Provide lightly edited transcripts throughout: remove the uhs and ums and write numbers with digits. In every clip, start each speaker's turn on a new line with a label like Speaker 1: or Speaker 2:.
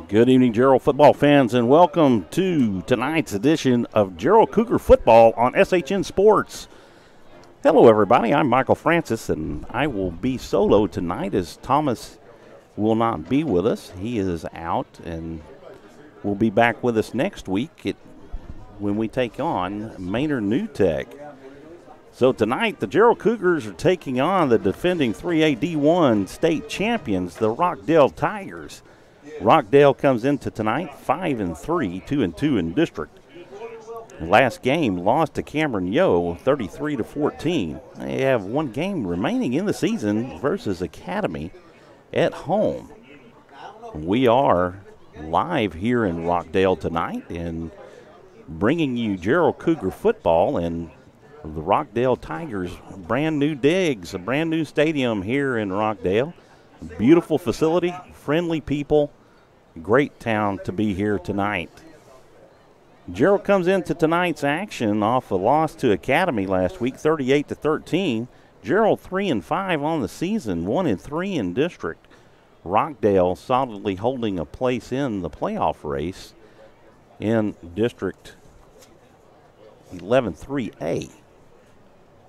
Speaker 1: Good evening, Jarrell football fans, and welcome to tonight's edition of Jarrell Cougar football on SHN Sports. Hello, everybody. I'm Michael Francis, and I will be solo tonight as Thomas will not be with us. He is out, and will be back with us next week when we take on Maynard New Tech. So tonight, the Jarrell Cougars are taking on the defending 3A D1 state champions, the Rockdale Tigers. Rockdale comes into tonight 5-3, 2-2 in district. Last game lost to Cameron Yo 33-14. They have one game remaining in the season versus Academy at home. We are live here in Rockdale tonight and bringing you Jarrell Cougar football and the Rockdale Tigers brand new digs, a brand new stadium here in Rockdale. A beautiful facility, friendly people. Great town to be here tonight. Jarrell comes into tonight's action off a loss to Academy last week, 38-13. Jarrell 3-5 on the season, 1-3 in district. Rockdale solidly holding a place in the playoff race in District 11-3A.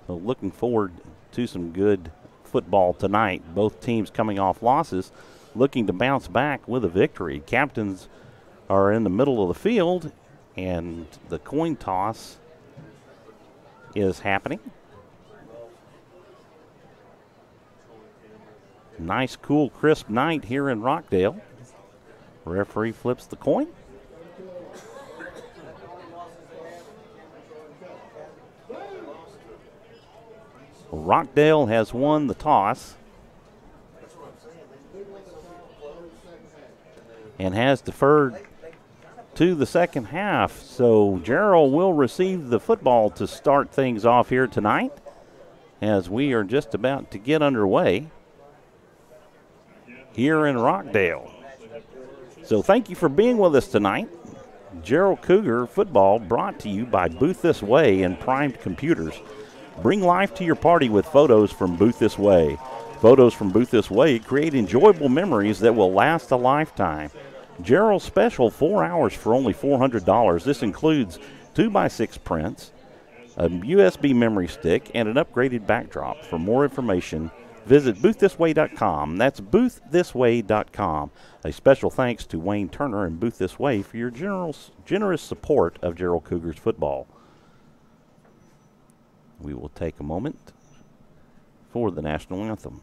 Speaker 1: So looking forward to some good football tonight. Both teams coming off losses, looking to bounce back with a victory. Captains are in the middle of the field, and the coin toss is happening. Nice, cool, crisp night here in Rockdale. Referee flips the coin. Rockdale has won the toss and has deferred to the second half. So Jarrell will receive the football to start things off here tonight as we are just about to get underway here in Rockdale. So thank you for being with us tonight. Jarrell Cougar football brought to you by Booth This Way and Primed Computers. Bring life to your party with photos from Booth This Way. Photos from Booth This Way create enjoyable memories that will last a lifetime. Jarrell special 4 hours for only $400. This includes 2x6 prints, a USB memory stick, and an upgraded backdrop. For more information, visit boofthisway.com. That's boofthisway.com. A special thanks to Wayne Turner and Booth This Way for your generous support of Jarrell Cougars football. We will take a moment for the national anthem.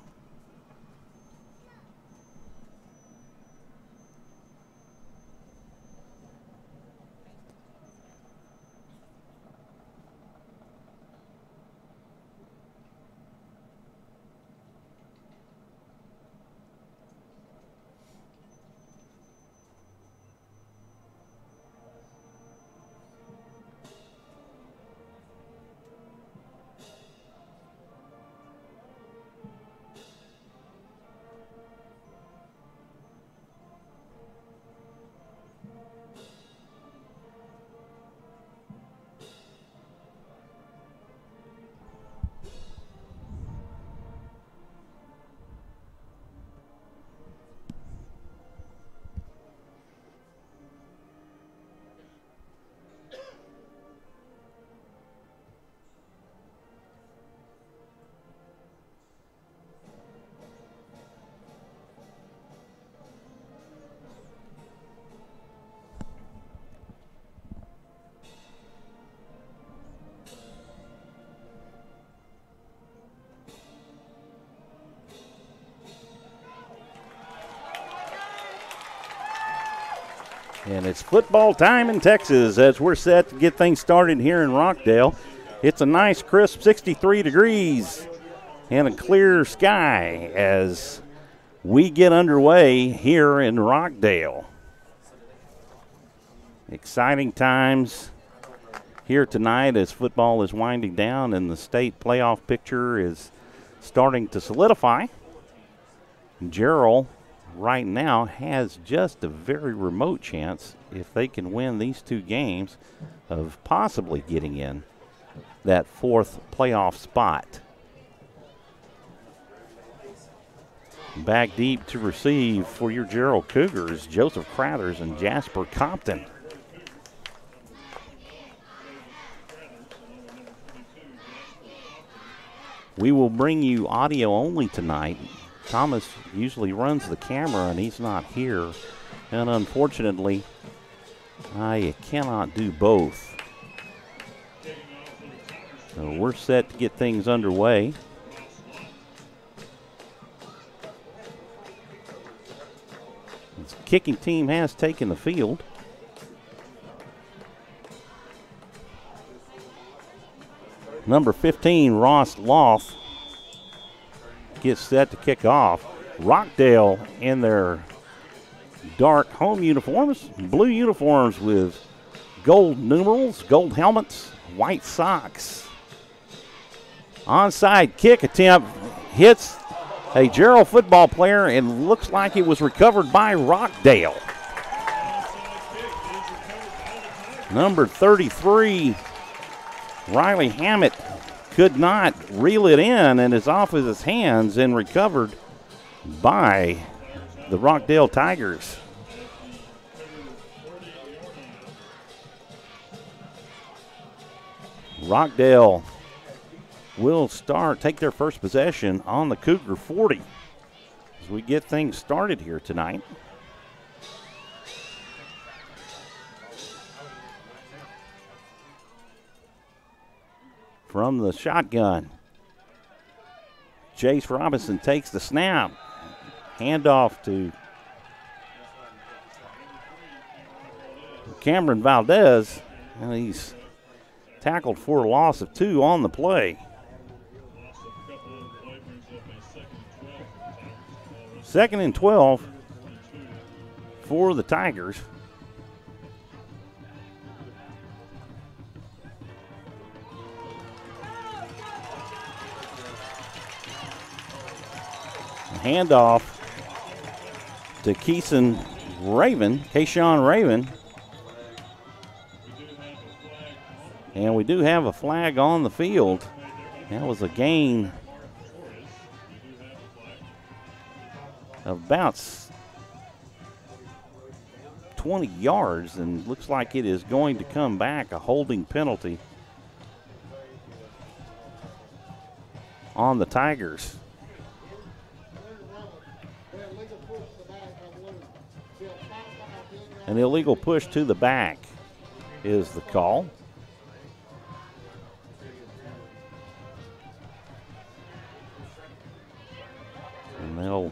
Speaker 1: And it's football time in Texas as we're set to get things started here in Rockdale. It's a nice, crisp 63 degrees and a clear sky as we get underway here in Rockdale. Exciting times here tonight as football is winding down and the state playoff picture is starting to solidify. Jarrell right now has just a very remote chance, if they can win these two games, of possibly getting in that fourth playoff spot. Back deep to receive for your Jarrell Cougars, Joseph Crathers and Jasper Compton. We will bring you audio only tonight. Thomas usually runs the camera and he's not here. And unfortunately, I cannot do both. So we're set to get things underway. The kicking team has taken the field. Number 15, Ross Loth, gets set to kick off. Rockdale in their dark home uniforms, blue uniforms with gold numerals, gold helmets, white socks. Onside kick attempt hits a Jarrell football player and looks like it was recovered by Rockdale. Number 33, Riley Hammett, could not reel it in and is off of his hands and recovered by the Rockdale Tigers. Rockdale will take their first possession on the Cougar 40 as we get things started here tonight. From the shotgun, Jace Robinson takes the snap. Handoff to Cameron Valdez, and he's tackled for a loss of 2 on the play. Second and 12 for the Tigers. Handoff to Kayshawn Raven. And we do have a flag on the field. That was a gain of about 20 yards, and looks like it is going to come back, a holding penalty on the Tigers. An illegal push to the back is the call. And they'll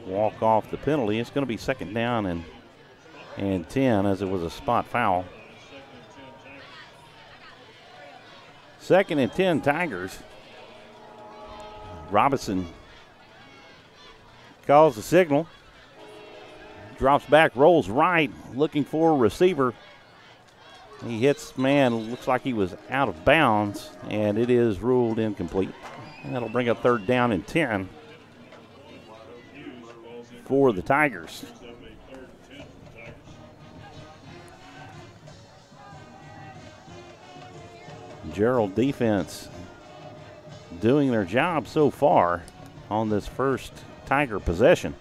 Speaker 1: walk off the penalty. It's going to be second down and 10 as it was a spot foul. Second and 10 Tigers. Robinson calls the signal. Drops back, rolls right, looking for a receiver. He hits man, looks like he was out of bounds, and it is ruled incomplete. And that'll bring up third down and 10 for the Tigers. Jarrell defense doing their job so far on this first Tiger possession.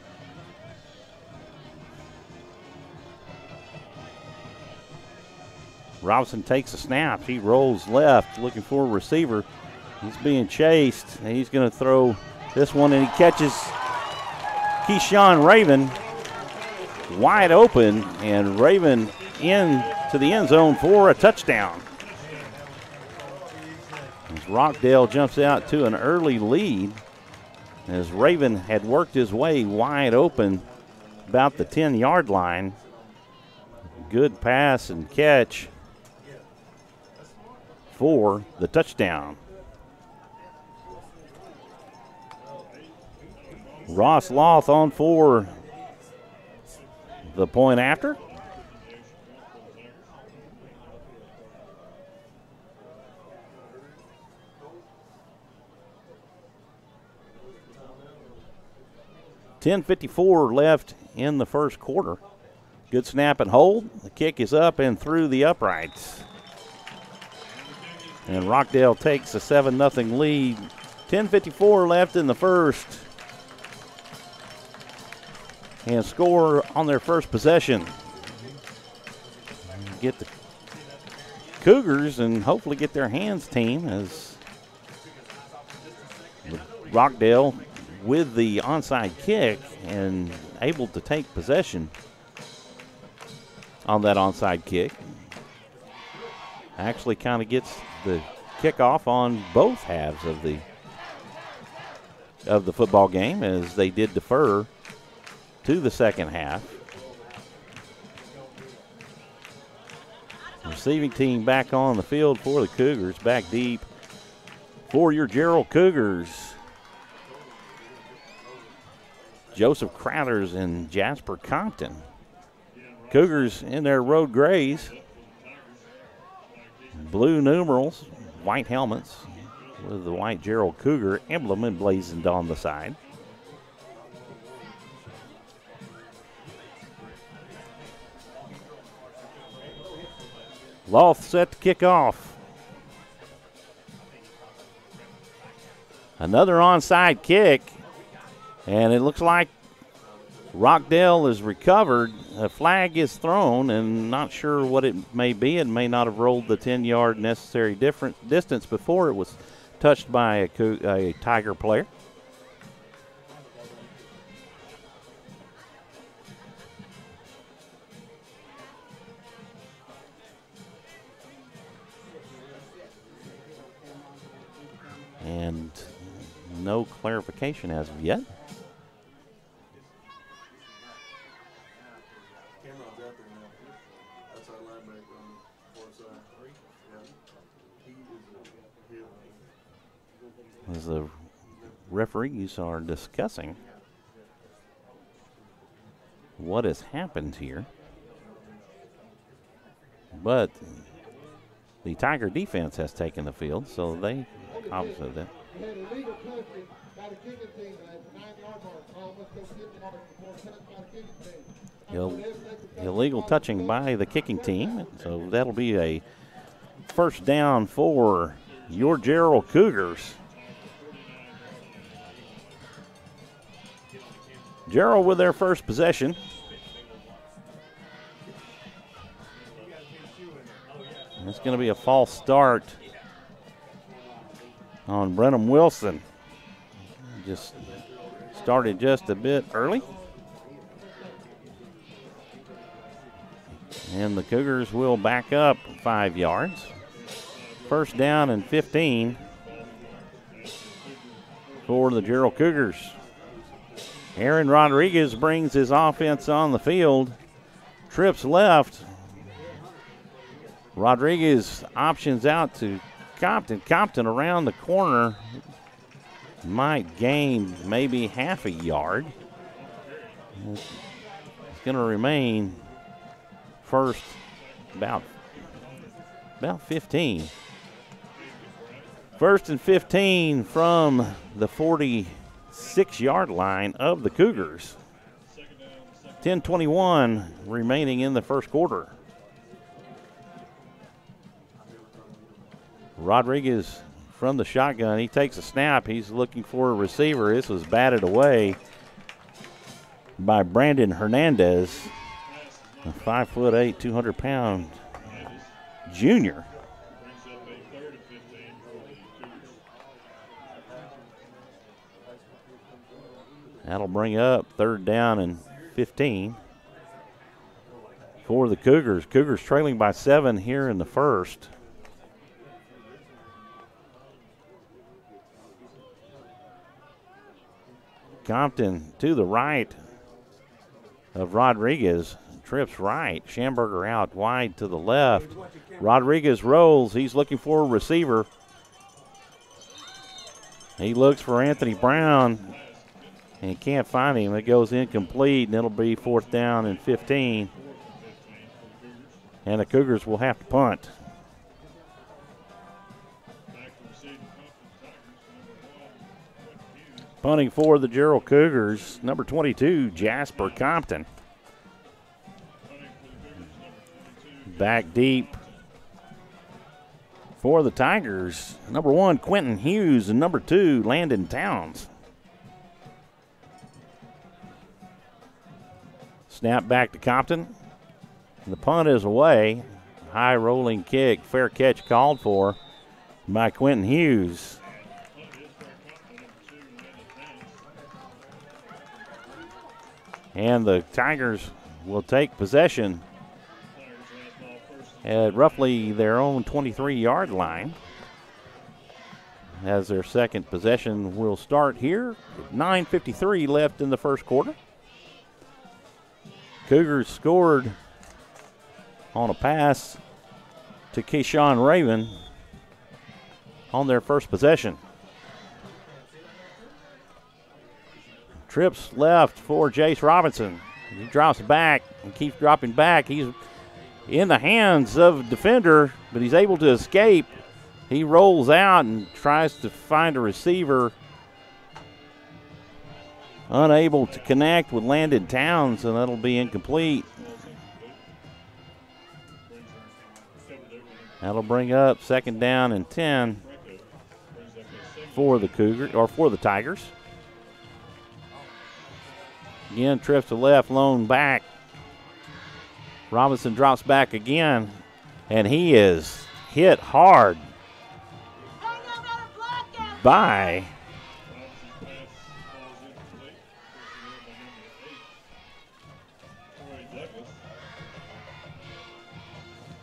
Speaker 1: Robinson takes a snap. He rolls left, looking for a receiver. He's being chased, and he's going to throw this one, and he catches Kayshawn Raven wide open, and Raven into the end zone for a touchdown. As Rockdale jumps out to an early lead, as Raven had worked his way wide open about the 10-yard line. Good pass and catch for the touchdown. Ross Loth on for the point after. .54 left in the first quarter. Good snap and hold. The kick is up and through the uprights. And Rockdale takes a 7-0 lead. 10:54 left in the first. and score on their first possession. Get the Cougars and hopefully get their hands team as Rockdale with the onside kick and able to take possession on that onside kick. Actually kind of gets the kickoff on both halves of the football game, as they did defer to the second half. Receiving team back on the field for the Cougars, back deep for your Jarrell Cougars. Joseph Crowthers and Jasper Compton. Cougars in their road grays, blue numerals, white helmets with the white Jarrell Cougar emblem emblazoned on the side. Loth set to kick off. Another onside kick, and it looks like Rockdale is recovered. A flag is thrown, and not sure what it may be. It may not have rolled the 10-yard necessary distance before it was touched by a Tiger player. And no clarification as of yet. As the referees are discussing what has happened here. But the Tiger defense has taken the field, so they obviously that. Illegal touching by the kicking team, so that'll be a first down for your Jarrell Cougars. Jarrell with their first possession. It's going to be a false start on Brenham Wilson. Just started just a bit early. And the Cougars will back up 5 yards. First down and 15 for the Jarrell Cougars. Aaron Rodriguez brings his offense on the field. Trips left. Rodriguez options out to Compton. Compton around the corner might gain maybe half a yard. It's going to remain first about 15. First and 15 from the 46-yard line of the Cougars. 10:21 remaining in the first quarter. Rodriguez from the shotgun. He takes a snap. He's looking for a receiver. This was batted away by Brandon Hernandez, a 5'8", 200-pound junior. That'll bring up third down and 15 for the Cougars. Cougars trailing by 7 here in the first. Compton to the right of Rodriguez. Trips right. Schamberger out wide to the left. Rodriguez rolls. He's looking for a receiver. He looks for Anthony Brown and he can't find him. It goes incomplete, and it'll be fourth down and 15. And the Cougars will have to punt. Punting for the Jarrell Cougars, number 22, Jasper Compton. Back deep for the Tigers, number 1, Quentin Hughes, and number 2, Landon Towns. Snap back to Compton. And the punt is away. High rolling kick. Fair catch called for by Quentin Hughes. And the Tigers will take possession at roughly their own 23-yard line. As their second possession will start here. 9:53 left in the first quarter. Cougars scored on a pass to Keyshawn Raven on their first possession. Trips left for Jace Robinson. He drops back and keeps dropping back. He's in the hands of a defender, but he's able to escape. He rolls out and tries to find a receiver. Unable to connect with Landon Towns, and that'll be incomplete. That'll bring up 2nd down and 10 for the Cougars, or for the Tigers. Again, trips to left, lone back. Robinson drops back again, and he is hit hard by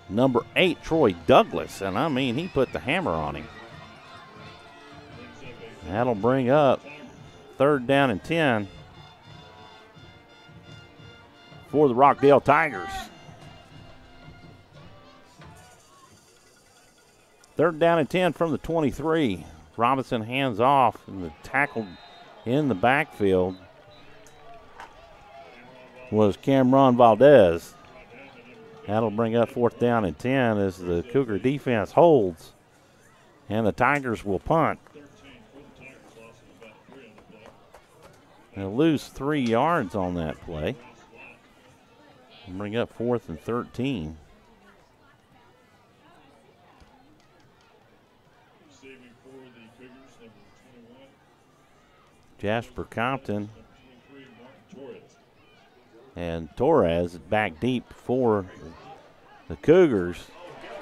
Speaker 1: number 8, Troy Douglas. And I mean, he put the hammer on him. That'll bring up 3rd down and 10 for the Rockdale Tigers. 3rd down and 10 from the 23. Robinson hands off, and the tackle in the backfield was Cameron Valdez. That'll bring up 4th down and 10 as the Cougar defense holds, and the Tigers will punt. They'll lose 3 yards on that play and bring up 4th and 13. Jasper Compton and Torres back deep for the Cougars.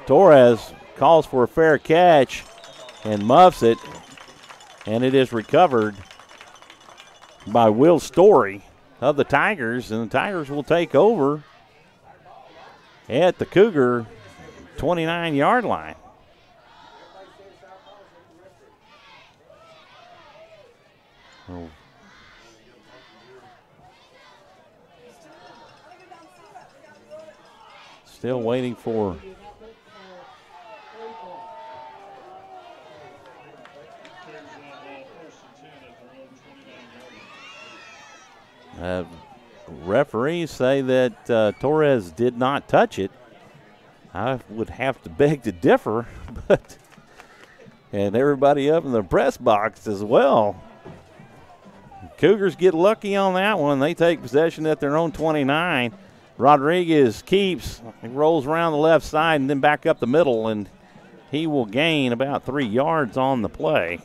Speaker 1: Torres calls for a fair catch and muffs it, and it is recovered by Will Story of the Tigers, and the Tigers will take over at the Cougar 29-yard line. Still waiting for referees say that Torres did not touch it. I would have to beg to differ, but and everybody up in the press box as well. Cougars get lucky on that one. They take possession at their own 29. Rodriguez keeps, he rolls around the left side and then back up the middle, and he will gain about 3 yards on the play.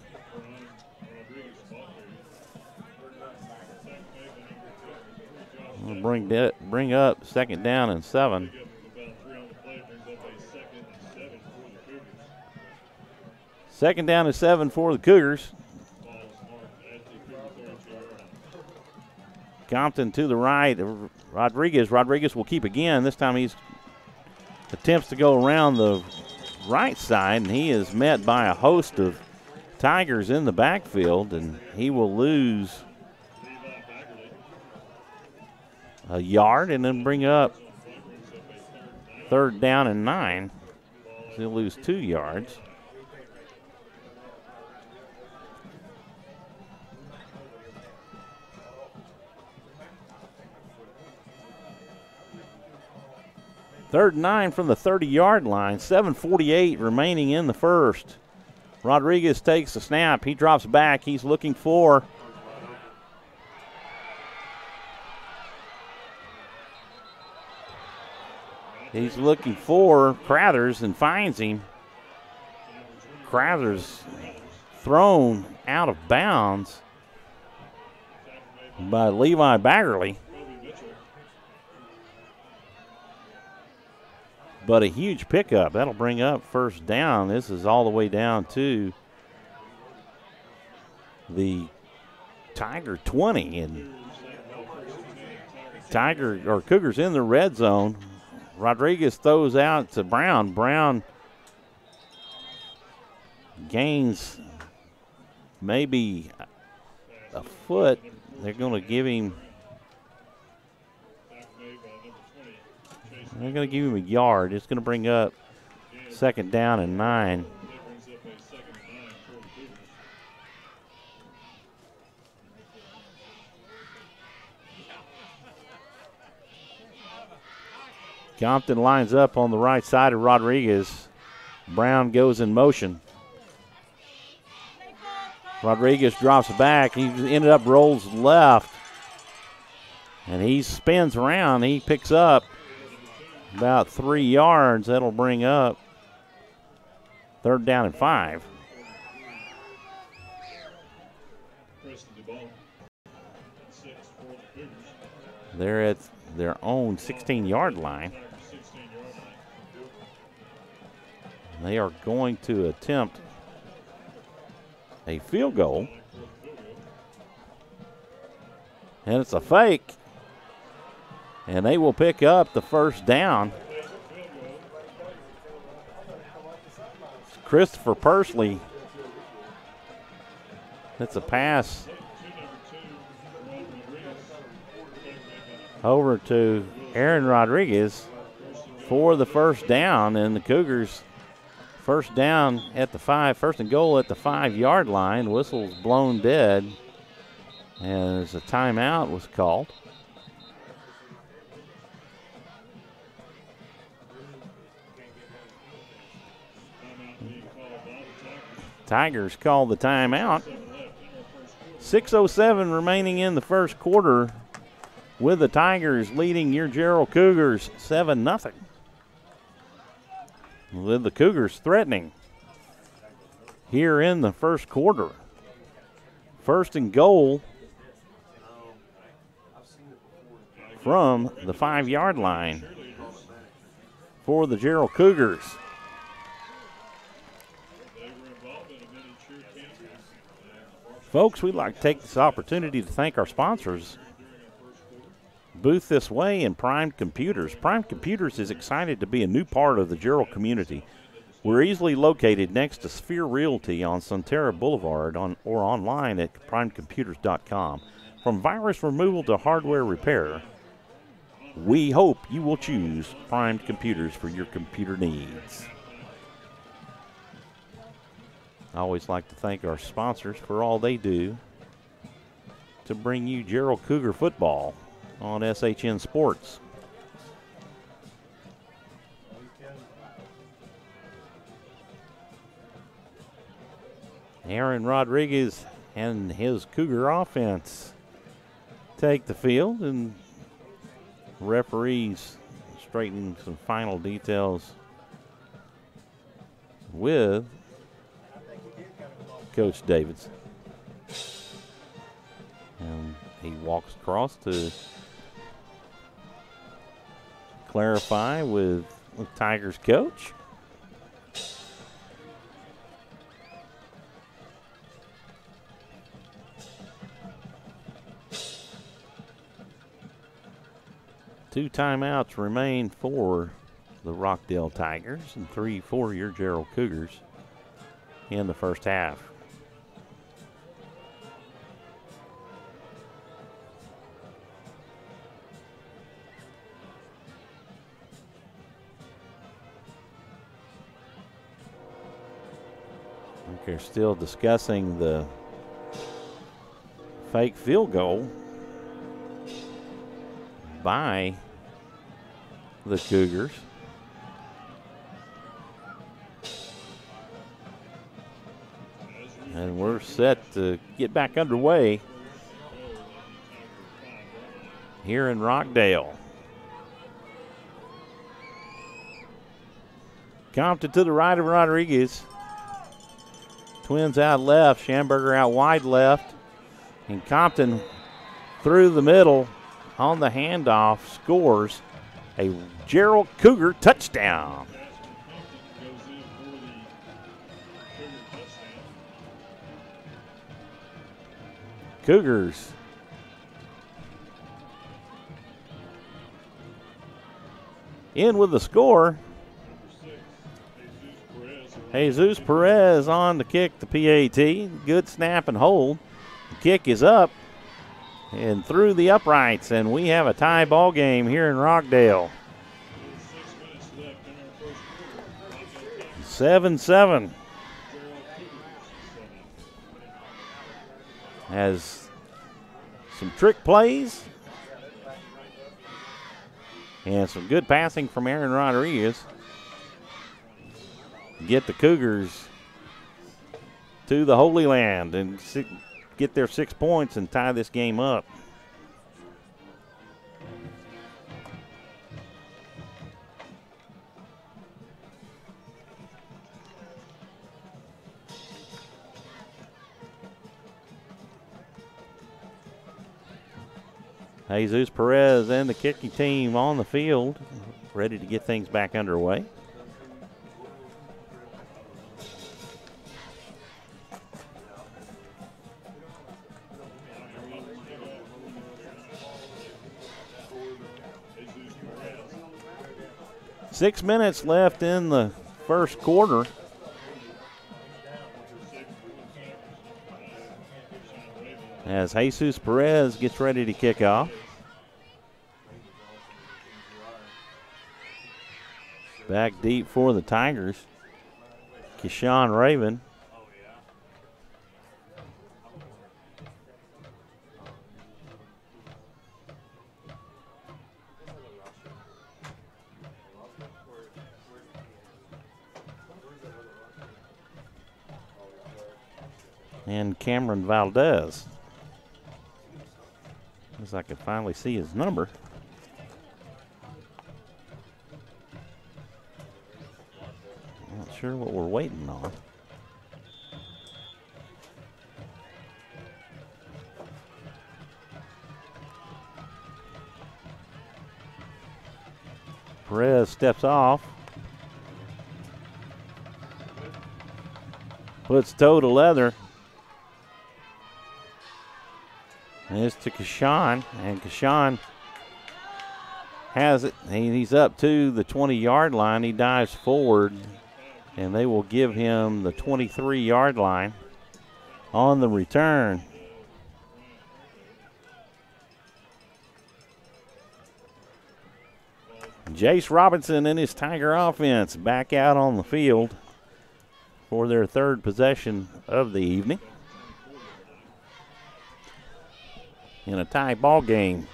Speaker 1: We'll bring up 2nd down and 7. Second down and 7 for the Cougars. Compton to the right. Rodriguez will keep again. This time he attempts to go around the right side, and he is met by a host of Tigers in the backfield, and he will lose a yard and then bring up 3rd down and 9. So he'll lose 2 yards. Third and 9 from the 30-yard line. 7:48 remaining in the first. Rodriguez takes the snap. He drops back. He's looking for Crathers and finds him. Crathers thrown out of bounds by Levi Baggerly. but a huge pickup. That'll bring up first down. This is all the way down to the Tiger 20, and Cougars in the red zone. Rodriguez throws out to Brown. Brown gains maybe a foot. They're going to give him a yard. It's going to bring up second down and 9. Compton lines up on the right side of Rodriguez. Brown goes in motion. Rodriguez drops back. He ended up rolls left. And he spins around. He picks up about 3 yards. That'll bring up third down and 5. They're at their own 16-yard line. They are going to attempt a field goal. And it's a fake. And they will pick up the first down. Christopher Pursley. That's a pass over to Aaron Rodriguez for the first down, and the Cougars first down at the 5, first and goal at the 5-yard line. Whistle's blown dead, and as a timeout was called. Tigers call the timeout. 6:07 remaining in the first quarter, with the Tigers leading your Jarrell Cougars 7-0. With the Cougars threatening here in the first quarter. First and goal from the 5-yard line for the Jarrell Cougars. Folks, we'd like to take this opportunity to thank our sponsors. Booth This Way and Prime Computers. Prime Computers is excited to be a new part of the Jarrell community. We're easily located next to Sphere Realty on Sonterra Boulevard or online at primecomputers.com. From virus removal to hardware repair, we hope you will choose Prime Computers for your computer needs. I always like to thank our sponsors for all they do to bring you Jarrell Cougar football on SHN Sports. Aaron Rodriguez and his Cougar offense take the field, and referees straightening some final details with Coach Davidson. And he walks across to clarify with Tigers coach. Two timeouts remain for the Rockdale Tigers and 3 for your Jarrell Cougars in the first half. They're still discussing the fake field goal by the Cougars. And we're set to get back underway here in Rockdale. Compton to the right of Rodriguez. Twins out left, Schamberger out wide left, and Compton through the middle on the handoff scores a Jarrell Cougar touchdown. Cougars in with the score. Jesus Perez on to kick the PAT. Good snap and hold. The kick is up and through the uprights, and we have a tie ball game here in Rockdale. 7-7. Has some trick plays and some good passing from Aaron Rodriguez. Get the Cougars to the Holy Land and get their 6 points and tie this game up. Jesus Perez and the kicking team on the field, ready to get things back underway. Six minutes left in the first quarter. As Jesus Perez gets ready to kick off. Back deep for the Tigers. Keyshawn Raven. And Cameron Valdez. As I can finally see his number. Not sure what we're waiting on. Perez steps off. Puts toe to leather. And it's to Keyshawn, and Keyshawn has it. He's up to the 20-yard line. He dives forward, and they will give him the 23-yard line on the return. Jace Robinson and his Tiger offense back out on the field for their third possession of the evening in a tie ball game.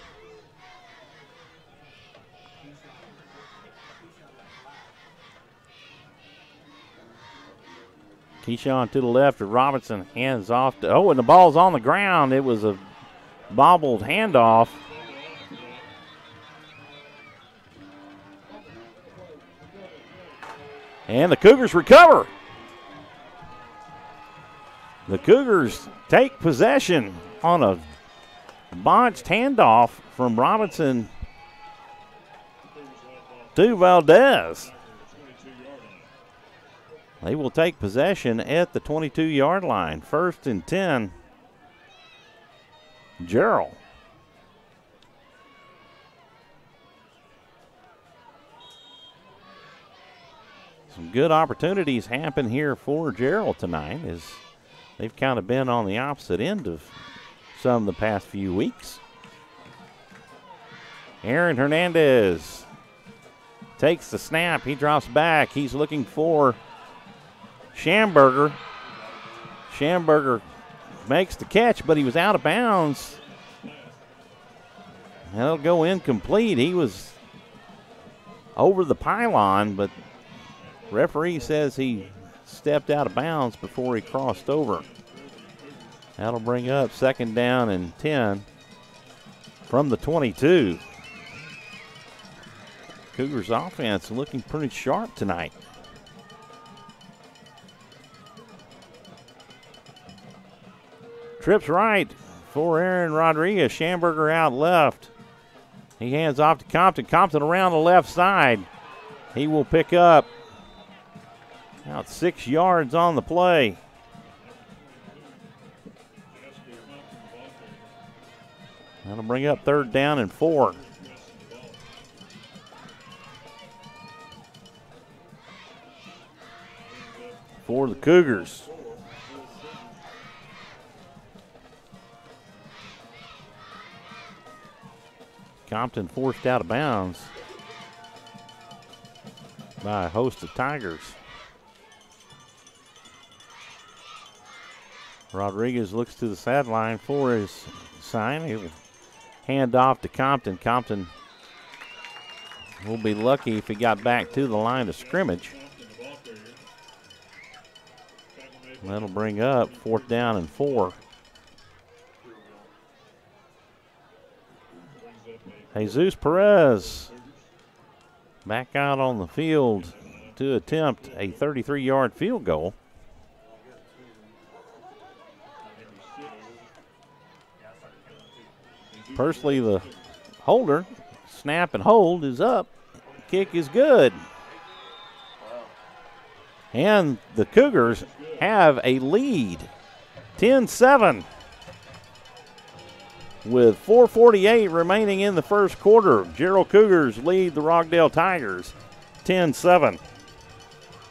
Speaker 1: Keyshawn to the left of Robinson, hands off to, and the ball's on the ground. It was a bobbled handoff. And the Cougars recover. The Cougars take possession on a botched handoff from Robinson to Valdez. They will take possession at the 22-yard line. 1st and 10. Jarrell. Some good opportunities happen here for Jarrell tonight as they've kind of been on the opposite end of some of the past few weeks. Aaron Hernandez takes the snap. He drops back. He's looking for Schamberger. Schamberger makes the catch, but he was out of bounds. And it'll go incomplete. He was over the pylon, but referee says he stepped out of bounds before he crossed over. That'll bring up 2nd down and 10 from the 22. Cougars offense looking pretty sharp tonight. Trips right for Aaron Rodriguez. Schamberger out left. He hands off to Compton. Compton around the left side. He will pick up about 6 yards on the play. That'll bring up 3rd down and 4. For the Cougars. Compton forced out of bounds by a host of Tigers. Rodriguez looks to the sideline for his sign. He'll hand off to Compton. Compton will be lucky if he got back to the line of scrimmage. That'll bring up 4th down and 4. Jesus Perez back out on the field to attempt a 33-yard field goal. Pursley, the holder, snap and hold is up. Kick is good. And the Cougars have a lead, 10-7. With 4:48 remaining in the first quarter, Jarrell Cougars lead the Rockdale Tigers 10-7.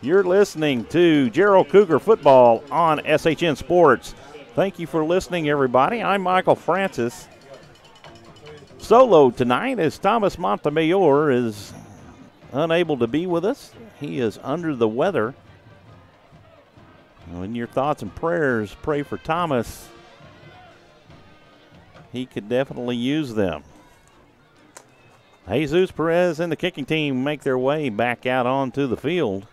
Speaker 1: You're listening to Jarrell Cougar football on SHN Sports. Thank you for listening, everybody. I'm Michael Francis. Solo tonight as Thomas Montemayor is unable to be with us. He is under the weather. In your thoughts and prayers, pray for Thomas. He could definitely use them. Jesus Perez and the kicking team make their way back out onto the field.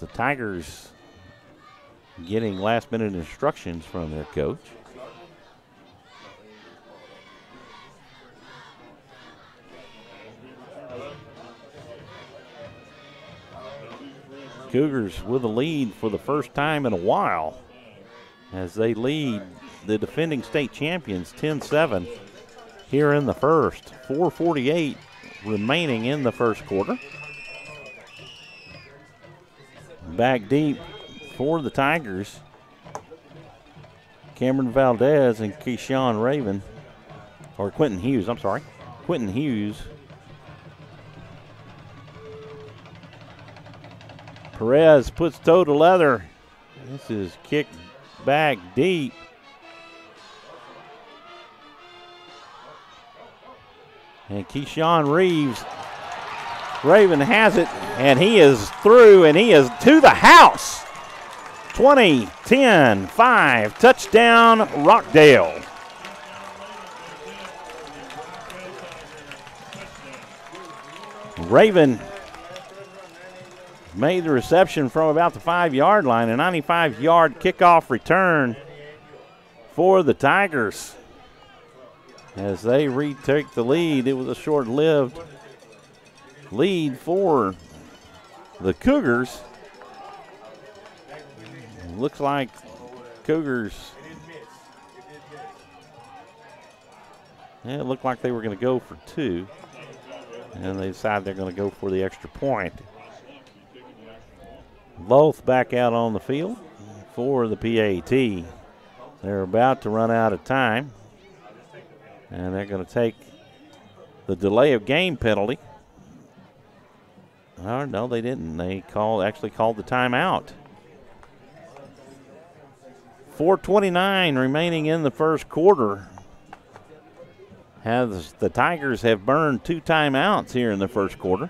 Speaker 1: The Tigers getting last-minute instructions from their coach. Cougars with a lead for the first time in a while as they lead the defending state champions 10-7 here in the first. 4:48 remaining in the first quarter. Back deep for the Tigers, Cameron Valdez and Keyshawn Raven, or Quentin Hughes, I'm sorry. Quentin Hughes. Perez puts toe to leather. This is kicked back deep. And Keyshawn Raven has it, and he is through, and he is to the house. 20-10-5, touchdown Rockdale. Raven made the reception from about the 5-yard line, a 95-yard kickoff return for the Tigers. As they retake the lead, it was a short-lived lead for the Cougars. Looks like Cougars, it looked like they were going to go for 2, and they decided they're going to go for the extra point. Loth back out on the field for the PAT. They're about to run out of time, and they're going to take the delay of game penalty. Oh, no, they didn't. They actually called the timeout. 4:29 remaining in the first quarter. The Tigers have burned 2 timeouts here in the first quarter.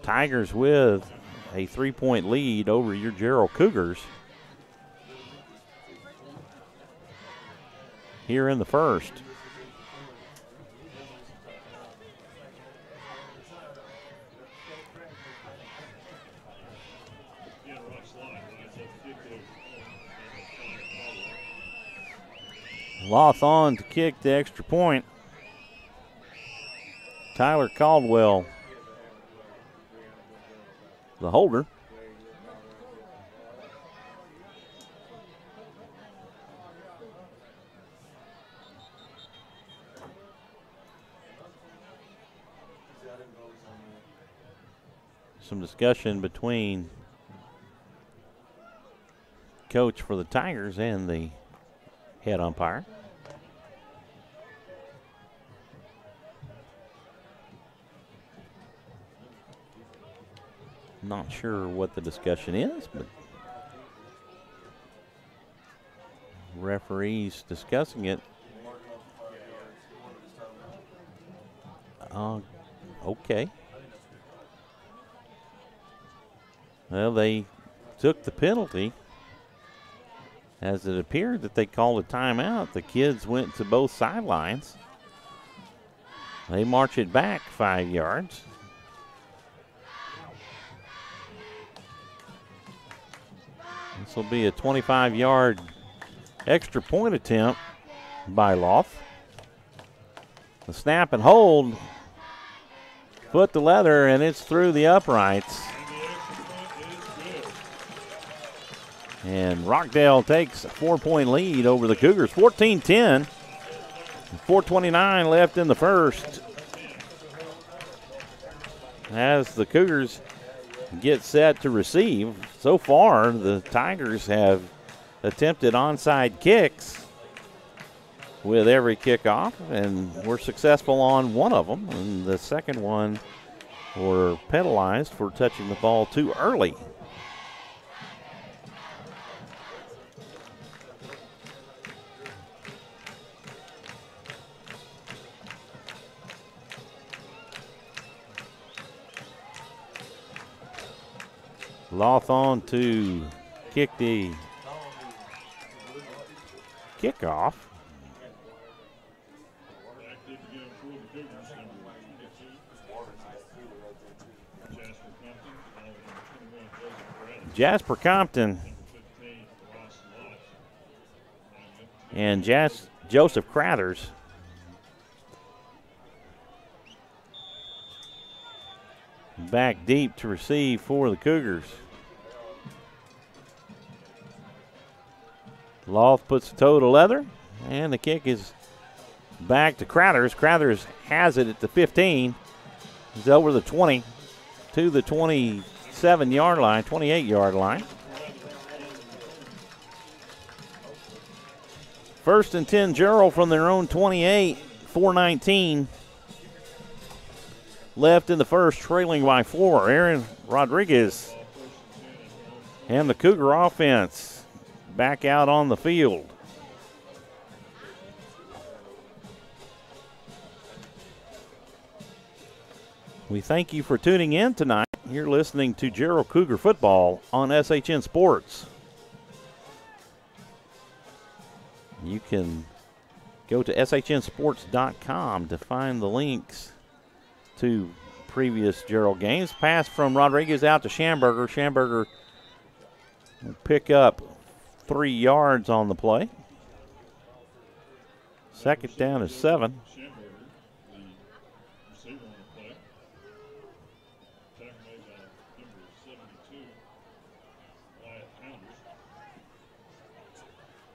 Speaker 1: Tigers with a 3-point lead over your Jarrell Cougars here in the first. Loth on to kick the extra point. Tyler Caldwell, the holder. Some discussion between coach for the Tigers and the head umpire. Not sure what the discussion is, but referees discussing it. Okay. Well, they took the penalty. As it appeared that they called a timeout, the kids went to both sidelines. They march it back 5 yards. This will be a 25-yard extra point attempt by Loth. The snap and hold, foot to leather, and it's through the uprights. And Rockdale takes a 4-point lead over the Cougars, 14-10. 4:29 left in the first. As the Cougars get set to receive, so far the Tigers have attempted onside kicks with every kickoff, and were successful on one of them. And the second one were penalized for touching the ball too early. Lawthon to kick the kickoff. Jasper Compton and Joseph Crathers. Back deep to receive for the Cougars. Loth puts the toe to leather, and the kick is back to Crathers. Crathers has it at the 15. He's over the 20 to the 27-yard line, 28-yard line. First and 10, Jarrell from their own 28, 4:19 left in the first, trailing by 4. Aaron Rodriguez and the Cougar offense back out on the field. We thank you for tuning in tonight. You're listening to Jarrell Cougar football on SHN Sports. You can go to shnsports.com to find the links to previous Jarrell games. Pass from Rodriguez out to Schamberger. Schamberger will pick up 3 yards on the play. Second down is 7.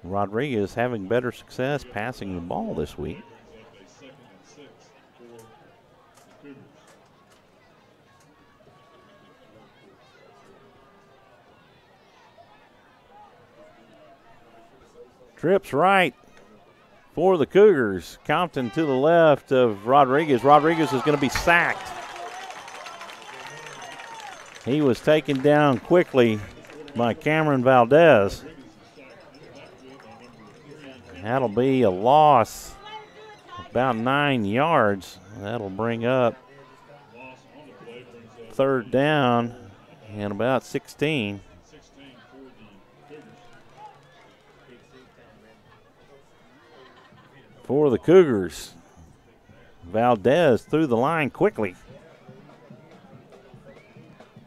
Speaker 1: Rodriguez having better success passing the ball this week. Trips right for the Cougars. Compton to the left of Rodriguez. Rodriguez is going to be sacked. He was taken down quickly by Cameron Valdez. That'll be a loss about 9 yards. That'll bring up third down and about 16. For the Cougars. Valdez through the line quickly.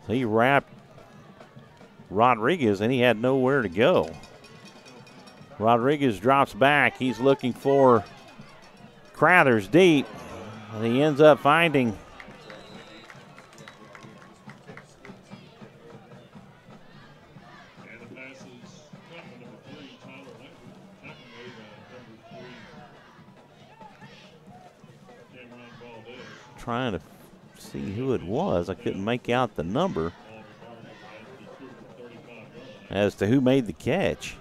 Speaker 1: He wrapped Rodriguez and he had nowhere to go. Rodriguez drops back. He's looking for Crathers deep. And he ends up finding trying to see who it was. I couldn't make out the number as to who made the catch.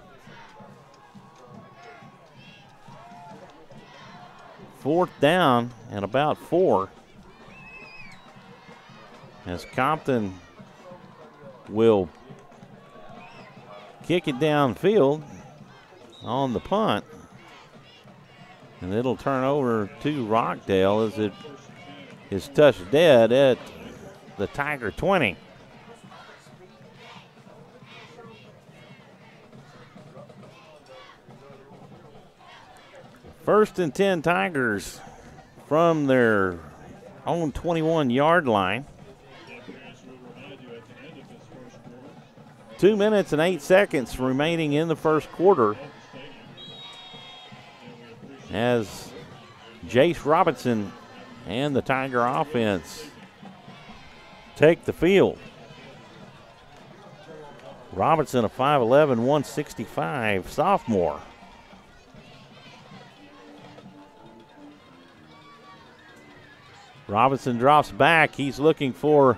Speaker 1: Fourth down and about 4 as Compton will kick it downfield on the punt, and it'll turn over to Rockdale as it is touched dead at the Tiger 20. First and 10 Tigers from their own 21-yard line. 2 minutes and 8 seconds remaining in the first quarter as Jace Robinson and the Tiger offense take the field. Robinson, a 5'11", 165 sophomore. Robinson drops back. He's looking for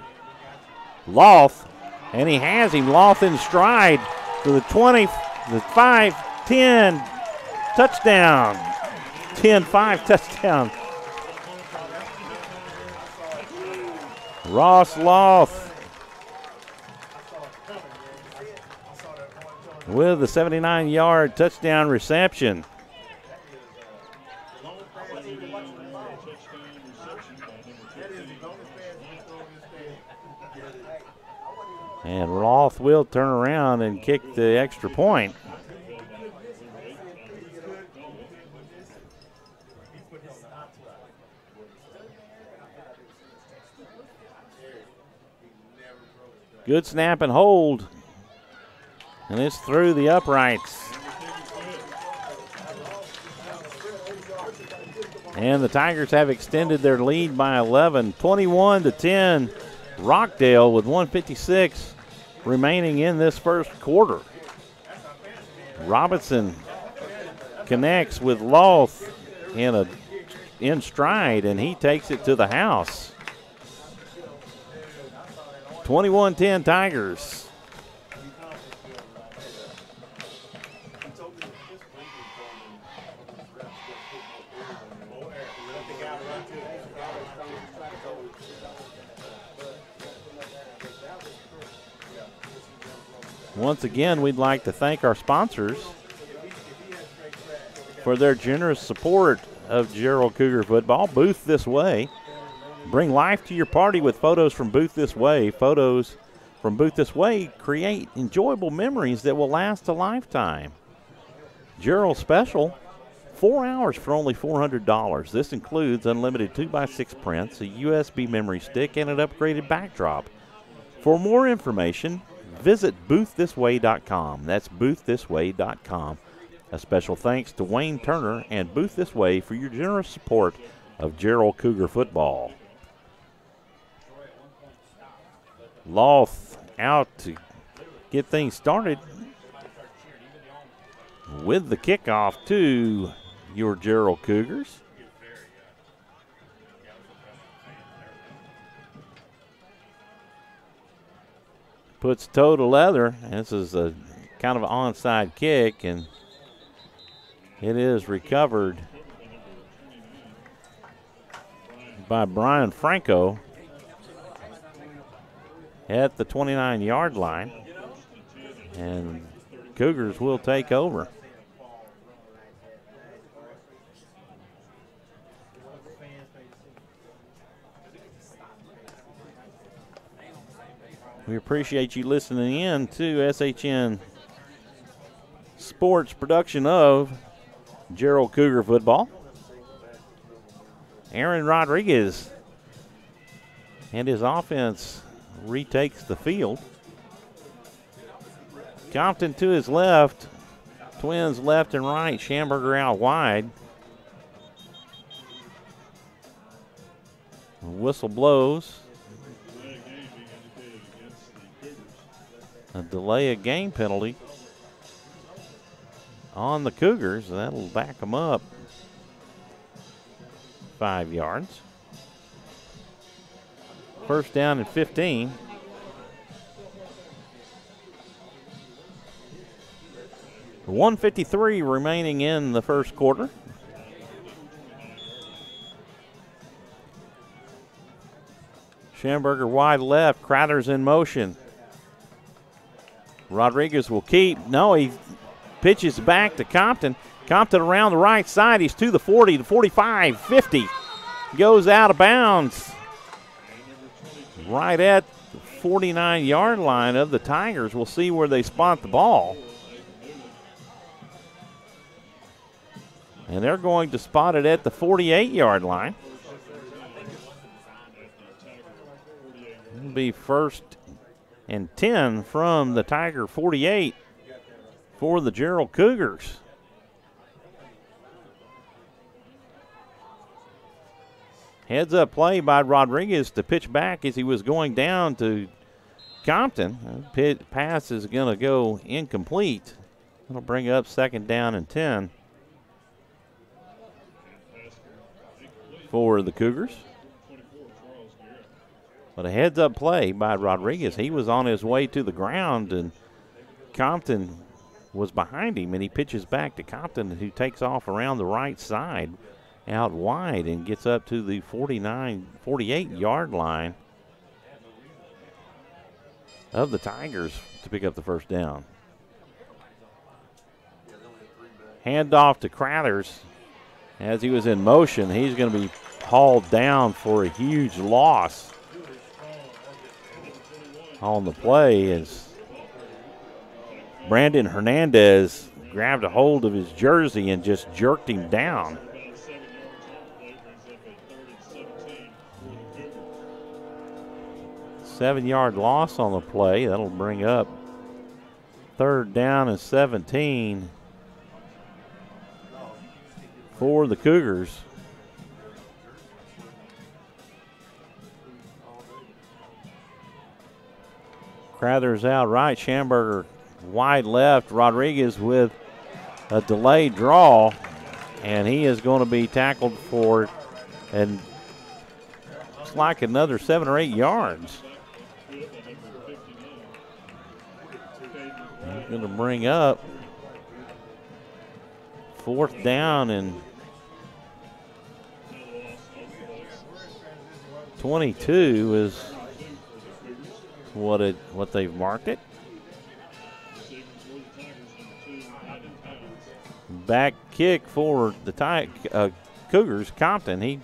Speaker 1: Loth, and he has him. Loth in stride to the 20, the 5, 10, touchdown. 10-5 touchdown. Ross Loth with the 79-yard touchdown reception. And Roth will turn around and kick the extra point. Good snap and hold. And it's through the uprights. And the Tigers have extended their lead by 11, 21-10. Rockdale with 1:56 remaining in this first quarter. Robinson connects with Loth in stride, and he takes it to the house. 21-10 Tigers. Once again, we'd like to thank our sponsors for their generous support of Jarrell Cougar football. Booth This Way. Bring life to your party with photos from Booth This Way. Photos from Booth This Way create enjoyable memories that will last a lifetime. Jarrell Special, 4 hours for only $400. This includes unlimited 2x6 prints, a USB memory stick, and an upgraded backdrop. For more information, visit boofthisway.com. That's boofthisway.com. A special thanks to Wayne Turner and Booth This Way for your generous support of Jarrell Cougar football. Loth out to get things started with the kickoff to your Jarrell Cougars. Puts toe to leather, and this is a kind of an onside kick, and it is recovered by Brian Franco at the 29-yard line, and Cougars will take over. We appreciate you listening in to SHN Sports production of Jarrell Cougar football. Aaron Rodriguez and his offense retakes the field. Compton to his left. Twins left and right. Schamberger out wide. Whistle blows. A delay of game penalty on the Cougars. That'll back them up 5 yards. First down and 15. .153 remaining in the first quarter. Schamberger wide left. Crowder's in motion. Rodriguez will keep. No, he pitches back to Compton. Compton around the right side. He's to the 40, the 45, 50. Goes out of bounds. Right at the 49-yard line of the Tigers. We'll see where they spot the ball. And they're going to spot it at the 48-yard line. It'll be first and 10 from the Tiger 48 for the Jarrell Cougars. Heads up play by Rodriguez to pitch back as he was going down to Compton. Pass is going to go incomplete. It'll bring up second down and 10 for the Cougars. But a heads up play by Rodriguez. He was on his way to the ground and Compton was behind him, and he pitches back to Compton, who takes off around the right side out wide and gets up to the 48-yard line of the Tigers to pick up the first down. Handoff to Crowthers. As he was in motion, he's going to be hauled down for a huge loss on the play as Brandon Hernandez grabbed a hold of his jersey and just jerked him down. Seven-yard loss on the play. That'll bring up third down and 17 for the Cougars. Crowthers out right. Schamberger wide left. Rodriguez with a delayed draw, and he is going to be tackled for, and it's like another 7 or 8 yards. He's going to bring up fourth down and 22 is what they've marked it. Back kick for the Cougars. Compton, he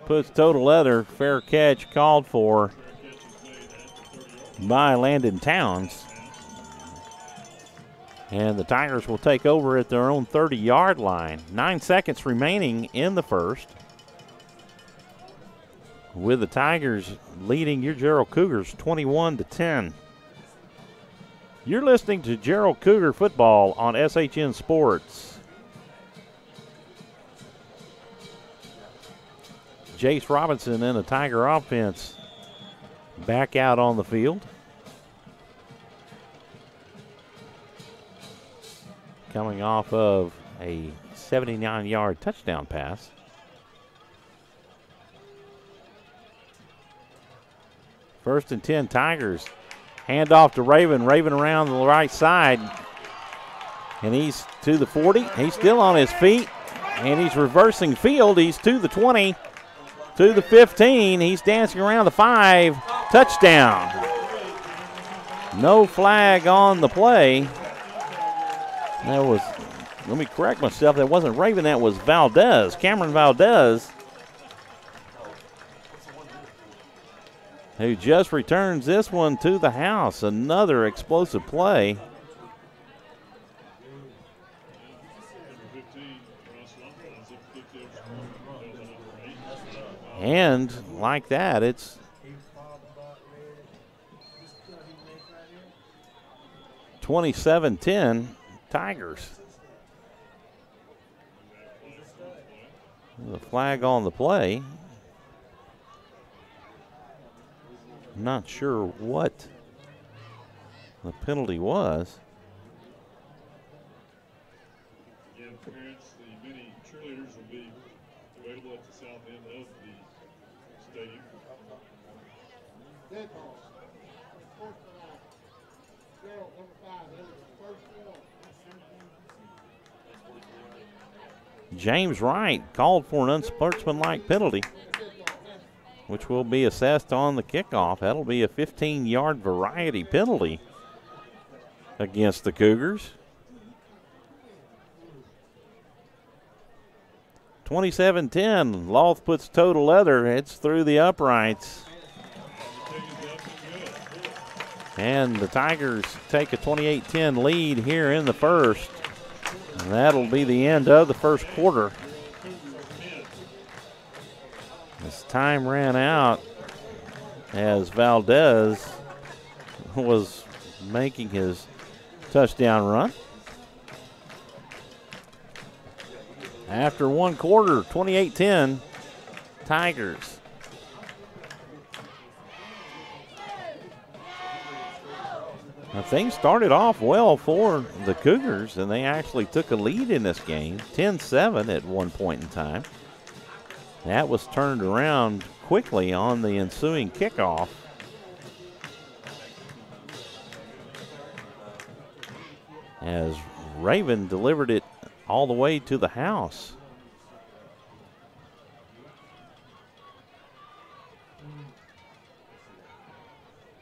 Speaker 1: puts total leather. Fair catch called for by Landon Towns. And the Tigers will take over at their own 30-yard line. 9 seconds remaining in the first, with the Tigers leading your Jarrell Cougars 21-10. You're listening to Jarrell Cougar football on SHN Sports. Jace Robinson and the Tiger offense back out on the field. Coming off of a 79-yard touchdown pass. First and 10, Tigers. Hand off to Raven. Raven around the right side. And he's to the 40. He's still on his feet. And he's reversing field. He's to the 20, to the 15. He's dancing around the 5. Touchdown. No flag on the play. That was, let me correct myself, that wasn't Raven, that was Valdez, Cameron Valdez, who just returns this one to the house. Another explosive play. And like that, it's (27-10) Tigers. The flag on the play. I'm not sure what the penalty was.
Speaker 2: Again, parents, the many cheerleaders will be available at the south end of the stadium.
Speaker 3: Dead ball. Unsportsmanlike. Jarrell, number 5. That was the first one.
Speaker 1: James Wright called for an unsportsmanlike penalty, which will be assessed on the kickoff. That'll be a 15-yard variety penalty against the Cougars. 27-10. Loth puts toe to leather. It's through the uprights. And the Tigers take a 28-10 lead here in the first. And that'll be the end of the first quarter. As time ran out, as Valdez was making his touchdown run. After one quarter, 28-10, Tigers. Now, things started off well for the Cougars, and they actually took a lead in this game, 10-7 at one point in time. That was turned around quickly on the ensuing kickoff. As Raven delivered it all the way to the house.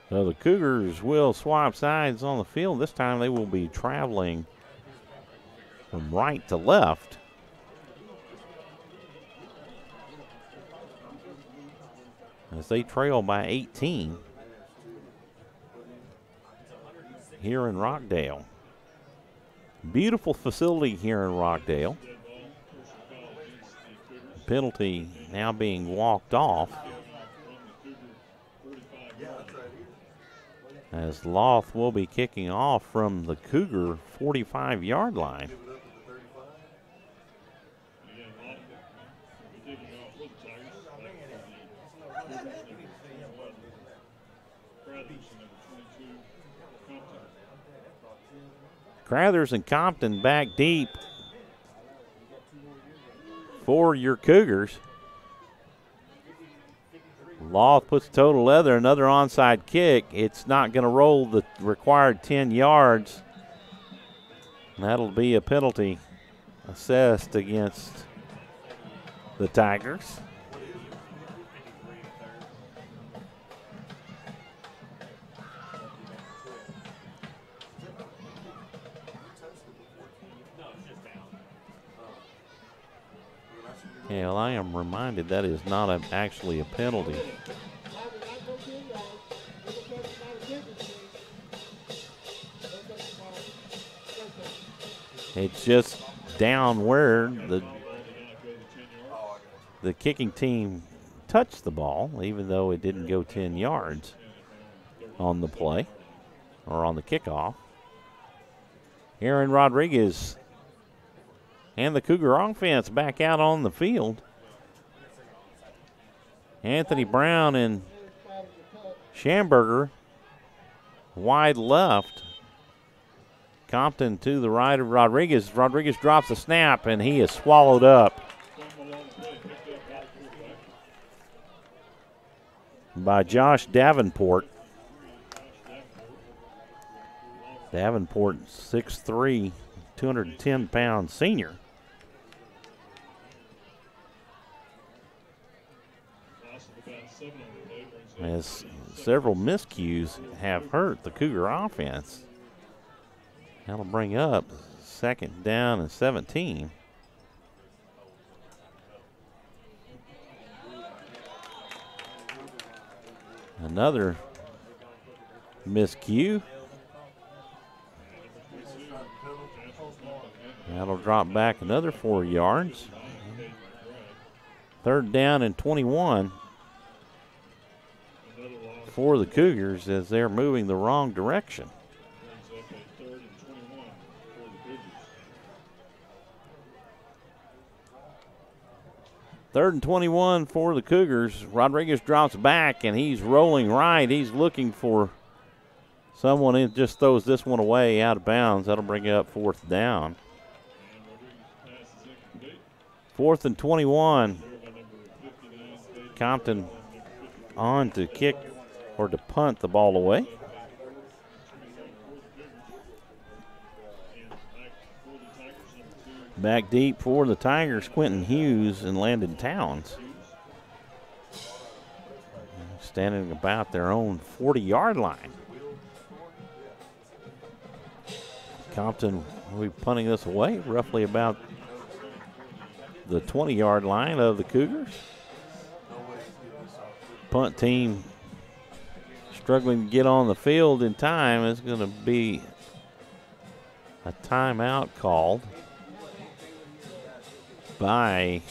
Speaker 1: So the Cougars will swap sides on the field. This time they will be traveling from right to left. As they trail by 18 here in Rockdale. Beautiful facility here in Rockdale. Penalty now being walked off. As Loth will be kicking off from the Cougar 45-yard line. Crathers and Compton back deep for your Cougars. Loth puts toe to leather, another onside kick. It's not going to roll the required 10 yards. And that'll be a penalty assessed against the Tigers. Yeah, well, I am reminded that is not actually a penalty. It's just down where the kicking team touched the ball, even though it didn't go 10 yards on the play or on the kickoff. Aaron Rodriguez and the Cougar offense back out on the field. Anthony Brown and Schamberger wide left. Compton to the right of Rodriguez. Rodriguez drops the snap, and he is swallowed up by Josh Davenport. Davenport, 6'3", 210-pound senior. As several miscues have hurt the Cougar offense. That'll bring up 2nd down and 17. Another miscue. That'll drop back another 4 yards. 3rd down and 21 for the Cougars as they're moving the wrong direction. 3rd and 21 for the Cougars. Rodriguez drops back, and he's rolling right. He's looking for someone who just throws this one away out of bounds. That'll bring it up 4th down. 4th and 21. Compton on to kick or to punt the ball away. Back deep for the Tigers, Quentin Hughes and Landon Towns. Standing about their own 40-yard line. Compton will be punting this away roughly about the 20-yard line of the Cougars. Punt team struggling to get on the field in time. Is going to be a timeout called by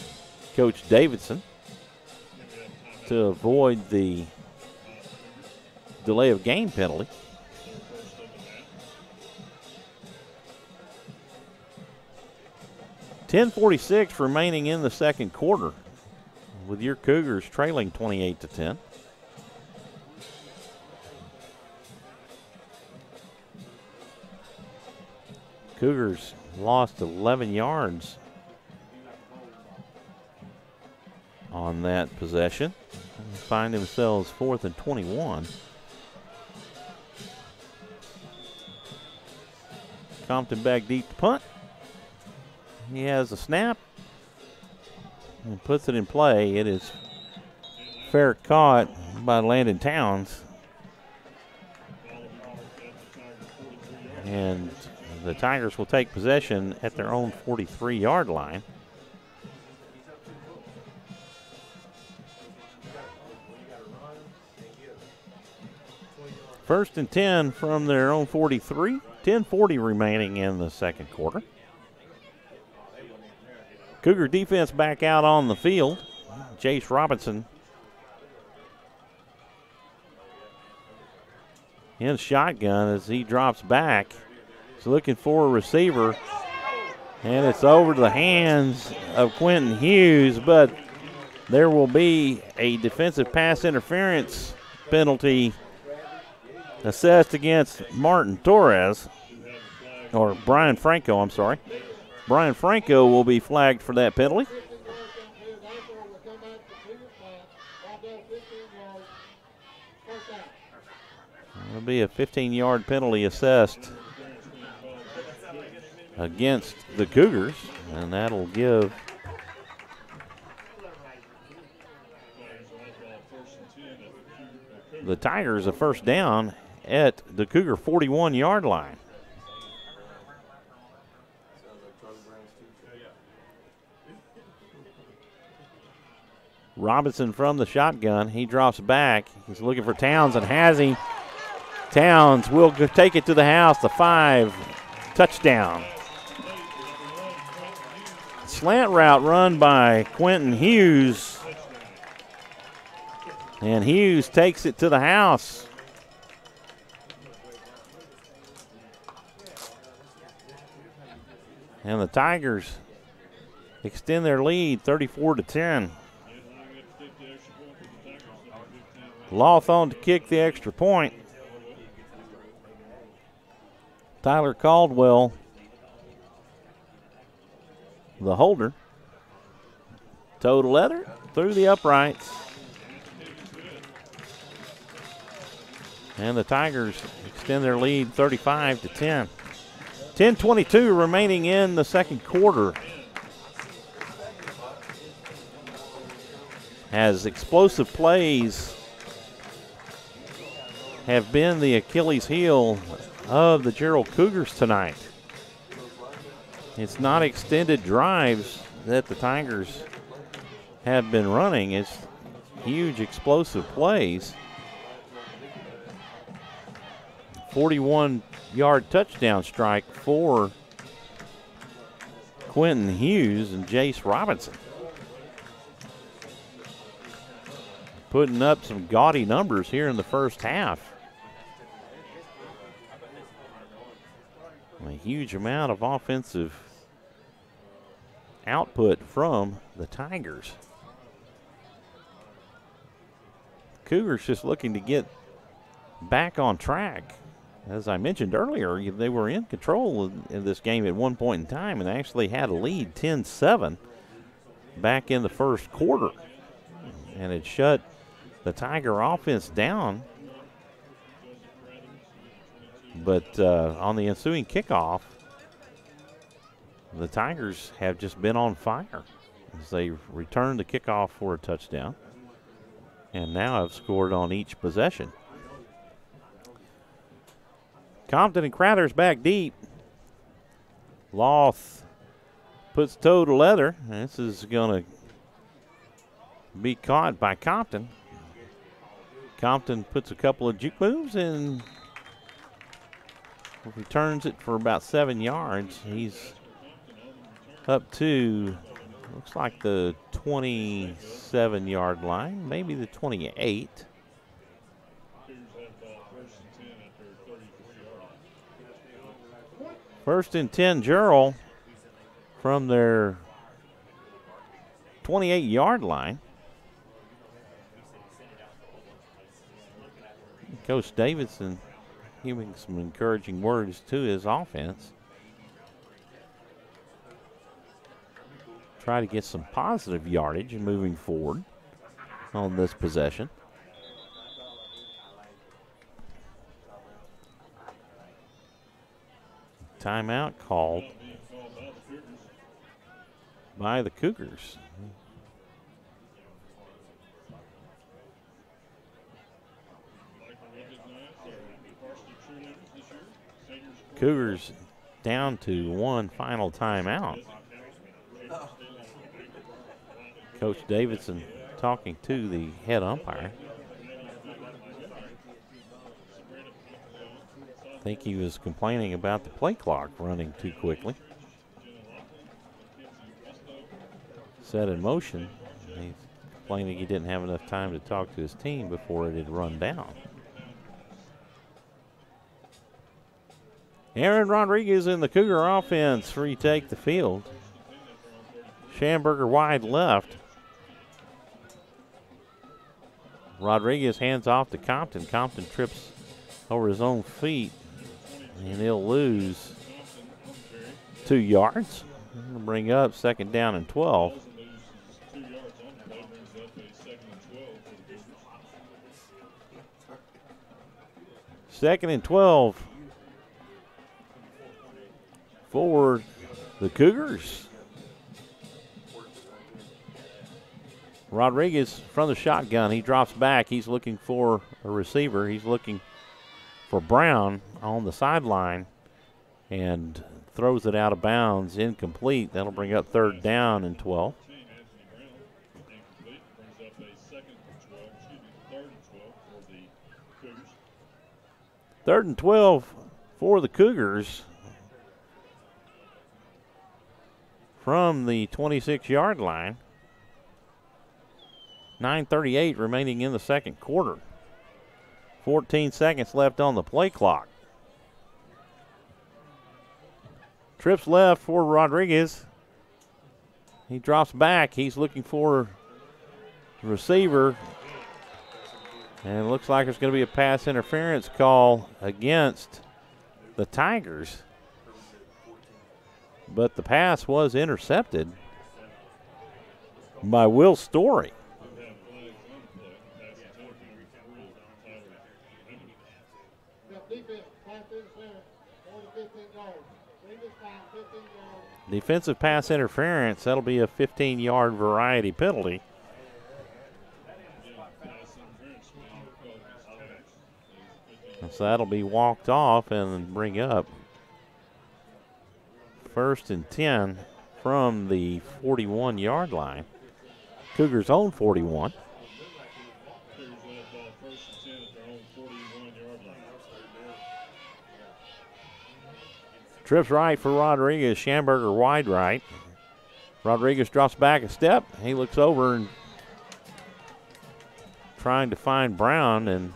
Speaker 1: Coach Davidson to avoid the delay of game penalty. .10:46 remaining in the second quarter, with your Cougars trailing 28-10. Cougars lost 11 yards on that possession. Find themselves 4th and 21. Compton back deep to punt. He has a snap and puts it in play. It is fair caught by Landon Towns. And the Tigers will take possession at their own 43-yard line. First and 10 from their own 43. 10:40 remaining in the second quarter. Cougar defense back out on the field. Jace Robinson in shotgun as he drops back. He's looking for a receiver, and it's over to the hands of Quentin Hughes, but there will be a defensive pass interference penalty assessed against Martin Torres, or Brian Franco, I'm sorry. Brian Franco will be flagged for that penalty. It'll be a 15-yard penalty assessed against the Cougars, and that'll give the Tigers a first down at the Cougar 41-yard line. Robinson from the shotgun. He drops back. He's looking for Towns, and has he. Towns will take it to the house. The 5, touchdown. Slant route run by Quentin Hughes. And Hughes takes it to the house. And the Tigers extend their lead 34-10. Lawthon to kick the extra point. Tyler Caldwell, the holder. Toe to leather through the uprights. And the Tigers extend their lead 35-10. 10:22 remaining in the second quarter. As explosive plays have been the Achilles heel of the Jarrell Cougars tonight. It's not extended drives that the Tigers have been running. It's huge explosive plays. 41-yard touchdown strike for Quentin Hughes and Jace Robinson. Putting up some gaudy numbers here in the first half. A huge amount of offensive output from the Tigers. Cougars just looking to get back on track. As I mentioned earlier, they were in control in this game at one point in time and actually had a lead 10-7 back in the first quarter. And it shut the Tiger offense down. But on the ensuing kickoff, the Tigers have just been on fire as they returned the kickoff for a touchdown and now have scored on each possession. Compton and Crowder's back deep. Loth puts toe to leather. This is going to be caught by Compton. Compton puts a couple of juke moves and returns it for about 7 yards. He's up to, looks like the 27-yard line, maybe the 28. First and 10, Jarrell from their 28-yard line. Coach Davidson giving some encouraging words to his offense. Try to get some positive yardage and moving forward on this possession. Timeout called by the Cougars. Cougars down to one final timeout. Coach Davidson talking to the head umpire. I think he was complaining about the play clock running too quickly. Set in motion. He's complaining he didn't have enough time to talk to his team before it had run down. Aaron Rodriguez in the Cougar offense retake the field. Schamberger wide left. Rodriguez hands off to Compton. Compton trips over his own feet, and he'll lose 2 yards. We'll bring up second down and 12. Second and 12 for the Cougars. Rodriguez from the shotgun. He drops back. He's looking for a receiver. He's looking for Brown on the sideline and throws it out of bounds, incomplete. That'll bring up third down and 12. Third and 12 for the Cougars from the 26-yard line. 9:38 remaining in the second quarter. 14 seconds left on the play clock. Trips left for Rodriguez. He drops back. He's looking for the receiver. And it looks like there's going to be a pass interference call against the Tigers. But the pass was intercepted by Will Story. Defensive pass interference. That'll be a 15-yard variety penalty. So that'll be walked off and bring up first and 10 from the 41-yard line. Cougars own 41. Trips right for Rodriguez. Schamberger wide right. Rodriguez drops back a step. He looks over and trying to find Brown, and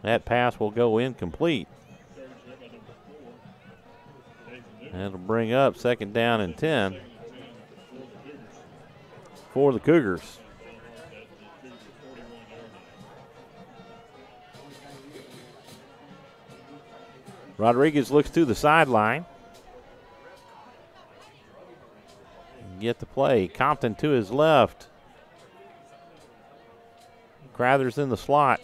Speaker 1: that pass will go incomplete. That'll bring up second down and 10 for the Cougars.
Speaker 4: Rodriguez looks to the sideline. Get the play. Compton to his left. Crathers in the slot.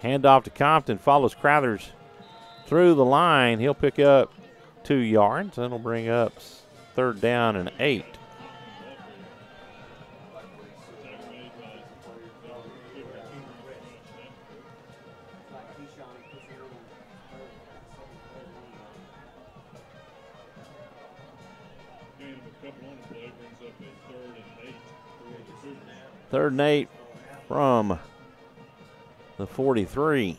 Speaker 4: Handoff to Compton. Follows Crathers through the line. He'll pick up 2 yards. That'll bring up 3rd down and 8. Third and 8 from the 43.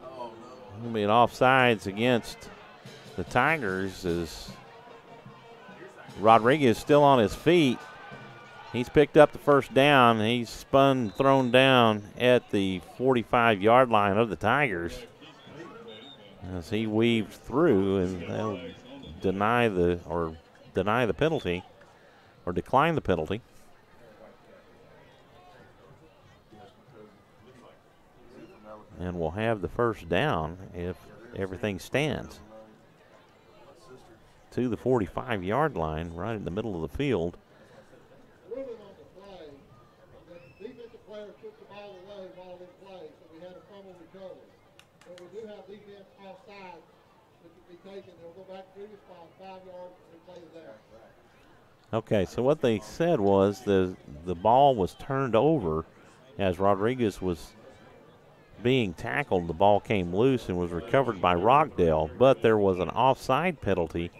Speaker 4: It'll be an offsides against the Tigers as Rodriguez still on his feet. He's picked up the 1st down. He's spun, thrown down at the 45-yard line of the Tigers as he weaved through, and they'll decline the penalty. And we'll have the 1st down if everything stands. To the 45-yard line, right in the middle of the field.
Speaker 3: Ruling on the play, the defensive player took the ball away while in play, so we had a fumble recovery. But we do have defense offside that can be taken. They'll go back to previous spot, 5 yards, and play there.
Speaker 4: Okay, so what they said was the ball was turned over as Rodriguez was being tackled. The ball came loose and was recovered by Rockdale, but there was an offside penalty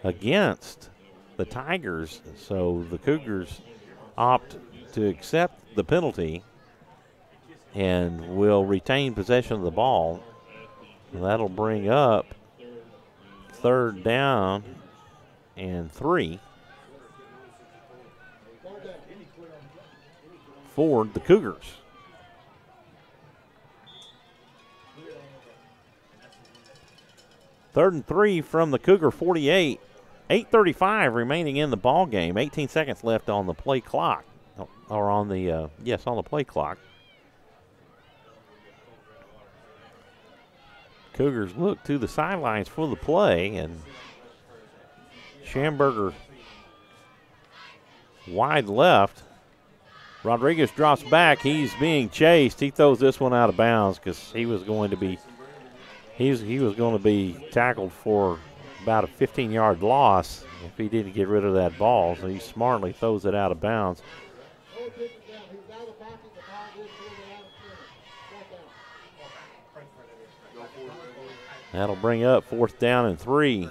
Speaker 4: against the Tigers, so the Cougars opt to accept the penalty and will retain possession of the ball. And that'll bring up 3rd down and 3 for the Cougars. 3rd and 3 from the Cougar 48. 8:35 remaining in the ball game. 18 seconds left on the play clock, or on the on the play clock. Cougars look to the sidelines for the play, and Schamberger wide left. Rodriguez drops back. He's being chased. He throws this one out of bounds because he was going to be tackled for about a 15-yard loss if he didn't get rid of that ball. So he smartly throws it out of bounds. That'll bring up 4th down and 3.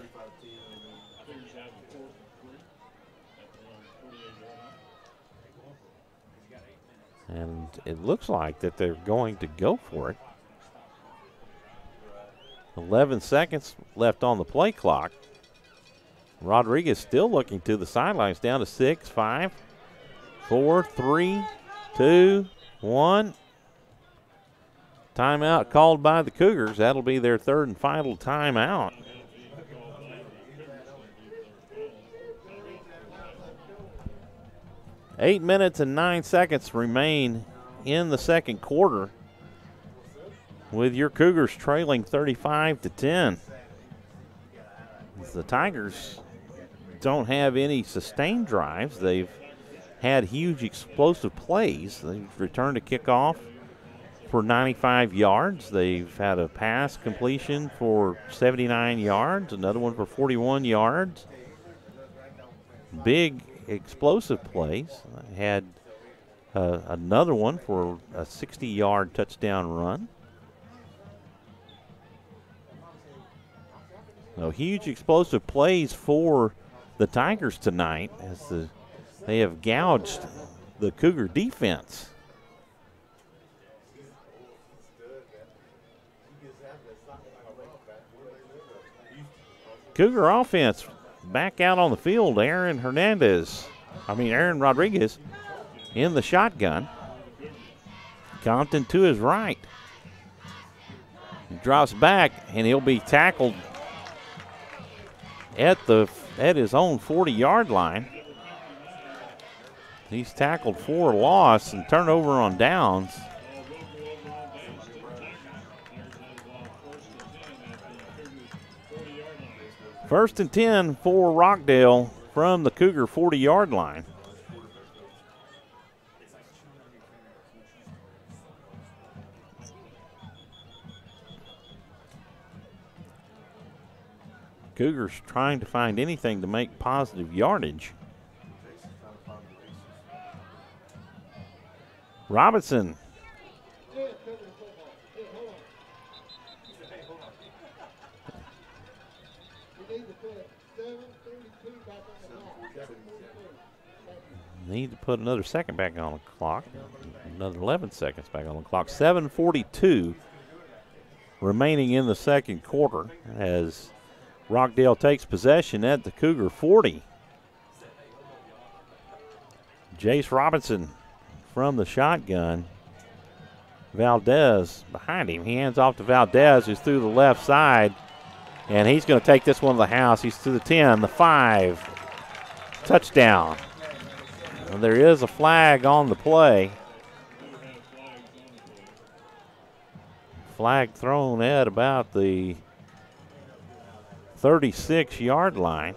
Speaker 4: And it looks like that they're going to go for it. 11 seconds left on the play clock. Rodriguez still looking to the sidelines, down to 6, 5, 4, 3, 2, 1. Timeout called by the Cougars. That'll be their 3rd and final timeout. Eight minutes and 9 seconds remain in the 2nd quarter, with your Cougars trailing 35-10. The Tigers don't have any sustained drives. They've had huge explosive plays. They've returned a kickoff for 95 yards. They've had a pass completion for 79 yards, another one for 41 yards. Big explosive plays. Had another one for a 60-yard touchdown run. So huge explosive plays for the Tigers tonight as they have gouged the Cougar defense. Cougar offense back out on the field. Aaron Rodriguez in the shotgun. Compton to his right. He drops back and he'll be tackled at his own 40-yard line. He's tackled for a loss and turnover on downs. First and 10 for Rockdale from the Cougar 40-yard line. Cougars trying to find anything to make positive yardage. Robinson. Need to put another second back on the clock. Another 11 seconds back on the clock. 7:42 remaining in the second quarter as Rockdale takes possession at the Cougar 40. Jace Robinson from the shotgun. Valdez behind him. He hands off to Valdez, who's through the left side, and he's going to take this one to the house. He's to the 10, the 5. Touchdown. And there is a flag on the play. Flag thrown at about the 36-yard line.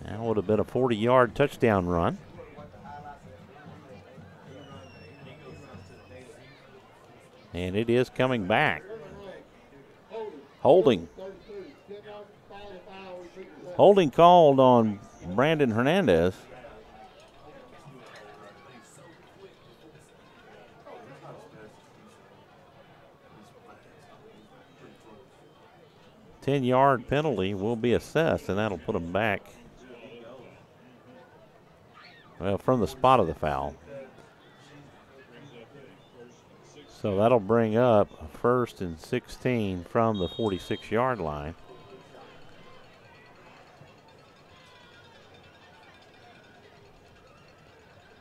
Speaker 4: That would have been a 40-yard touchdown run. And it is coming back. Holding. Holding called on Brandon Hernandez. Ten-yard penalty will be assessed, and that'll put him back, well, from the spot of the foul. So that'll bring up a 1st and 16 from the 46-yard line.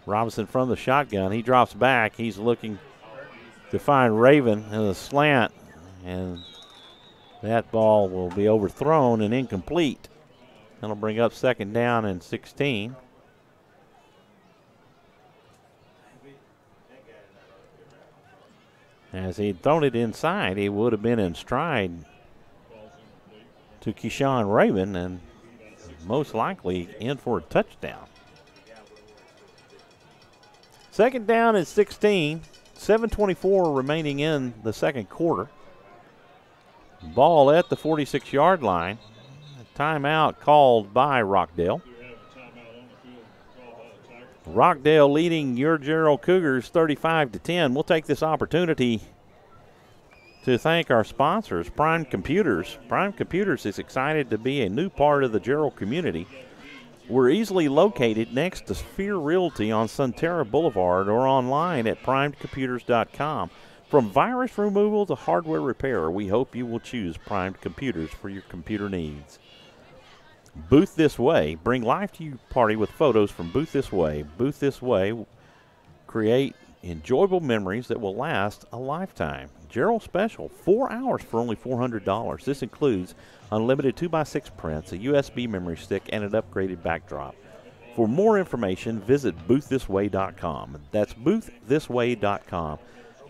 Speaker 4: Robinson from the shotgun. He drops back. He's looking to find Raven in a slant, and that ball will be overthrown and incomplete. That'll bring up 2nd down and 16. As he'd thrown it inside, he would have been in stride to Keyshawn Raven and most likely in for a touchdown. 2nd down and 16. 7:24 remaining in the second quarter. Ball at the 46-yard line. A timeout called by Rockdale. Rockdale leading your Jarrell Cougars 35-10. We'll take this opportunity to thank our sponsors, Prime Computers. Prime Computers is excited to be a new part of the Jarrell community. We're easily located next to Sphere Realty on Sunterra Boulevard or online at primedcomputers.com. From virus removal to hardware repair, we hope you will choose Primed Computers for your computer needs. Booth This Way. Bring life to your party with photos from Booth This Way. Booth This Way. Create enjoyable memories that will last a lifetime. Jarrell Special, 4 hours for only $400. This includes unlimited 2x6 prints, a USB memory stick, and an upgraded backdrop. For more information, visit boofthisway.com. That's boofthisway.com.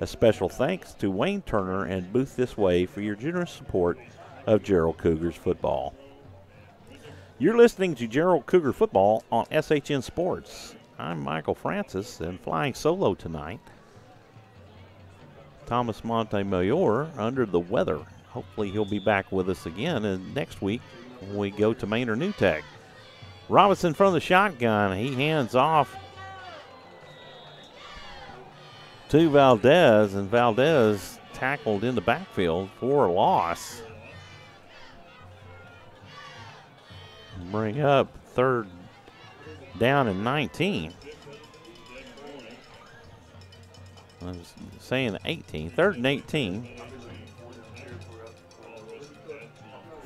Speaker 4: A special thanks to Wayne Turner and Booth This Way for your generous support of Jarrell Cougars football. You're listening to Jarrell Cougar football on SHN Sports. I'm Michael Francis, and flying solo tonight, Thomas Montemayor under the weather. Hopefully he'll be back with us again, and next week when we go to Maine or New Tech. Robinson from the shotgun. He hands off to Valdez, and Valdez tackled in the backfield for a loss. Bring up 3rd down and 19. I was saying 18. 3rd and 18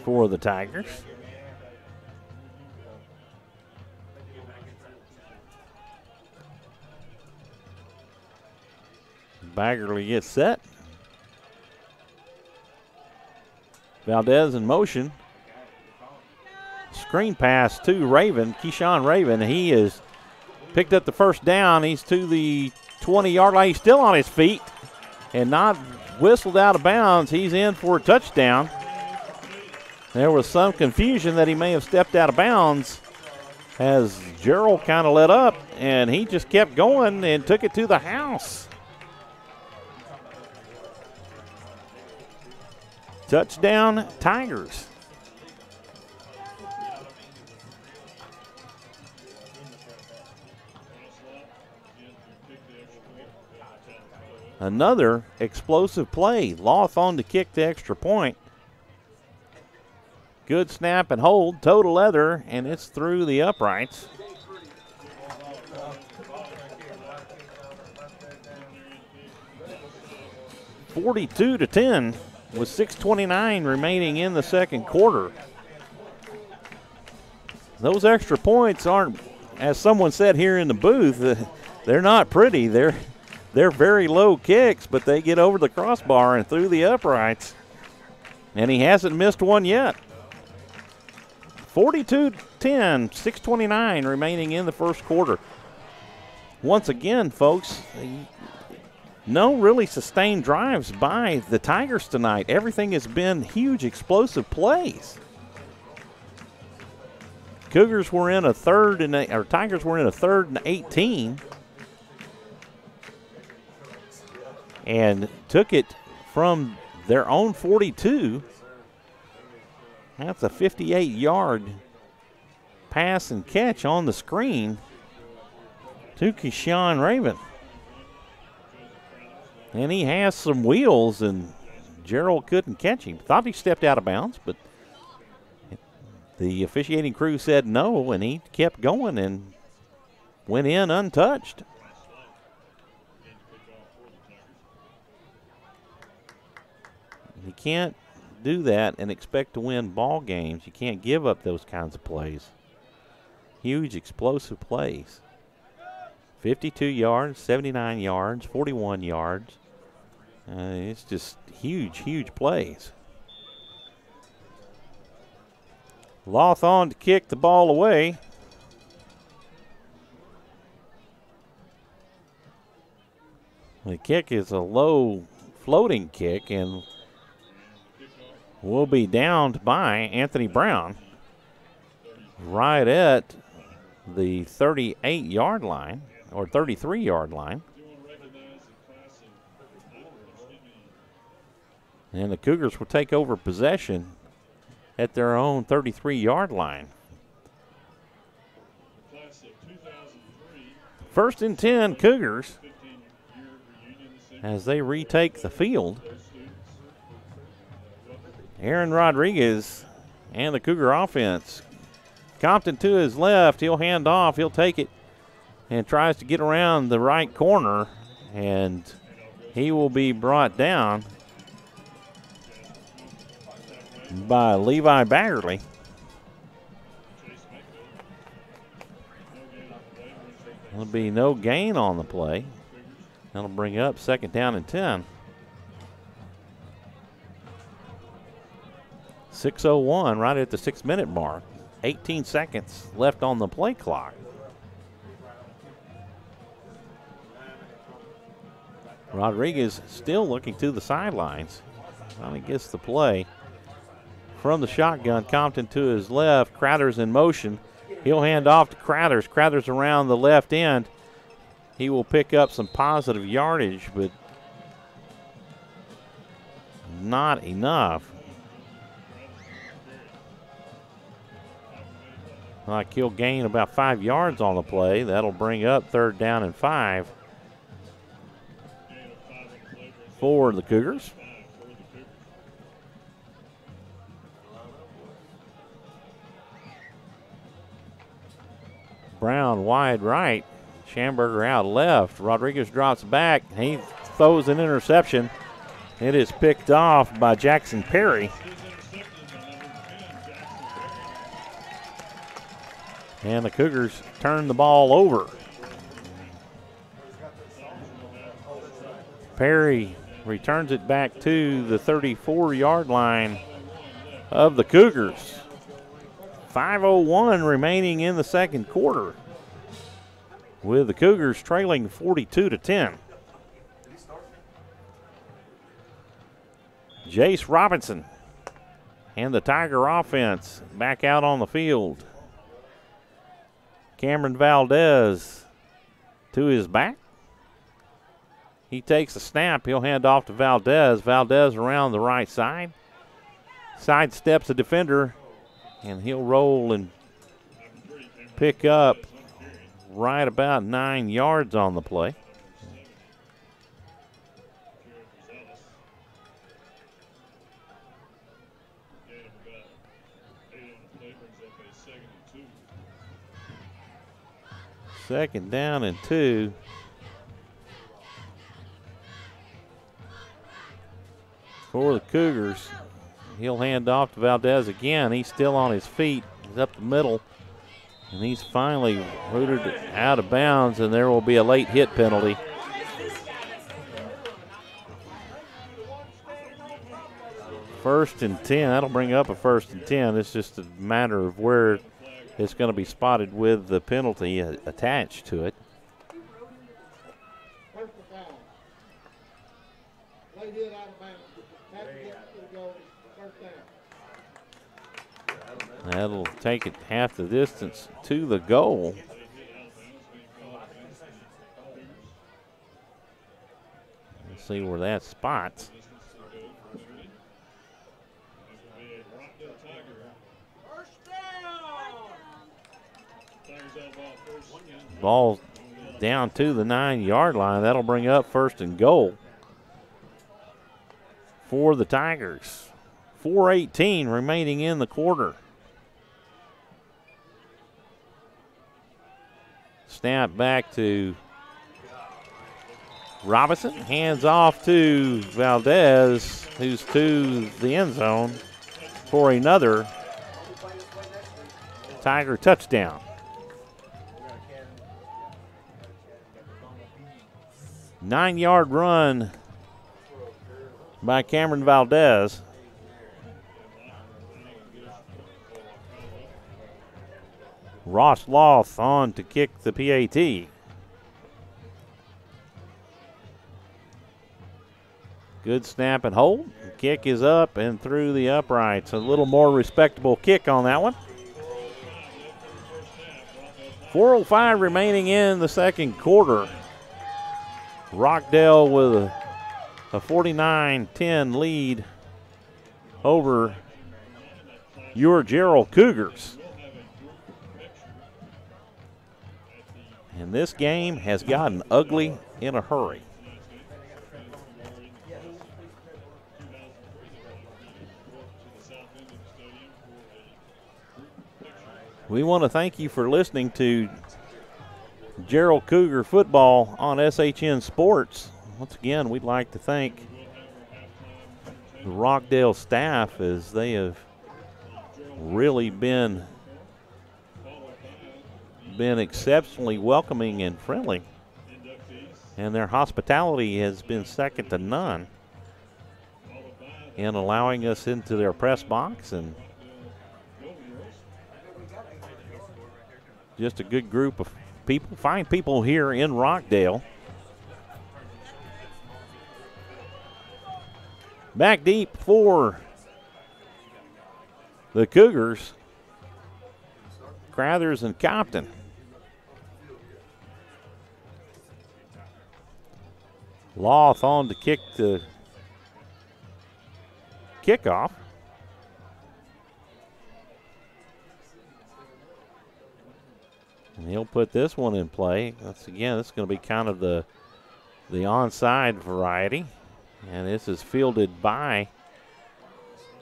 Speaker 4: for the Tigers. Baggerly gets set. Valdez in motion. Screen pass to Raven, Keyshawn Raven. He has picked up the 1st down. He's to the 20-yard line. He's still on his feet and not whistled out of bounds. He's in for a touchdown. There was some confusion that he may have stepped out of bounds as Jarrell kind of let up, and he just kept going and took it to the house. Touchdown, Tigers. Another explosive play. Lawthon to kick the extra point. Good snap and hold, toe to leather, and it's through the uprights. (42-10) with 6:29 remaining in the second quarter. Those extra points aren't, as someone said here in the booth, they're not pretty. They're very low kicks, but they get over the crossbar and through the uprights. And he hasn't missed one yet. 42-10, 6:29 remaining in the first quarter. Once again, folks, no really sustained drives by the Tigers tonight. Everything has been huge explosive plays. Tigers were in a third and 18 and took it from their own 42. That's a 58-yard pass and catch on the screen to Keyshawn Raven. And he has some wheels, and Jarrell couldn't catch him. Thought he stepped out of bounds, but the officiating crew said no, and he kept going and went in untouched. You can't do that and expect to win ball games. You can't give up those kinds of plays. Huge explosive plays. 52 yards, 79 yards, 41 yards. It's just huge plays. Lawthon to kick the ball away. The kick is a low floating kick and will be downed by Anthony Brown right at the 38-yard line or 33-yard line. And the Cougars will take over possession at their own 33-yard line. First and 10 Cougars as they retake the field. Aaron Rodriguez and the Cougar offense. Compton to his left. He'll hand off. He'll take it and tries to get around the right corner, and he will be brought down by Levi Baggerly. There'll be no gain on the play. That'll bring up second down and 10. 6:01 right at the 6-minute mark. 18 seconds left on the play clock. Rodriguez still looking to the sidelines. Finally gets the play. From the shotgun, Compton to his left. Crowder's in motion. He'll hand off to Crowders. Crowder's around the left end. He will pick up some positive yardage, but not enough. Like he'll gain about 5 yards on the play. That'll bring up third down and 5 for the Cougars. Brown wide right. Schamberger out left. Rodriguez drops back. He throws an interception. It is picked off by Jackson Perry. And the Cougars turn the ball over. Perry returns it back to the 34-yard line of the Cougars. 5:01 remaining in the second quarter, with the Cougars trailing 42-10. Jace Robinson And the Tiger offense back out on the field. Cameron Valdez to his back. He takes the snap. He'll hand off to Valdez. Valdez around the right side. Sidesteps a defender, and he'll roll and pick up right about 9 yards on the play. Second down and 2. For the Cougars. He'll hand off to Valdez again. He's still on his feet. He's up the middle. And he's finally rooted out of bounds, and there will be a late hit penalty. First and 10. That'll bring up a 1st and 10. It's just a matter of where it's going to be spotted with the penalty attached to it.
Speaker 3: First and 5. Late hit out of bounds. Have to get to the goal. First down.
Speaker 4: That'll take it half the distance to the goal. Let's see where that spots. Ball down to the 9-yard line. That'll bring up 1st and goal for the Tigers. 4:18 remaining in the quarter. Snap back to Robinson. Hands off to Valdez, who's to the end zone for another Tiger touchdown. Nine-yard run by Cameron Valdez. Ross Loth on to kick the PAT. Good snap and hold. The kick is up and through the uprights. A little more respectable kick on that one. 4:05 remaining in the second quarter. Rockdale with a 49-10 lead over your Jarrell Cougars. And this game has gotten ugly in a hurry. We want to thank you for listening to Jarrell Cougar football on SHN Sports. Once again, we'd like to thank the Rockdale staff, as they have really been exceptionally welcoming and friendly, and their hospitality has been second to none in allowing us into their press box, and just a good group of people, fine people here in Rockdale. Back deep for the Cougars, Crathers and Compton. Loth on to kick the kickoff. And he'll put this one in play. This is going to be kind of the onside variety. And this is fielded by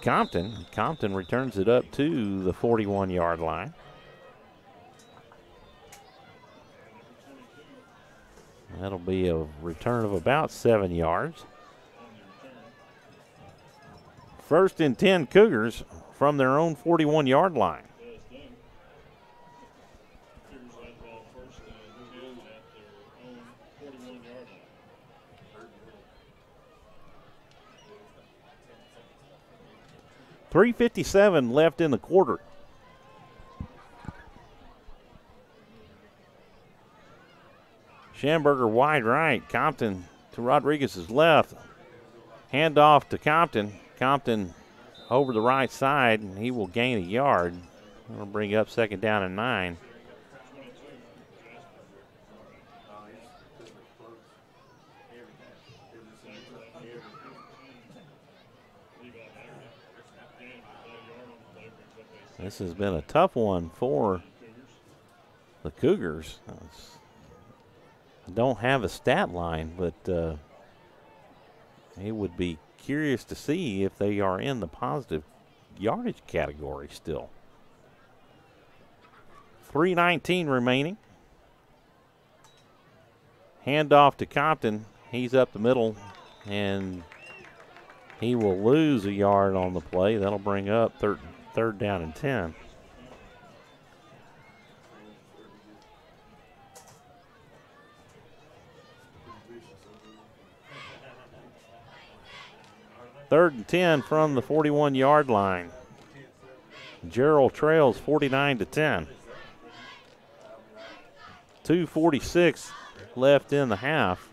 Speaker 4: Compton. Compton returns it up to the 41-yard line. That'll be a return of about 7 yards. 1st and 10 Cougars from their own 41-yard line. .357 left in the quarter. Schamberger wide right. Compton to Rodriguez's left. Hand off to Compton. Compton over the right side, and he will gain a yard. That'll bring up 2nd down and 9. This has been a tough one for the Cougars. I don't have a stat line, but it would be curious to see if they are in the positive yardage category still. 3:19 remaining. Handoff to Compton. He's up the middle, and he will lose a yard on the play. That'll bring up third down and 10. Third and 10 from the 41-yard line. Jarrell trails 49-10. 2:46 left in the half.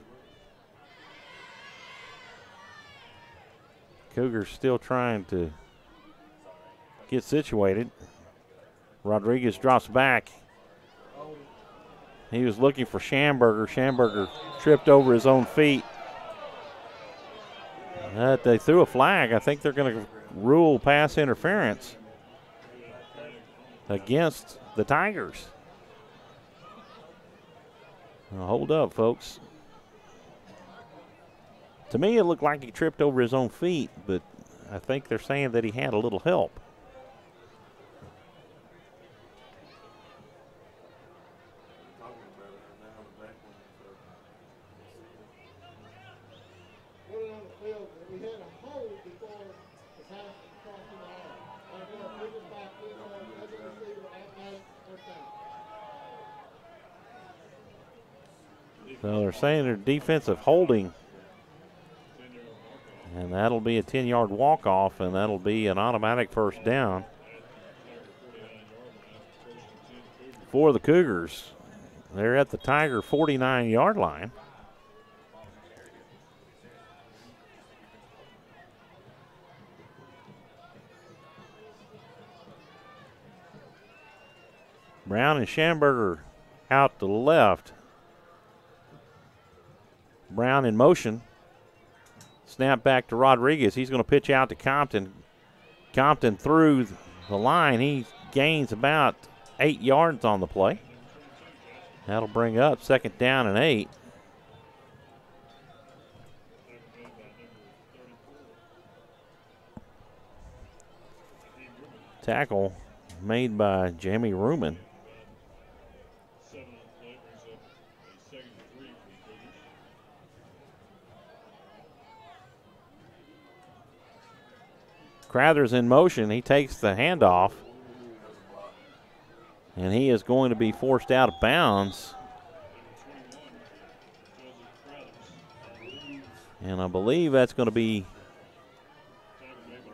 Speaker 4: Cougars still trying to get situated. Rodriguez drops back. He was looking for Schamberger. Schamberger tripped over his own feet. They threw a flag. I think they're going to rule pass interference against the Tigers. Now, hold up, folks. To me, it looked like he tripped over his own feet, but I think they're saying that he had a little help. So they're saying they're defensive holding, and that'll be a 10-yard walk-off, and that'll be an automatic first down for the Cougars. They're at the Tiger 49-yard line. Brown and Schamberger out to the left. Brown in motion. Snap back to Rodriguez. He's going to pitch out to Compton. Compton through the line. He gains about 8 yards on the play. That'll bring up 2nd down and 8. Tackle made by Jamie Ruman. Crowther's in motion. He takes the handoff, and he is going to be forced out of bounds. And I believe that's going to be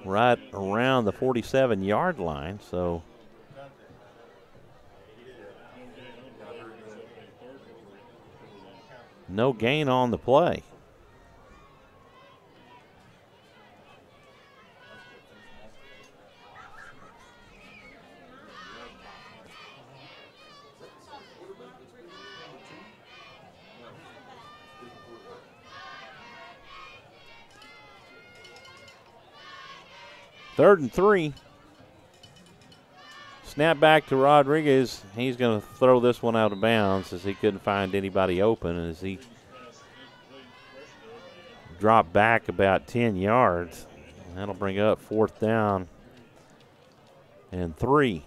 Speaker 4: right around the 47-yard line. So no gain on the play. Third and 3. Snap back to Rodriguez. He's going to throw this one out of bounds as he couldn't find anybody open, as he dropped back about 10 yards. That'll bring up 4th down and 3.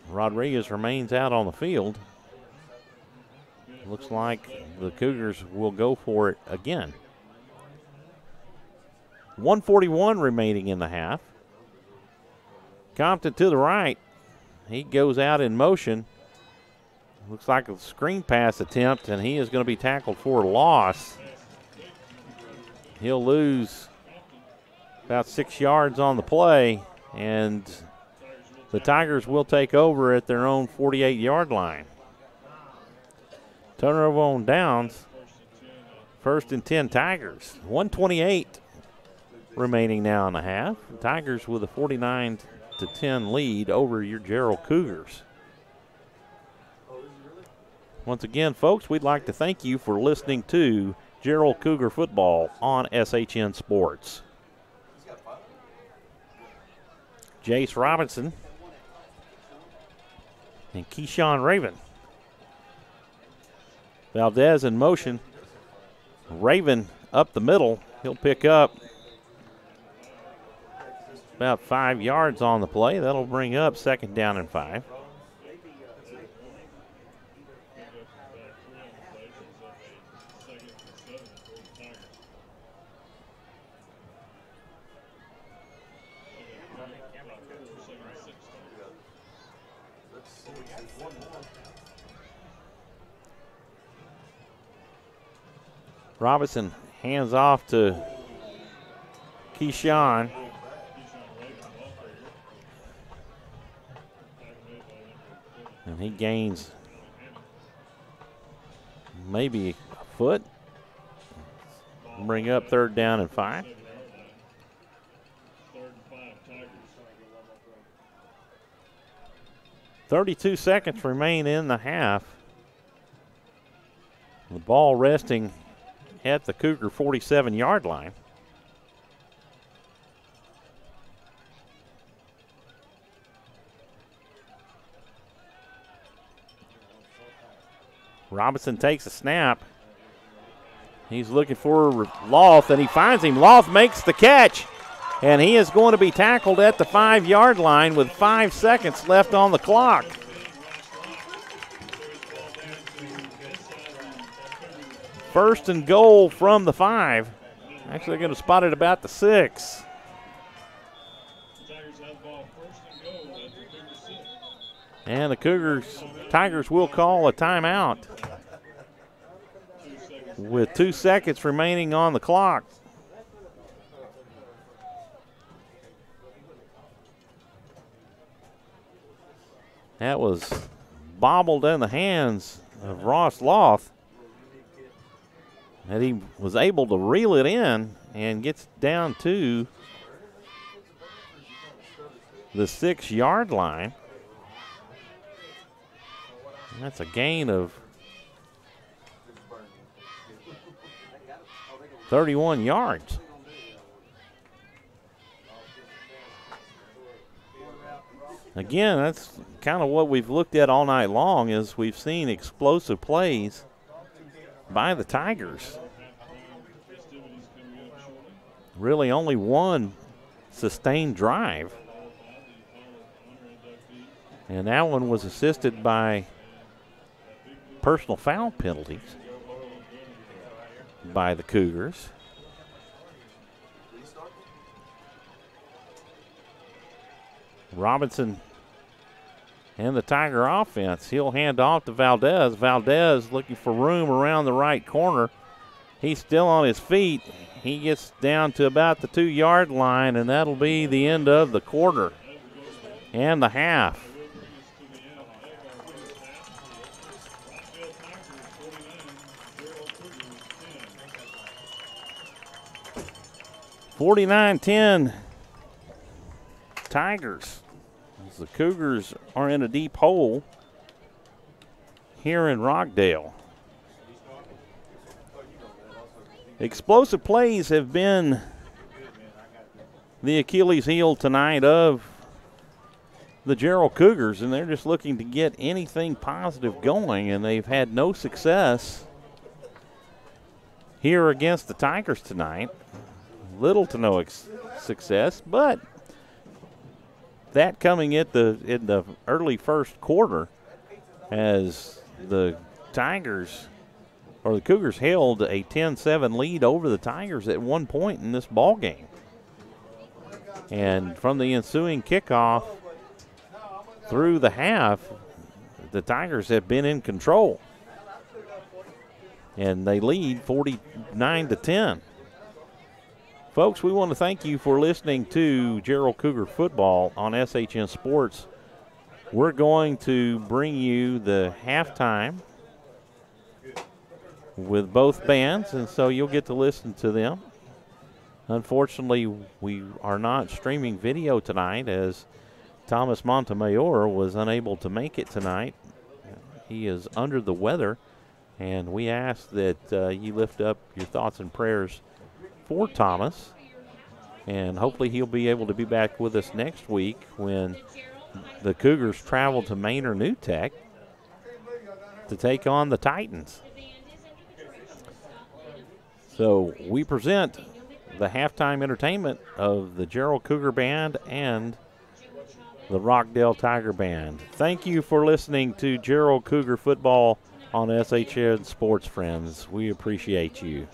Speaker 4: Rodriguez remains out on the field. Looks like the Cougars will go for it again. 1:41 remaining in the half. Compton to the right. He goes out in motion. Looks like a screen pass attempt, and he is going to be tackled for a loss. He'll lose about 6 yards on the play, and the Tigers will take over at their own 48-yard line. Turnover on downs. First and 10 Tigers. 1:28 remaining now in the half. Tigers with a 49-10 lead over your Jarrell Cougars. Once again, folks, we'd like to thank you for listening to Jarrell Cougar football on SHN Sports. Jace Robinson and Keyshawn Raven. Valdez in motion. Raven up the middle. He'll pick up about 5 yards on the play. That'll bring up 2nd down and 5. Robinson hands off to Keyshawn. And he gains maybe a foot. Bring up 3rd down and 5. 32 seconds remain in the half. The ball resting at the Cougar 47-yard line. Robinson takes a snap. He's looking for Loth, and he finds him. Loth makes the catch, and he is going to be tackled at the 5-yard line with 5 seconds left on the clock. First and goal from the 5. Actually, they're going to spot it about the 6. And the Tigers will call a timeout with 2 seconds remaining on the clock. That was bobbled in the hands of Ross Loth. And he was able to reel it in and gets down to the 6-yard line. And that's a gain of 31 yards. Again, that's kind of what we've looked at all night long, is we've seen explosive plays by the Tigers. Really only one sustained drive. And that one was assisted by personal foul penalties by the Cougars. Robinson and the Tiger offense. He'll hand off to Valdez. Valdez looking for room around the right corner. He's still on his feet. He gets down to about the 2-yard line, and that'll be the end of the quarter and the half. (49-10) Tigers. As the Cougars are in a deep hole here in Rockdale. Explosive plays have been the Achilles heel tonight of the Jarrell Cougars, and they're just looking to get anything positive going, and they've had no success here against the Tigers tonight. Little to no success, but that coming in the early first quarter, as the Cougars held a 10-7 lead over the Tigers at one point in this ball game. And from the ensuing kickoff through the half, the Tigers have been in control. And they lead 49-10. Folks, we want to thank you for listening to Jarrell Cougar football on SHN Sports. We're going to bring you the halftime with both bands, and so you'll get to listen to them. Unfortunately, we are not streaming video tonight as Thomas Montemayor was unable to make it tonight. He is under the weather, and we ask that you lift up your thoughts and prayers for Thomas, and hopefully he'll be able to be back with us next week when the Cougars travel to Manor New Tech to take on the Titans. So we present the halftime entertainment of the Jarrell Cougar Band and the Rockdale Tiger Band. Thank you for listening to Jarrell Cougar Football on SHN Sports, friends. We appreciate you.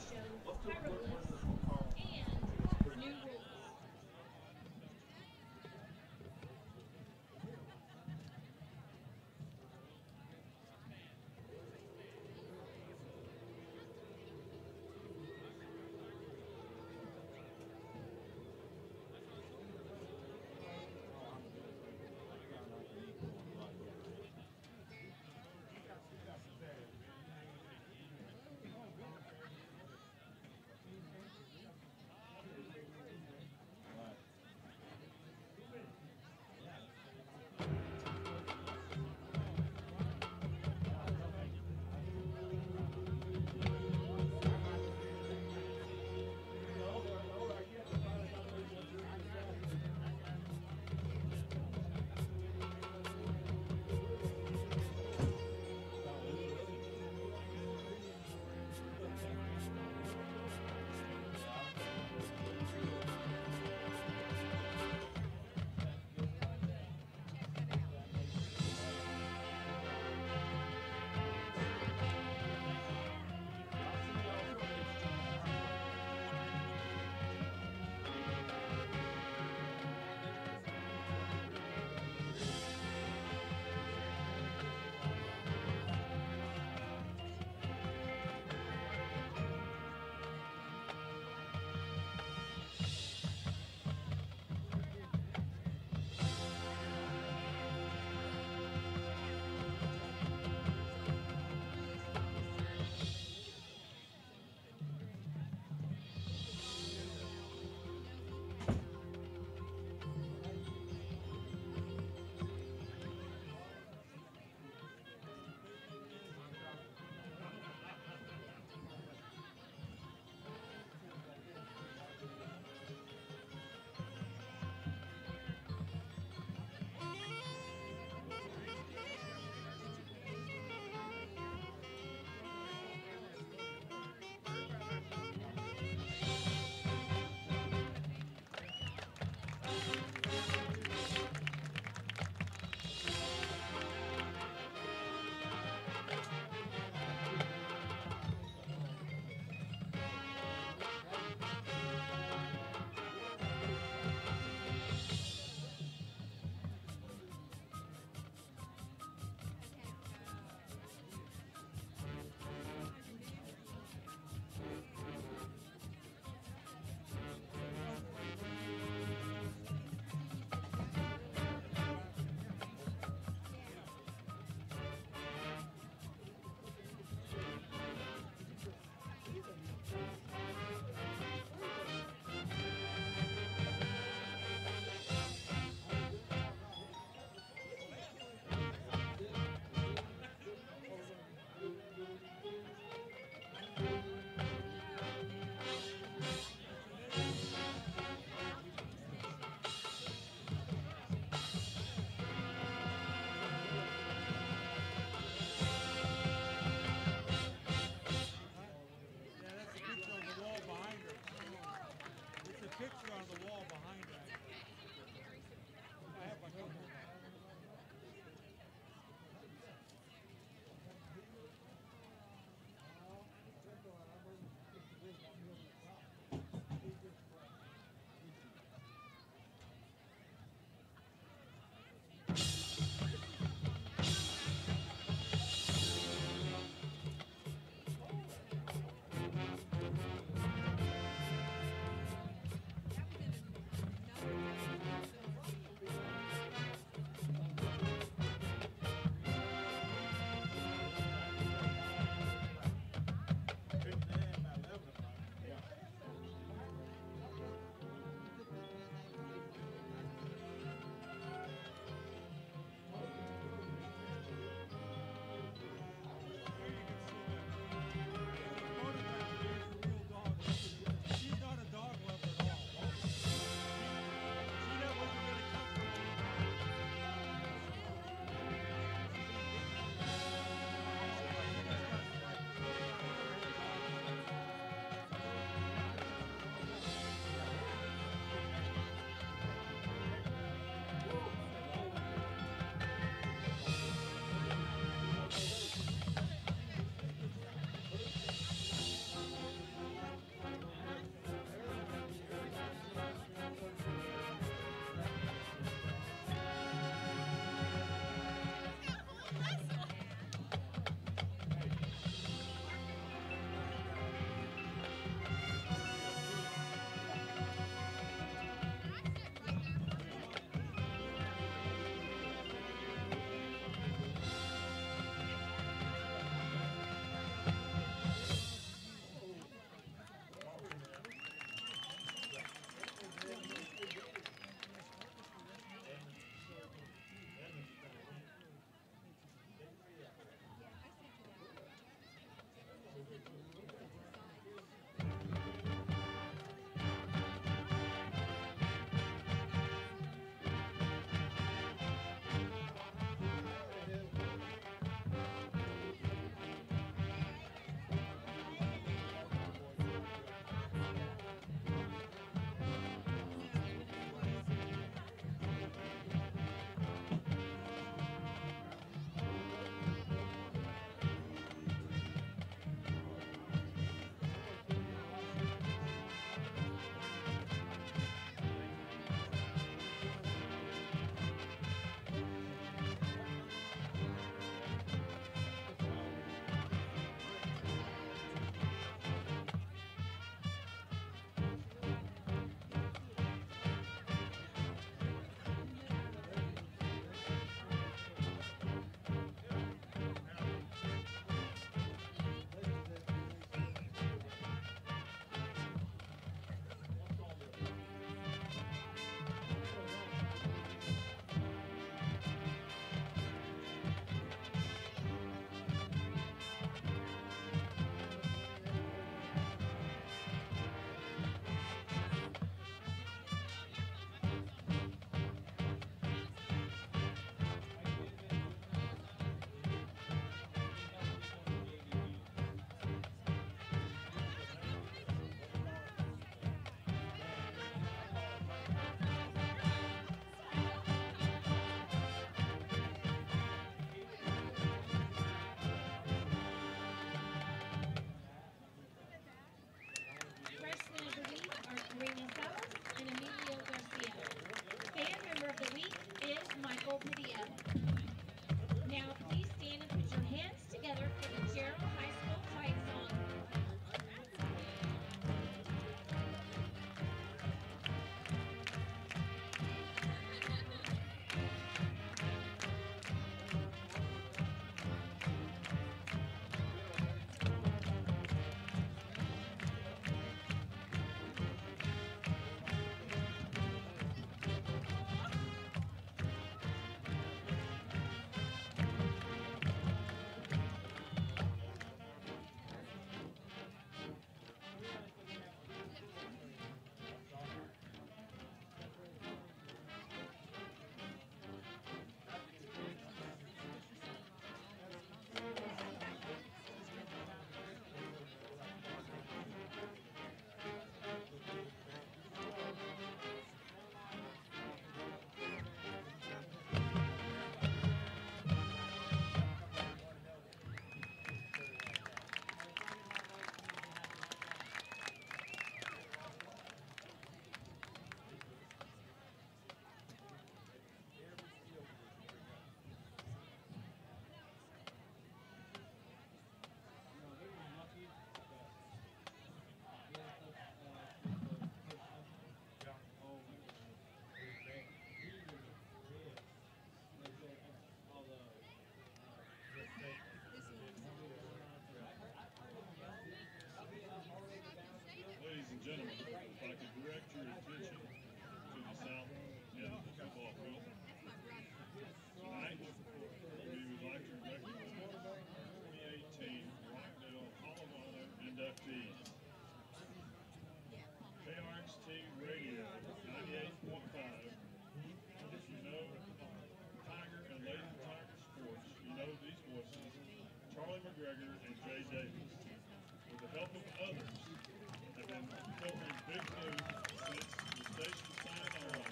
Speaker 2: covering Big Blue since the station signed on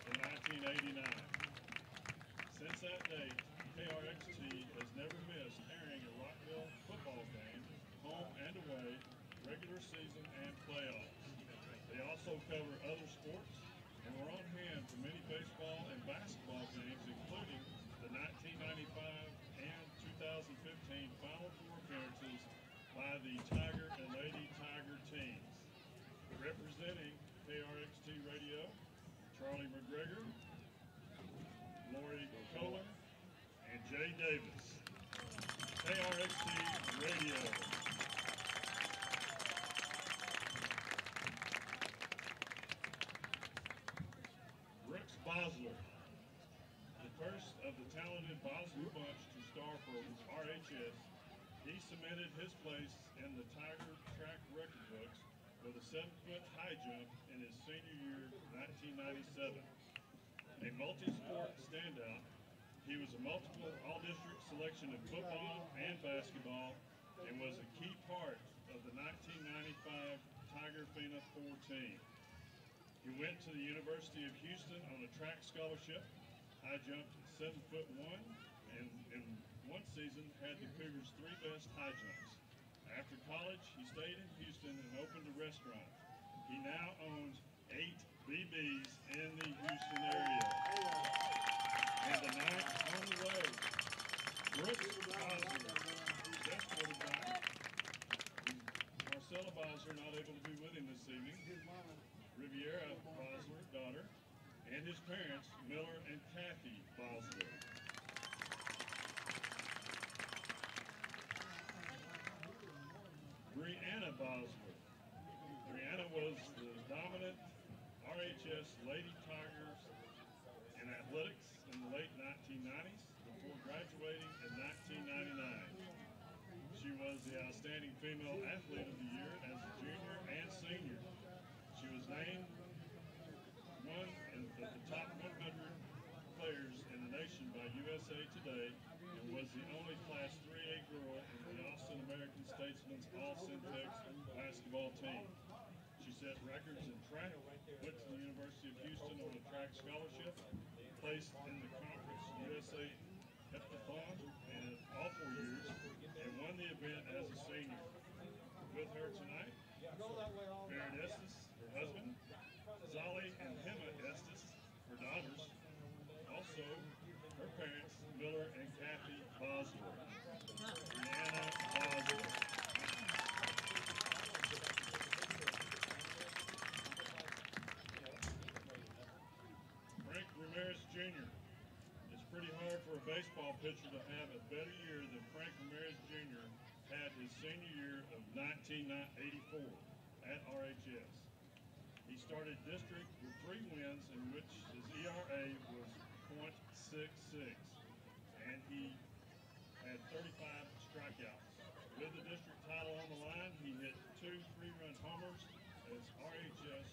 Speaker 2: in 1989. Since that date, KRXT has never missed airing a Rockdale football game, home and away, regular season and playoffs. They also cover other sports and were on hand for many baseball and basketball games, including the 1995 and 2015 Final Four appearances by the Tiger and Lady Tiger teams. Representing KRXT Radio, Charlie McGregor, Lori Kohler, and Jay Davis. KRXT Radio. Brooks Bosler, the first of the talented Bosler bunch to star for RHS, he cemented his place in the Tiger track record books with a 7-foot high jump in his senior year, 1997. A multi-sport standout, he was a multiple all-district selection in football and basketball and was a key part of the 1995 Tiger FINA 4 team. He went to the University of Houston on a track scholarship. High jumped 7'1", and in one season had the Cougars' 3 best high jumps. After college, he stayed in Houston and opened a restaurant. He now owns 8 BBs in the Houston area. And the 9th on the way. Brooks Bosler, best quarterback. Marcella Bosler not able to be with him this evening. Riviera Bosler, daughter, and his parents, Miller and Kathy Bosler. Brianna Bosler. Brianna was the dominant RHS Lady Tigers in athletics in the late 1990s before graduating in 1999. She was the outstanding female athlete of the year as a junior and senior. She was named one of the top 100 players in the nation by USA Today and was the only Class 3A girl in the Austin American Statesman's All-Syntex basketball team. She set records in track, went to the University of Houston on a track scholarship, placed in the Conference USA Heptathon in all 4 years, and won the event as a senior. With her tonight, Baron Estes, her husband, Zali and Hema Estes, her daughters, also her parents, Miller and Kathy Bosler. Brianna Bosler. Frank Ramirez Jr. It's pretty hard for a baseball pitcher to have a better year than Frank Ramirez Jr. had his senior year of 1984 at RHS. He started district with 3 wins in which his ERA was .66, and he had 35 strikeouts. With the district title on the line, he hit 2 3-run homers as RHS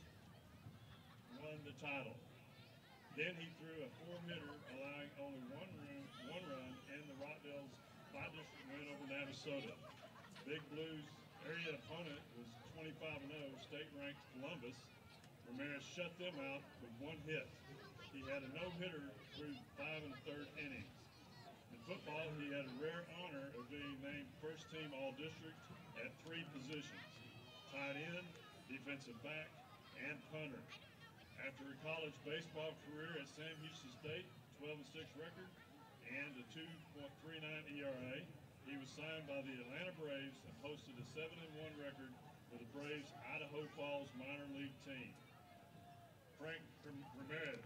Speaker 2: won the title. Then he threw a 4-hitter, allowing only one run in the Rockdale's 5-district win over Navasota. Big Blues area opponent was 25-0, state-ranked Columbus. Ramirez shut them out with 1 hit. He had a no-hitter through 5 1/3 innings. In football, he had a rare honor of being named first-team All-District at 3 positions: tight end, defensive back, and punter. After a college baseball career at Sam Houston State, 12-6 record, and a 2.39 ERA, he was signed by the Atlanta Braves and posted a 7-1 record with the Braves' Idaho Falls minor league team. Frank Ramirez.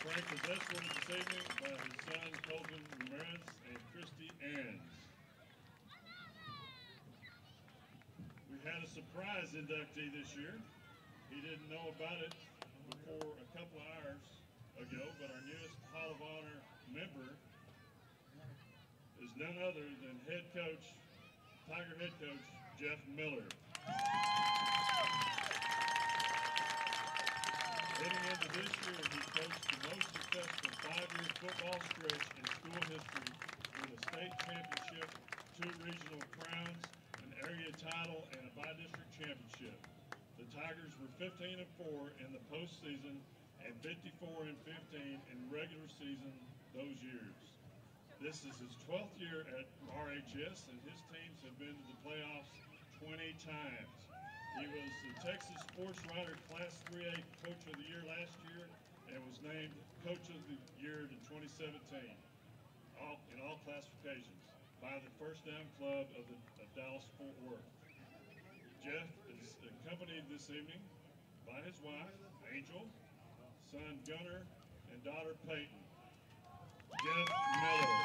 Speaker 2: Frank was escorted this evening by his son Colton Ramirez and Christy Ahrens. We had a surprise inductee this year. He didn't know about it before a couple of hours ago, but our newest Hall of Honor member is none other than Tiger head coach, Jeff Miller. Heading into this year, he coached the most successful 5-year football stretch in school history with a state championship, 2 regional crowns, area title and a by-district championship. The Tigers were 15-4 in the postseason and 54-15 in regular season those years. This is his 12th year at RHS, and his teams have been to the playoffs 20 times. He was the Texas Sports Writer Class 3A Coach of the Year last year and was named Coach of the Year in 2017 in all classifications by the First Down Club of Dallas-Fort Worth. Jeff is accompanied this evening by his wife, Angel, son Gunnar, and daughter Peyton. Jeff Miller.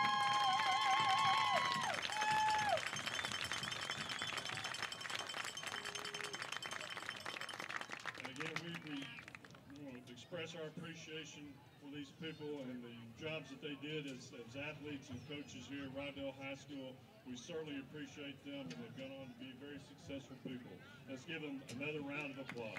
Speaker 2: And again, we want to express our appreciation for these people and the jobs that they did as athletes and coaches here at Rockdale High School. We certainly appreciate them, and they've gone on to be very successful people. Let's give them another round of applause.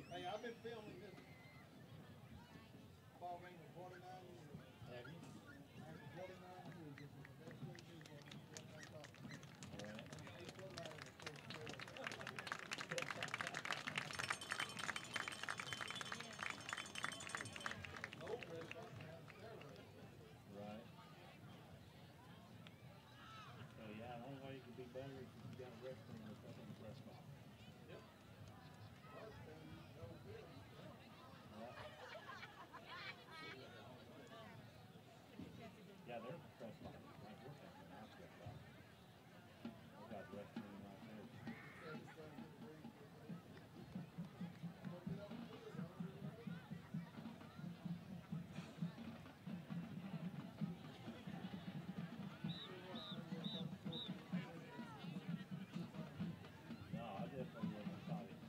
Speaker 3: Hey, I've been filming this ball game for 49 years.
Speaker 4: Have you?
Speaker 3: After 49 years, this is the best thing to do.
Speaker 4: Right. So yeah, the only way you can be better is if you got a wrestling or something in the press box.
Speaker 3: Yep.
Speaker 4: Yeah, there's a press box. Like we're talking about press box. We've got wrestling right there. No, I definitely wasn't excited.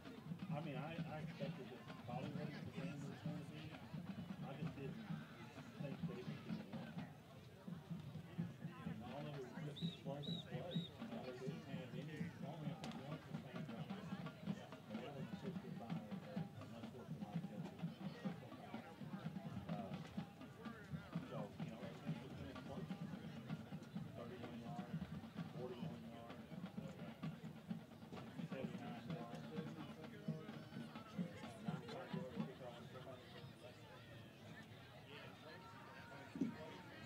Speaker 4: I mean, I expected that probably wasn't the game was going to be. I just didn't think they would do it. And all of it was just explosive play. You know, they didn't have any moment for one for same time. But that was assisted by an unfortunate so, you know, everything was been explosive. 31 yards, 41 yards, 79 yards.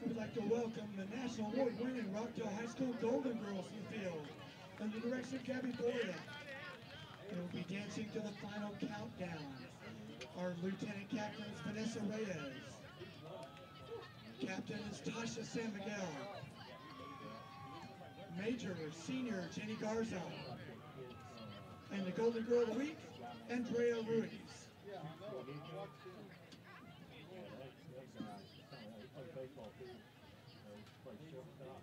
Speaker 5: We'd like to welcome the National Award-winning Rockdale High School Golden Girls to the field. Under the direction of Gabby Boya, they will be dancing to the final countdown. Our Lieutenant Captain is Vanessa Reyes. Captain is Tasha San Miguel. Major Senior Jenny Garza. And the Golden Girl of the Week, Andrea Ruiz.
Speaker 4: Baseball too. He played shortstop.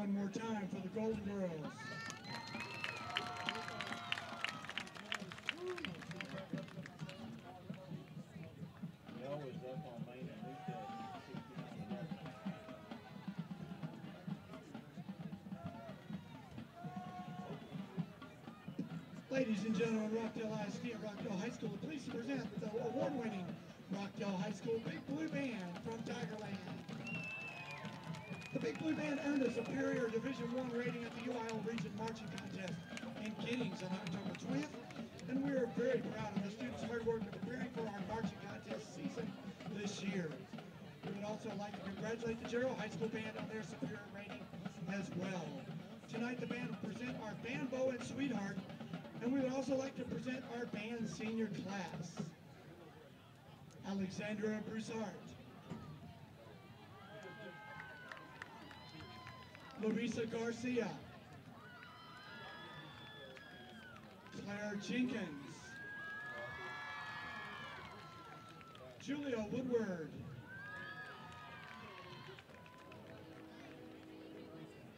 Speaker 5: One more time for the Golden Girls. Ladies and gentlemen, Rockdale ISD and Rockdale High School, please present the award-winning Rockdale High School Big Blue Band from Tigerland. The Big Blue Band earned a superior Division I rating at the UIL Region Marching Contest in Giddings on October 20th, and we are very proud of the students' hard work in preparing for our marching contest season this year. We would also like to congratulate the Jarrell High School Band on their superior rating as well. Tonight the band will present our Band Bow and Sweetheart, and we would also like to present our band senior class. Alexandra Broussard, Larissa Garcia, Claire Jenkins, Julia Woodward,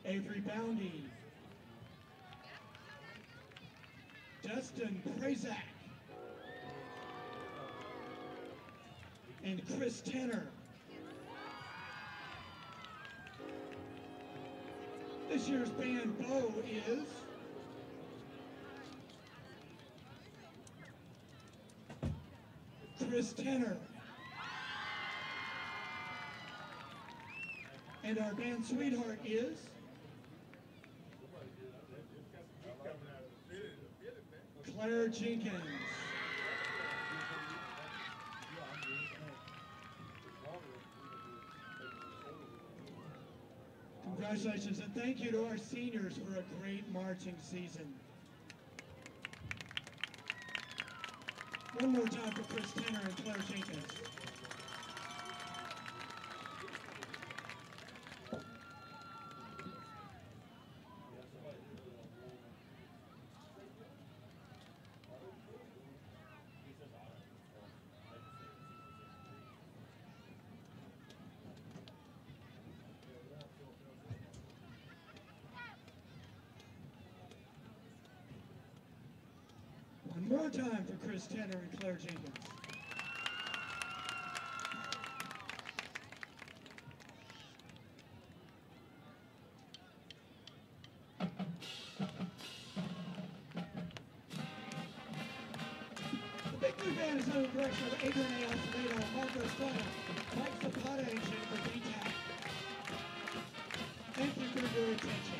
Speaker 5: Avery Boundy, Dustin Prazak, and Chris Tanner. This year's band bow is Chris Tanner. And our band sweetheart is Claire Jenkins. Congratulations and thank you to our seniors for a great marching season. One more time for Chris Tanner and Claire Jenkins. One more time for Chris Tanner and Claire Jenkins. The Big Blue Band is under the direction of Adrian A. Acevedo, Marco Estrada, Mike Zapata, and Jennifer D-Tac. Thank you for your attention.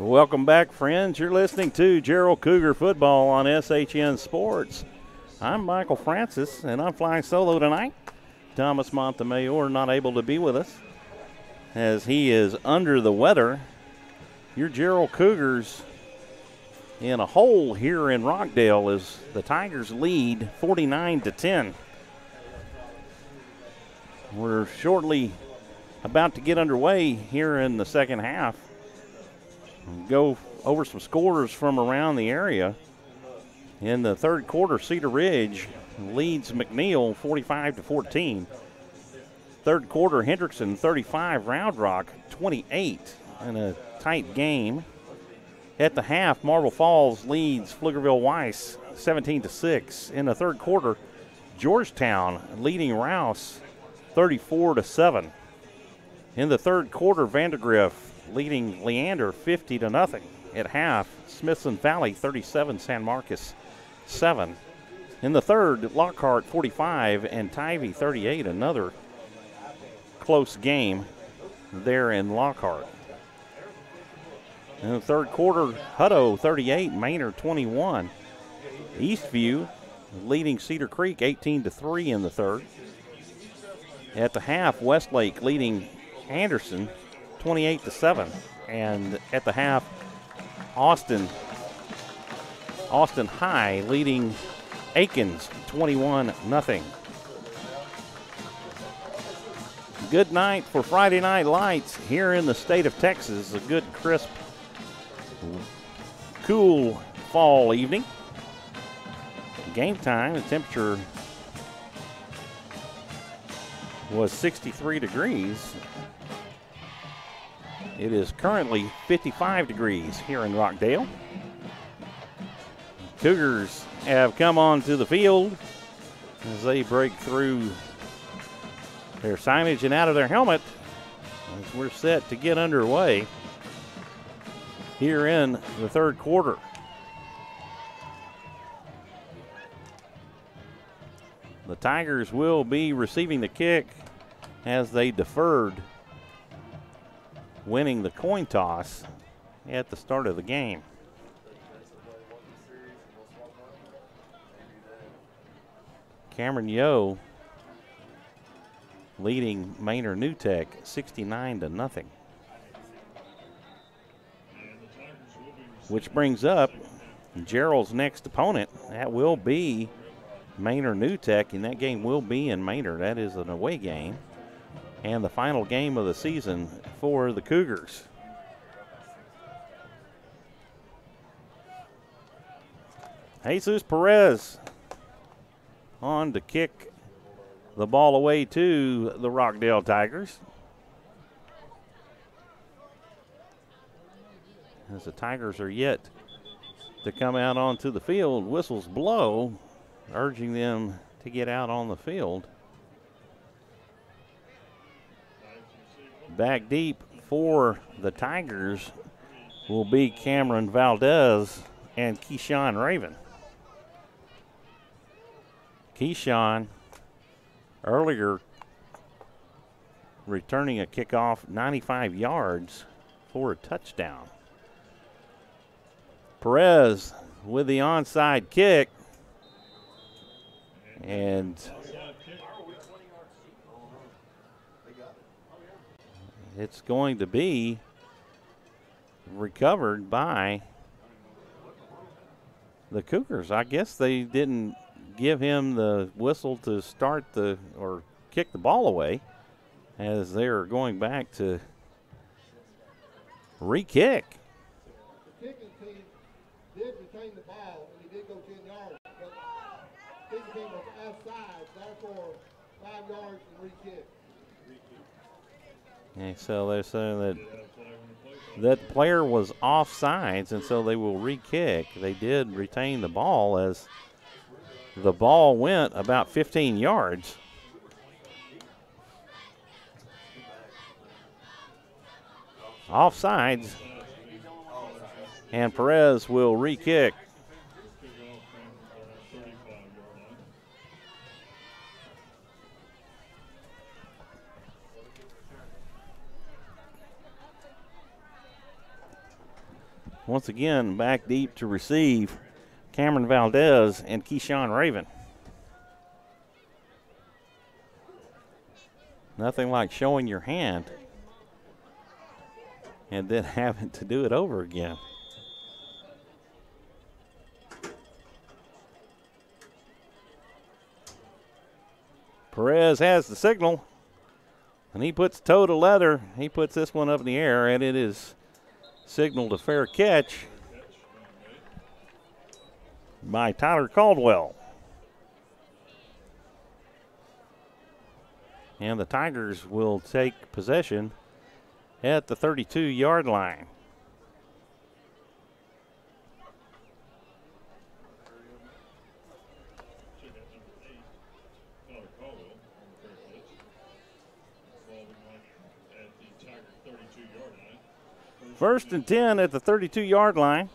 Speaker 1: Welcome back, friends. You're listening to Jarrell Cougar football on SHN Sports. I'm Michael Francis, and I'm flying solo tonight. Thomas Montemayor not able to be with us as he is under the weather. Your Jarrell Cougars in a hole here in Rockdale as the Tigers lead 49-10. We're shortly about to get underway here in the second half. Go over some scores from around the area. In the third quarter, Cedar Ridge leads McNeil 45-14. Third quarter, Hendrickson 35, Round Rock 28 in a tight game. At the half, Marble Falls leads Pflugerville Weiss 17-6. In the third quarter, Georgetown leading Rouse 34-7. In the third quarter, Vandergrift leading Leander 50-0. At half, Smithson Valley 37, San Marcos 7. In the third, Lockhart 45 and Tivy 38. Another close game there in Lockhart. In the third quarter, Hutto 38, Maynard 21. Eastview leading Cedar Creek 18-3 in the third. At the half, Westlake leading Anderson 28-7. And at the half, Austin High leading Aikens 21-0. Good night for Friday Night Lights here in the state of Texas. A good, crisp, cool fall evening. Game time, the temperature was 63 degrees. It is currently 55 degrees here in Rockdale. Cougars have come onto the field as they break through their signage and out of their helmet as we're set to get underway here in the third quarter. The Tigers will be receiving the kick as they deferred winning the coin toss at the start of the game. Cameron Yo leading Maynard New Tech 69-0. Which brings up Jarrell's next opponent. That will be Maynard New Tech, and that game will be in Maynard. That is an away game. And the final game of the season for the Cougars. Jesus Perez on to kick the ball away to the Rockdale Tigers. As the Tigers are yet to come out onto the field, whistles blow, urging them to get out on the field. Back deep for the Tigers will be Cameron Valdez and Keyshawn Raven. Keyshawn earlier returning a kickoff 95 yards for a touchdown. Perez with the onside kick, and it's going to be recovered by the Cougars. I guess they didn't give him the whistle to start or kick the ball away as they're going back to re-kick.
Speaker 3: The kicking team did retain the ball, and he did go 10 yards, but the kicking team was offside, therefore 5 yards and re-kick.
Speaker 1: And so they're saying that player was offsides, and so they will re-kick. They did retain the ball as the ball went about 15 yards. Offsides, and Perez will re-kick. Once again, back deep to receive Cameron Valdez and Keyshawn Raven. Nothing like showing your hand and then having to do it over again. Perez has the signal, and he puts toe to leather. He puts this one up in the air, and it is signaled a fair catch by Tyler Caldwell. And the Tigers will take possession at the 32-yard line. First and 10 at the 32-yard line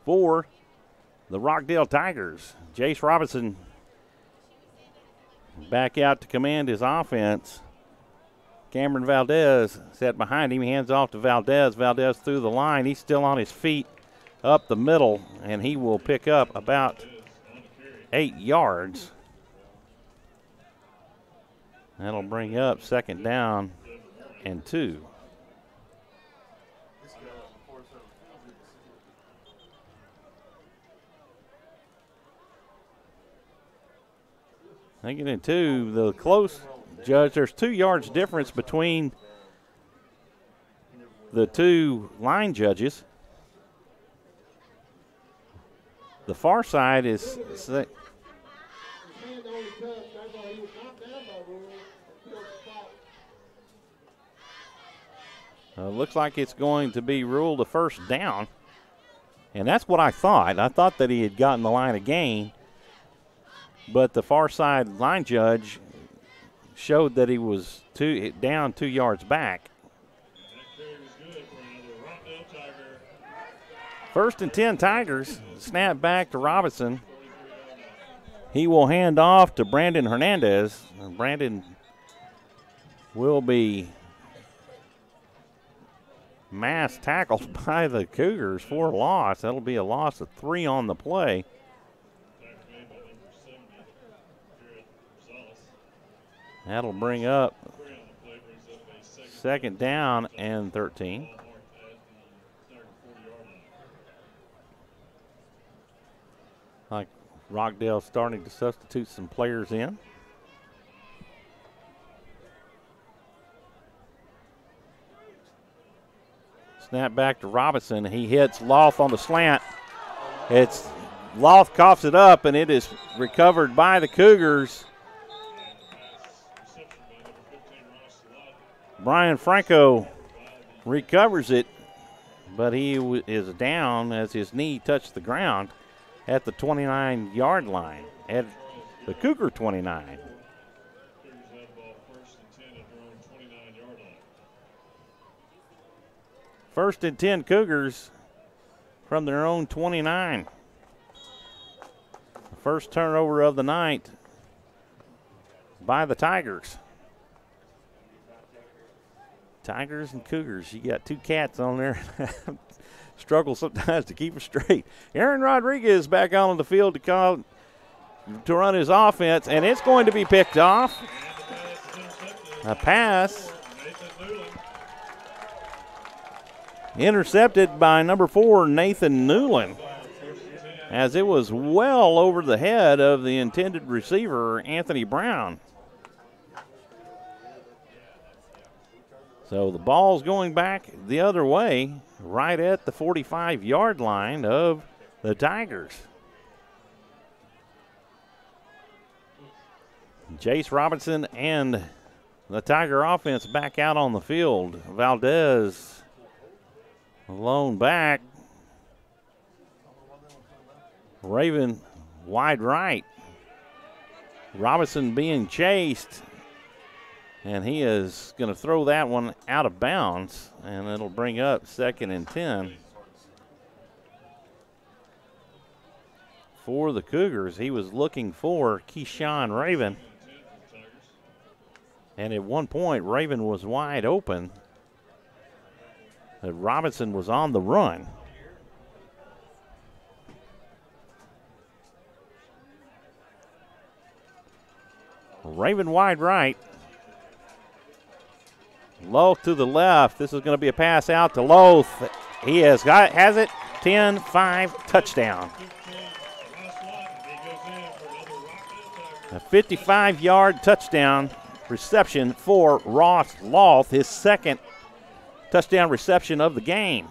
Speaker 1: for the Rockdale Tigers. Jace Robinson back out to command his offense. Cameron Valdez sat behind him. He hands off to Valdez. Valdez through the line. He's still on his feet up the middle, and he will pick up about 8 yards. That'll bring up second down and 2. They get into the close judge. There's 2 yards difference between the two line judges. The far side is looks like it's going to be ruled a first down. And that's what I thought. I thought that he had gotten the line of gain. But the far side line judge showed that he was down 2 yards back. First and 10 Tigers. Snap back to Robinson. He will hand off to Brandon Hernandez. Brandon will be mass tackled by the Cougars for a loss. That'll be a loss of 3 on the play. That'll bring up second down and 13. Like Rockdale starting to substitute some players in. Snap back to Robinson. He hits Loth on the slant. Loth coughs it up, and it is recovered by the Cougars. Brian Franco recovers it, but he is down as his knee touched the ground at the 29-yard line, at the Cougar 29. First and 10 Cougars from their own 29. The first turnover of the night by the Tigers. Tigers and Cougars, you got 2 cats on there. Struggle sometimes to keep it straight. Aaron Rodriguez back on the field to run his offense, and it's going to be picked off. A pass intercepted by number 4, Nathan Newland, as it was well over the head of the intended receiver, Anthony Brown. So the ball's going back the other way, right at the 45-yard line of the Tigers. Jace Robinson and the Tiger offense back out on the field. Valdez alone back. Raven wide right. Robinson being chased. And he is going to throw that one out of bounds, and it'll bring up second and 10. For the Cougars, he was looking for Keyshawn Raven. And at one point, Raven was wide open.
Speaker 4: Robinson was on the run. Raven wide right. Loth to the left. This is going to be a pass out to Loth. He has it. 10-5 touchdown. A 55-yard touchdown reception for Ross Loth, his second touchdown reception of the game.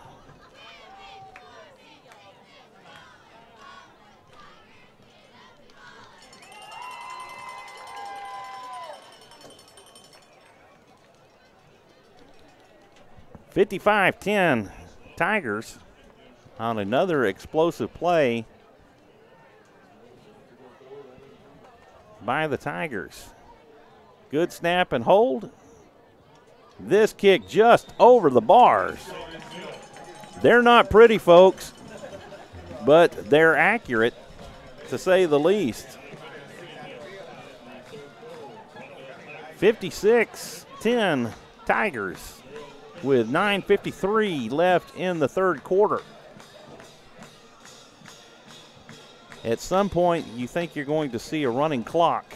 Speaker 4: (55-10) Tigers on another explosive play by the Tigers. Good snap and hold. This kick just over the bars. They're not pretty, folks, but they're accurate, to say the least. 56-10 Tigers with 9:53 left in the third quarter. At some point, you think you're going to see a running clock.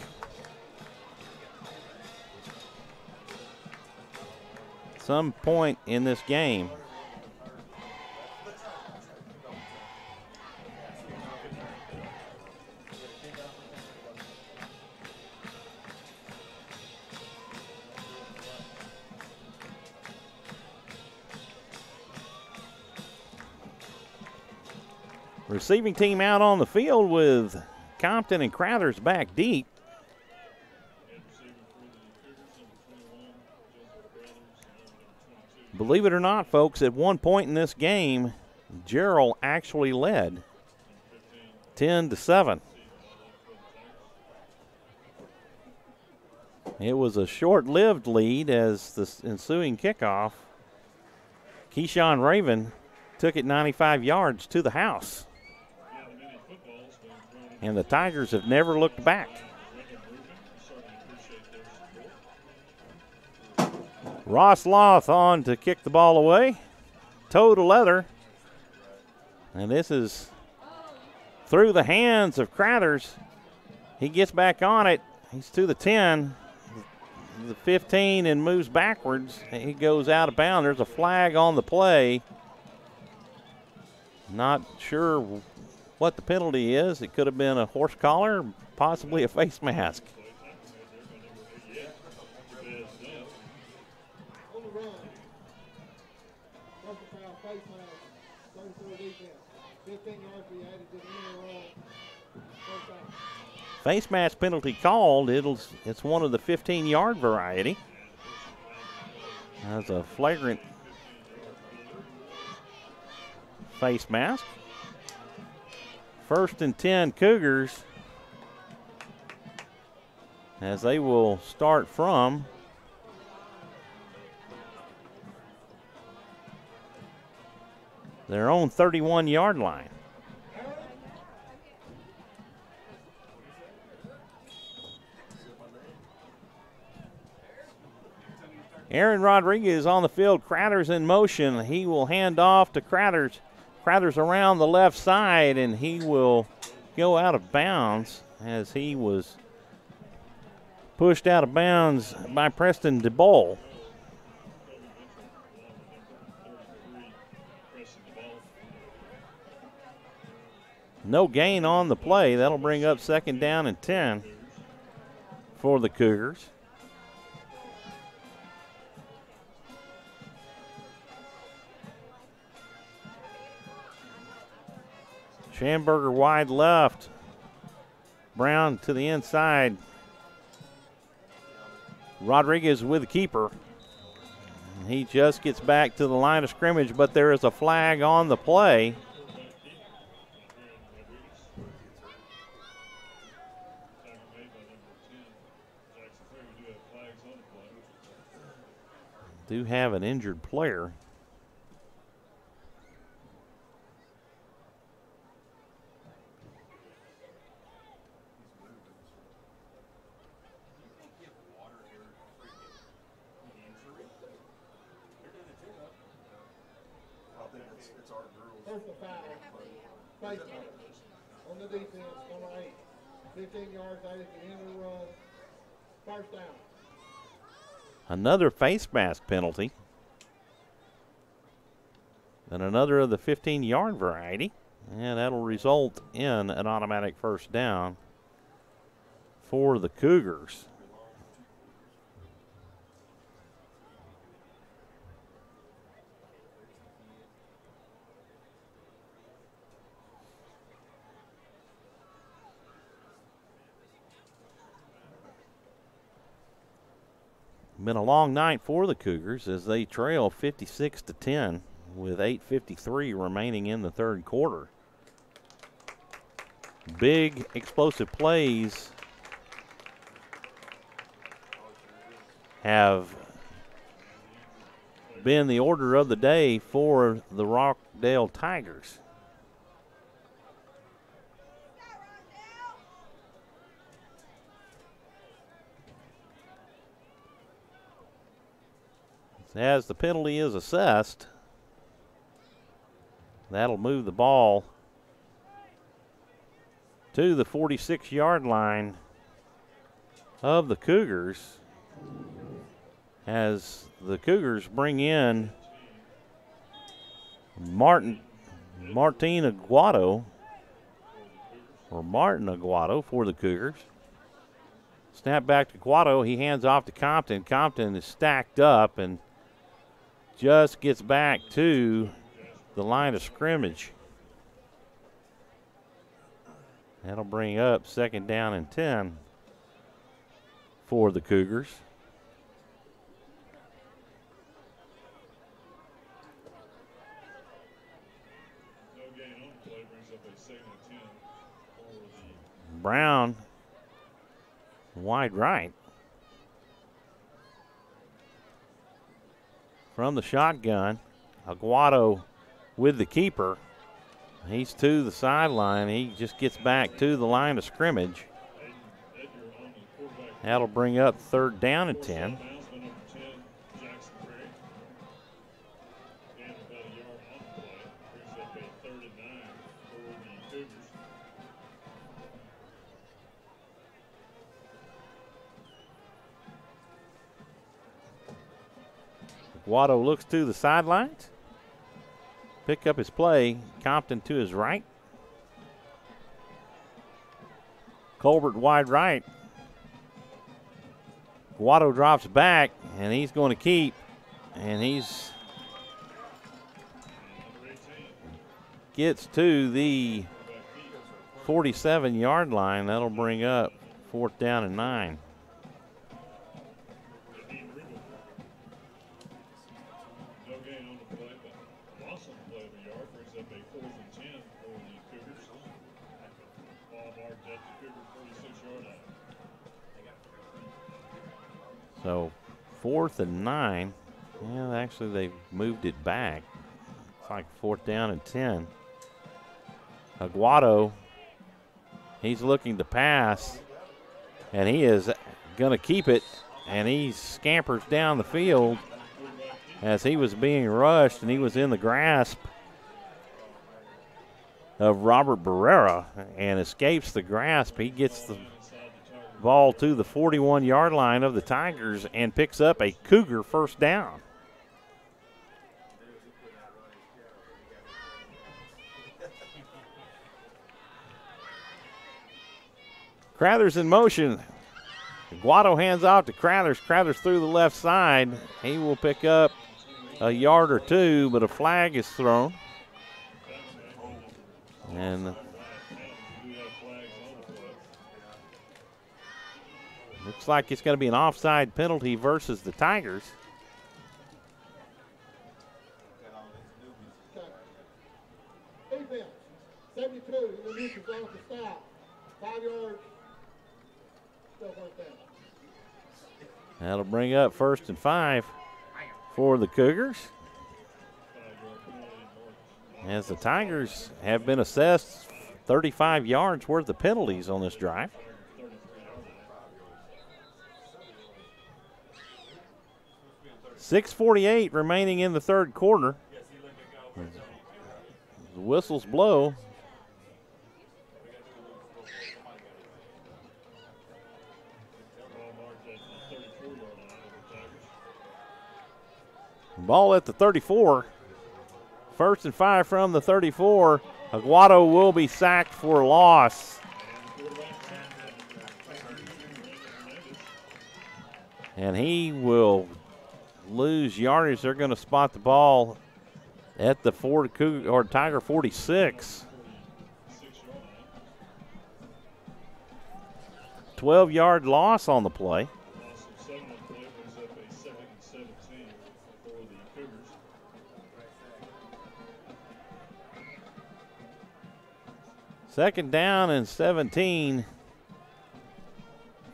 Speaker 4: Some point in this game. Receiving team out on the field with Compton and Crowthers back deep. Believe it or not, folks, at one point in this game, Jarrell actually led 10-7. It was a short-lived lead as the ensuing kickoff, Keyshawn Raven took it 95 yards to the house. And the Tigers have never looked back. Ross Loth on to kick the ball away. Toe to leather. And this is through the hands of Crowthers. He gets back on it. He's to the 10, the 15, and moves backwards. He goes out of bounds. There's a flag on the play. Not sure what the penalty is. It could have been a horse collar, possibly a face mask. Face mask penalty called. It's one of the 15-yard variety. That's a flagrant face mask. 1st and 10 Cougars, as they will start from their own 31-yard line. Aaron Rodriguez on the field. Crowthers in motion. He will hand off to Crowthers. Crowthers around the left side, and he will go out of bounds as he was pushed out of bounds by Preston DeBoll. No gain on the play. That'll bring up 2nd down and 10 for the Cougars. Schamberger wide left. Brown to the inside. Rodriguez with the keeper. He just gets back to the line of scrimmage, but there is a flag on the play. Do have an injured player.
Speaker 3: personal foul, face mask on the defense, number 8. 15 yards out at the end of the run, first down.
Speaker 4: Another face mask penalty. And another of the 15-yard variety. And that'll result in an automatic first down for the Cougars. Been a long night for the Cougars as they trail 56-10 with 8:53 remaining in the third quarter. Big explosive plays have been the order of the day for the Rockdale Tigers. As the penalty is assessed, that'll move the ball to the 46-yard line of the Cougars as the Cougars bring in Martin Aguado for the Cougars. Snap back to Aguado. He hands off to Compton. Compton is stacked up and just gets back to the line of scrimmage. That'll bring up second down and 10 for the Cougars.
Speaker 2: No gain on the play brings up a second and 10 for the
Speaker 4: Brown, wide right. From the shotgun, Aguado with the keeper. He's to the sideline. He just gets back to the line of scrimmage. That'll bring up third down and 10. Aguado looks to the sidelines. Pick up his play. Compton to his right. Colbert wide right. Aguado drops back, and he's going to keep. And he's gets to the 47-yard line. That'll bring up fourth down and 9. So 4th and 9. Yeah, actually they moved it back. It's like fourth down and 10. Aguado, he's looking to pass, and he is going to keep it, and he scampers down the field as he was being rushed, and he was in the grasp of Robert Barrera and escapes the grasp. He gets the ball to the 41-yard line of the Tigers and picks up a Cougar first down. Crathers in motion. Aguado hands off to Crathers. Crathers through the left side. He will pick up a yard or two, but a flag is thrown. And looks like it's going to be an offside penalty versus the Tigers.
Speaker 3: Defense, 72, in the neutral zone to stop. 5 yards, still first down.
Speaker 4: That'll bring up 1st and 5 for the Cougars. As the Tigers have been assessed 35 yards worth of penalties on this drive. .6:48 remaining in the third quarter. The whistles blow. Ball at the 34. 1st and 5 from the 34. Aguado will be sacked for loss. And he will lose yardage. They're going to spot the ball at the Tiger 46. 12-yard loss on the play. Second down and 17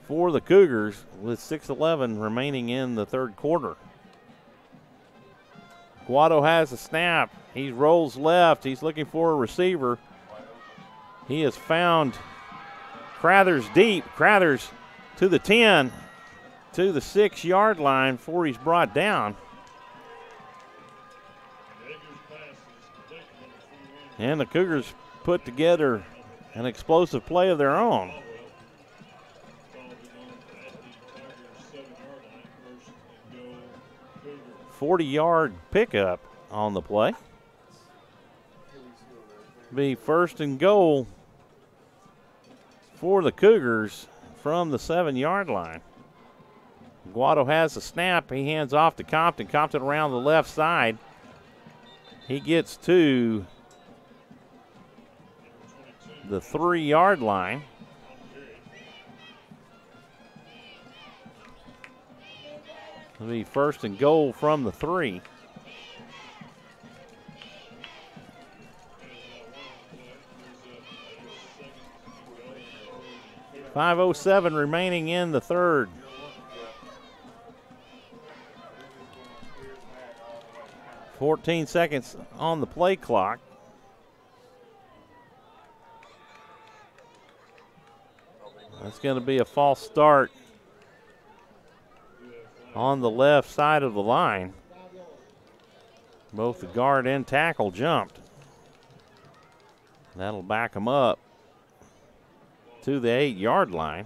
Speaker 4: for the Cougars with 6:11 remaining in the third quarter. Guado has a snap. He rolls left. He's looking for a receiver. He has found Crathers deep. Crathers to the 10, to the 6-yard line before he's brought down. And the Cougars put together an explosive play of their own. 40-yard pickup on the play. Be 1st and goal for the Cougars from the 7-yard line. Guado has the snap. He hands off to Compton. Compton around the left side. He gets to the 3-yard line. It'll be 1st and goal from the 3. .507 remaining in the third. .14 seconds on the play clock. That's going to be a false start on the left side of the line. Both the guard and tackle jumped. That'll back them up to the 8-yard line.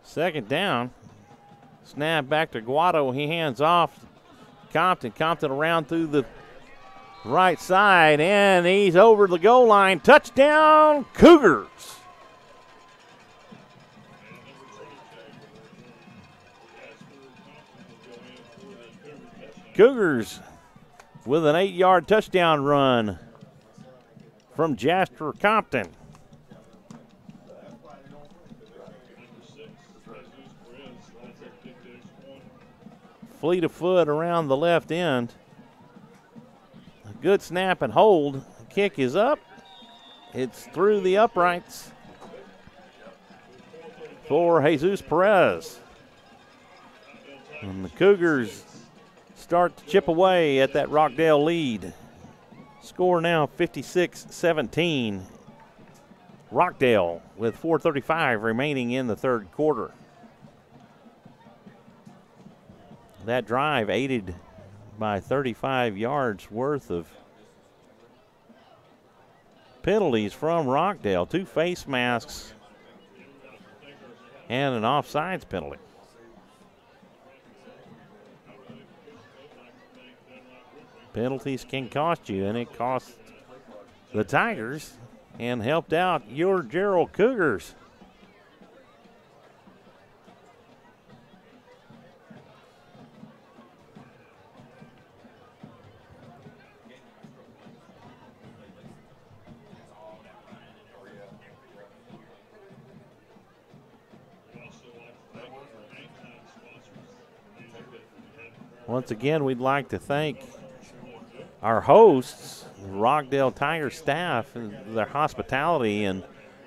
Speaker 4: Second down. Snap back to Guado. He hands off Compton. Compton around through the right side, and he's over the goal line. Touchdown, Cougars. Cougars with an 8-yard touchdown run from Jasper Compton. Fleet of foot around the left end. A good snap and hold. Kick is up. It's through the uprights for Jesus Perez. And the Cougars start to chip away at that Rockdale lead. Score now 56-17. Rockdale with 4:35 remaining in the third quarter. That drive aided by 35 yards worth of penalties from Rockdale. 2 face masks and an offsides penalty. Penalties can cost you, and it cost the Tigers and helped out your Jarrell Cougars. Once again, we'd like to thank our hosts, Rockdale Tiger staff, and their hospitality and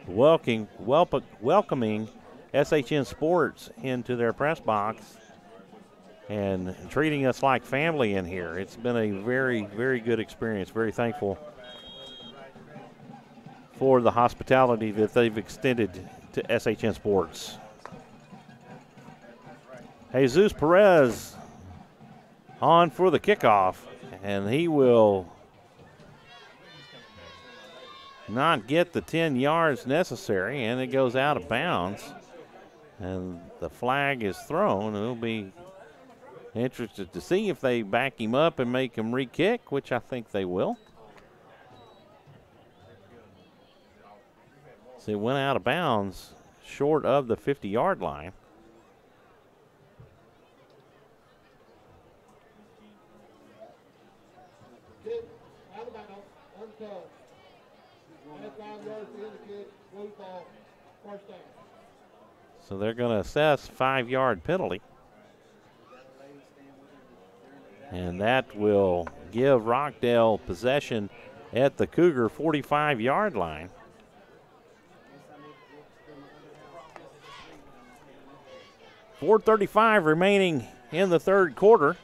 Speaker 4: welcoming SHN Sports into their press box and treating us like family in here. It's been a very, very good experience. Very thankful for the hospitality that they've extended to SHN Sports. Jesus Perez on for the kickoff, and he will not get the 10 yards necessary, and it goes out of bounds. And the flag is thrown, and it'll be interested to see if they back him up and make him re-kick, which I think they will. So it went out of bounds short of the 50-yard line.
Speaker 3: Out of bounds, untouched. Had 5 yards to indicate, blue ball, first down.
Speaker 4: So they're going to assess 5-yard penalty. And that will give Rockdale possession at the Cougar 45-yard line. .435 remaining in the third quarter.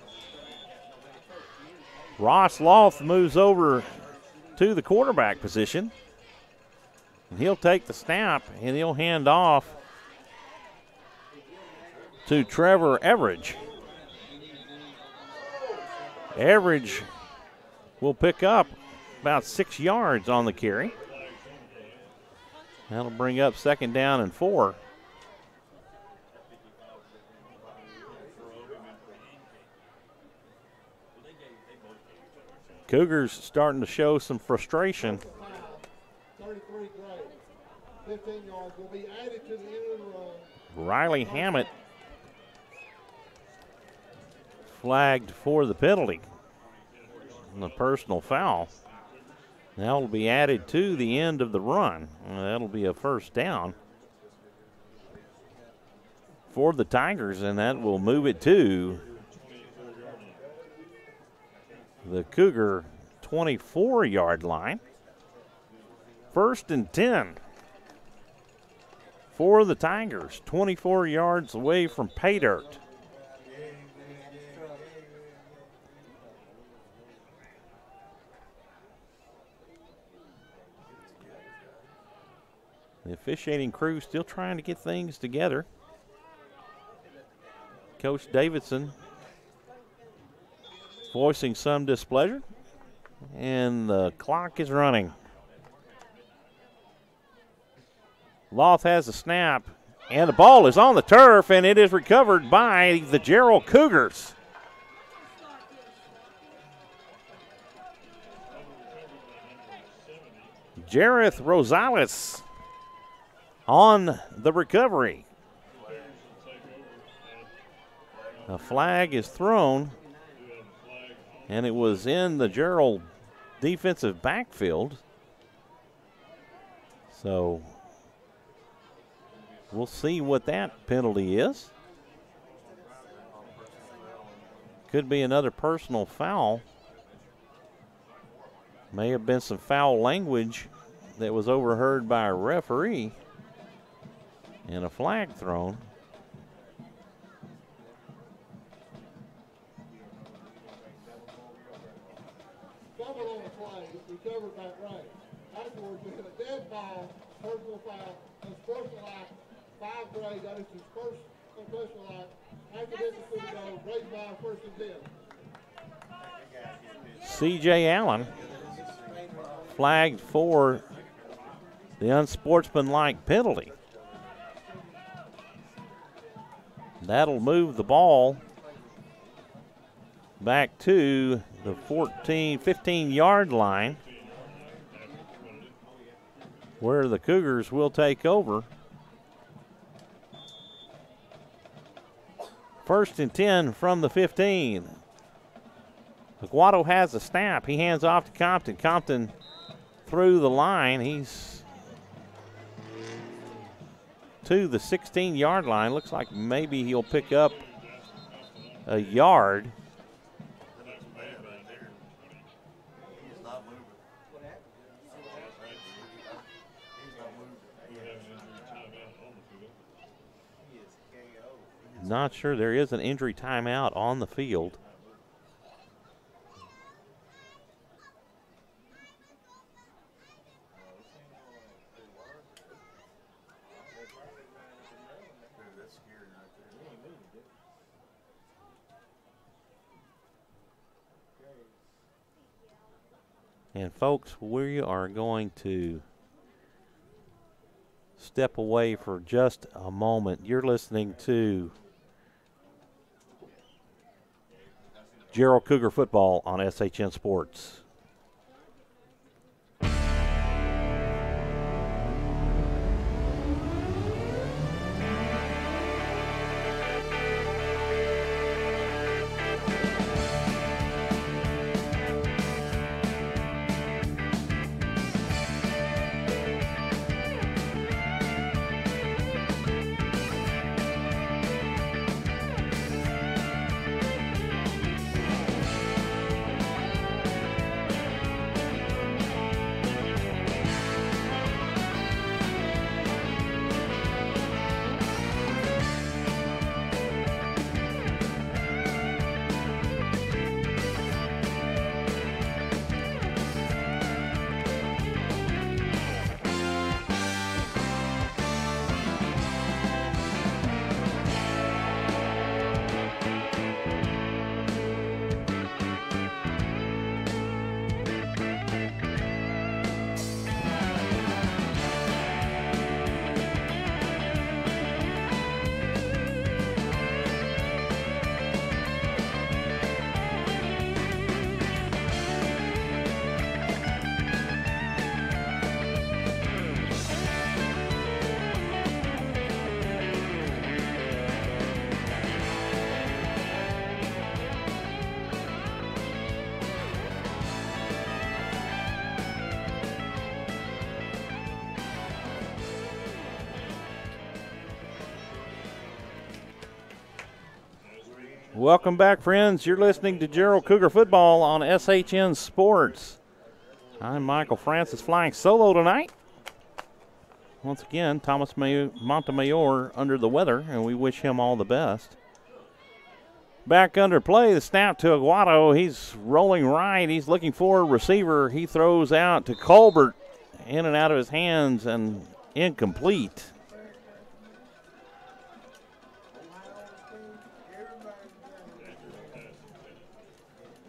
Speaker 4: Ross Loth moves over to the quarterback position. And he'll take the snap and he'll hand off to Trevor Everidge. Everidge will pick up about 6 yards on the carry. That'll bring up 2nd down and 4. Cougars starting to show some frustration.
Speaker 3: 33 grade. 15 yards will be added to the end of the run.
Speaker 4: Riley Hammett flagged for the penalty. And the personal foul. That will be added to the end of the run. That'll be a 1st down for the Tigers, and that will move it to the Cougar 24-yard line. 1st and 10 for the Tigers, 24 yards away from pay dirt. The officiating crew still trying to get things together. Coach Davidson voicing some displeasure, and the clock is running. Loth has a snap, and the ball is on the turf, and it is recovered by the Jarrell Cougars. Jareth Rosales on the recovery. A flag is thrown, and it was in the Jarrell defensive backfield. So we'll see what that penalty is. Could be another personal foul. May have been some foul language that was overheard by a referee, and a flag thrown.
Speaker 3: Fumble on the play, recovered back right. Afterwards, we had a dead ball, personal foul, and personal act, 5 grade. That is his first professional act. Academic to the goal, grade by 1st and 10.
Speaker 4: C.J. Allen flagged for the unsportsmanlike penalty. That'll move the ball back to the 15-yard line, where the Cougars will take over. 1st and 10 from the 15. Aguado has a snap. He hands off to Compton. Compton through the line. He's to the 16-yard line. Looks like maybe he'll pick up a yard. Not sure. There is an injury timeout on the field. And folks, we are going to step away for just a moment. You're listening to Jarrell Cougar football on SHN Sports. Welcome back, friends. You're listening to Jarrell Cougar football on SHN Sports. I'm Michael Francis, flying solo tonight. Once again, Thomas Montemayor under the weather, and we wish him all the best. Back under play, the snap to Aguado. He's rolling right. He's looking for a receiver. He throws out to Colbert, in and out of his hands, and incomplete.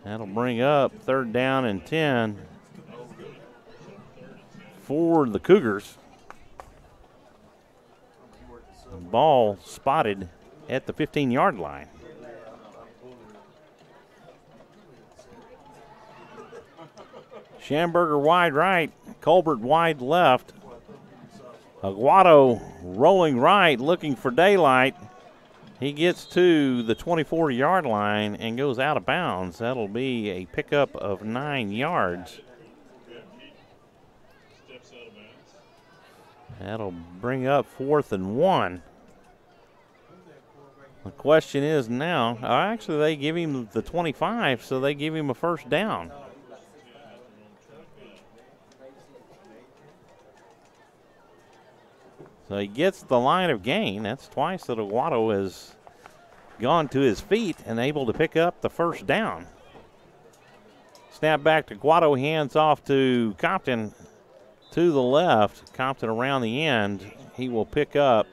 Speaker 4: That'll bring up 3rd down and 10 for the Cougars. The ball spotted at the 15-yard line. Schamberger wide right, Colbert wide left. Aguado rolling right, looking for daylight. He gets to the 24-yard line and goes out of bounds. That'll be a pickup of 9 yards. That'll bring up 4th and 1. The question is now, actually they give him the 25, so they give him a 1st down. So he gets the line of gain. That's twice that Aguado has gone to his feet and able to pick up the 1st down. Snap back to Aguado, hands off to Compton to the left. Compton around the end. He will pick up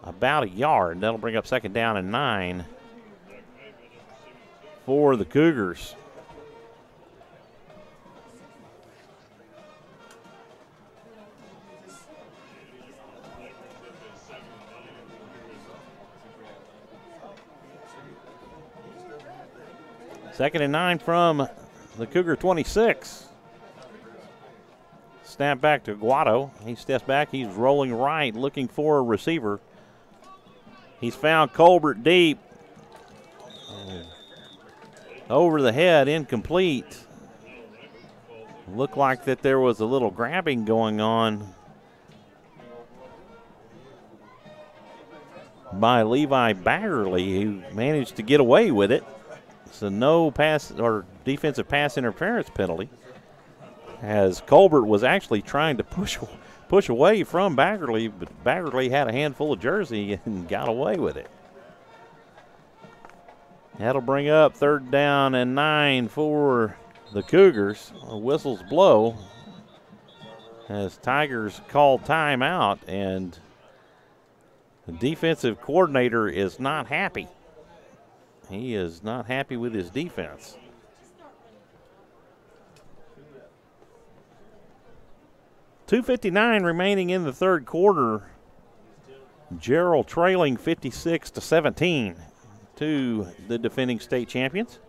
Speaker 4: about a yard. That'll bring up 2nd down and 9 for the Cougars. Second and 9 from the Cougar 26. Snap back to Aguado. He steps back. He's rolling right, looking for a receiver. He's found Colbert deep. Over the head, incomplete. Looked like that there was a little grabbing going on by Levi Baggerly, who managed to get away with it. So no pass or defensive pass interference penalty, as Colbert was actually trying to push away from Baggerly, but Baggerly had a handful of jersey and got away with it. That'll bring up 3rd down and 9 for the Cougars. Whistles blow as Tigers call timeout, and the defensive coordinator is not happy. He is not happy with his defense. 2:59 remaining in the third quarter. Jarrell trailing 56-17 to the defending state champions.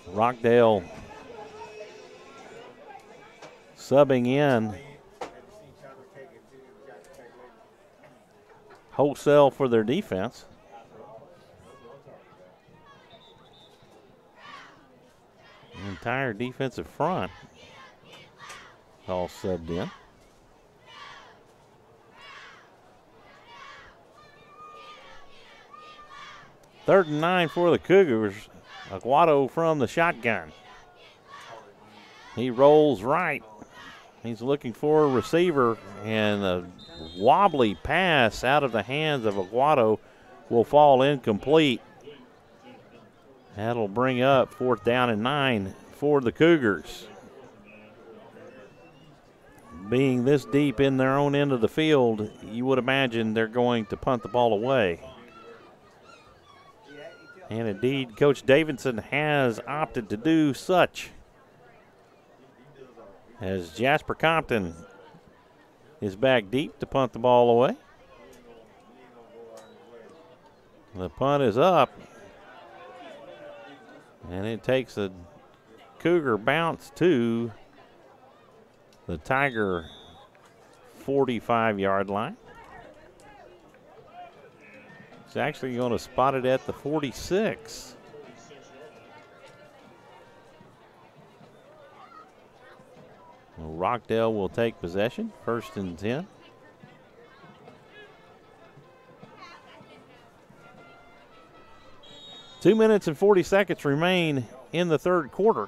Speaker 4: Rockdale subbing in wholesale for their defense. The entire defensive front all subbed in. Third and 9 for the Cougars. Aguado from the shotgun. He rolls right. He's looking for a receiver, and a wobbly pass out of the hands of Aguado will fall incomplete. That'll bring up 4th down and 9 for the Cougars. Being this deep in their own end of the field, you would imagine they're going to punt the ball away. And indeed, Coach Davidson has opted to do such, as Jasper Compton is back deep to punt the ball away. The punt is up, and it takes a Cougar bounce to the Tiger 45-yard line. It's actually going to spot it at the 46. Rockdale will take possession, 1st and 10. Two minutes and 40 seconds remain in the third quarter.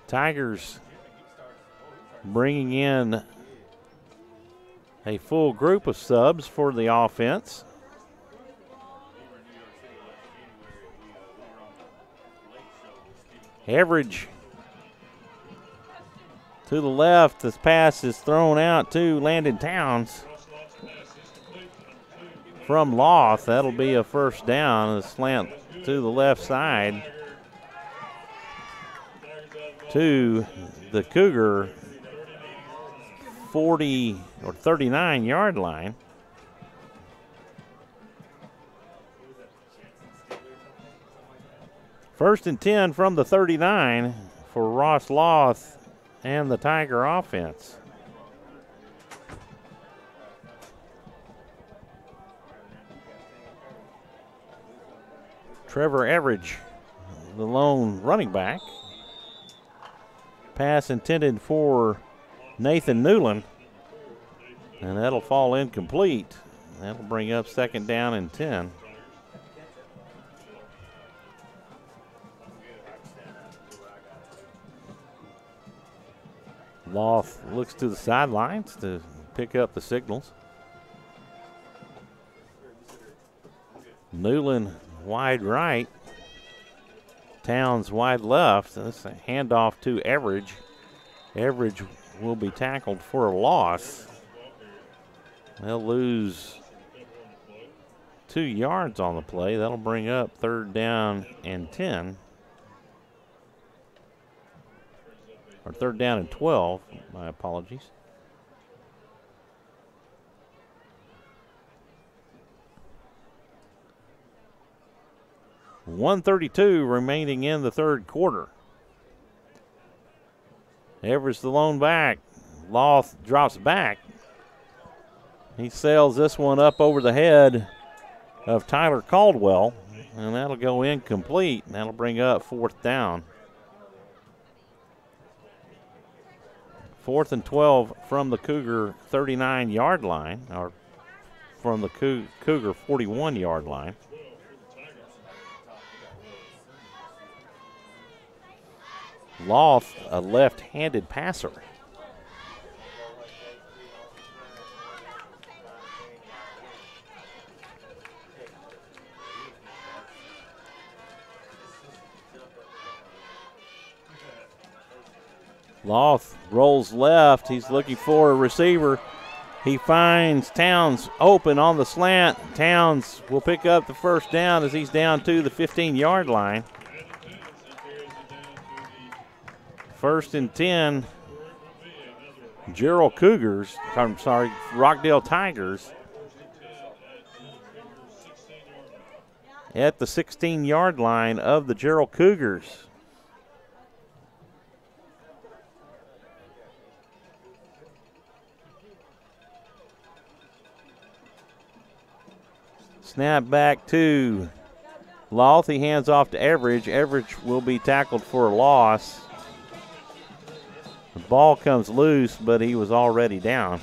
Speaker 4: Tigers bringing in a full group of subs for the offense. Average to the left. This pass is thrown out to Landon Towns from Loth. That'll be a 1st down. A slant to the left side to the Cougar 40 or 39-yard line. First and 10 from the 39 for Ross Loth and the Tiger offense. Trevor Everidge, the lone running back. Pass intended for Nathan Newland, and that'll fall incomplete. That'll bring up 2nd down and 10. Loth looks to the sidelines to pick up the signals. Newland wide right. Towns wide left. That's a handoff to Everidge. Everidge will be tackled for a loss. They'll lose 2 yards on the play. That'll bring up 3rd down and 10. Or 3rd down and 12. My apologies. .132 remaining in the third quarter. Everidge the lone back. Loth drops back. He sails this one up over the head of Tyler Caldwell, and that'll go incomplete. And that'll bring up 4th down. 4th and 12 from the Cougar 39-yard line, or from the Cougar 41-yard line. Loth, a left-handed passer. Loth rolls left. He's looking for a receiver. He finds Towns open on the slant. Towns will pick up the first down as he's down to the 15-yard line. 1st and 10. Jarrell Cougars, I'm sorry, Rockdale Tigers at the 16-yard line of the Jarrell Cougars. Snap back to Loth. He hands off to Everidge. Everidge will be tackled for a loss. The ball comes loose, but he was already down.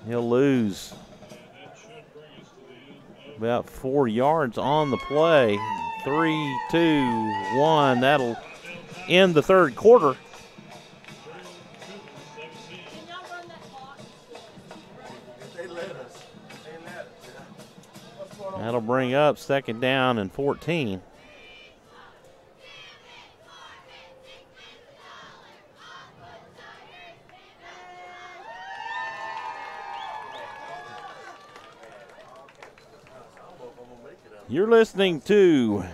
Speaker 4: He'll lose about 4 yards on the play. 3, 2, 1. That'll end the third quarter. That'll bring up 2nd down and 14. You're listening to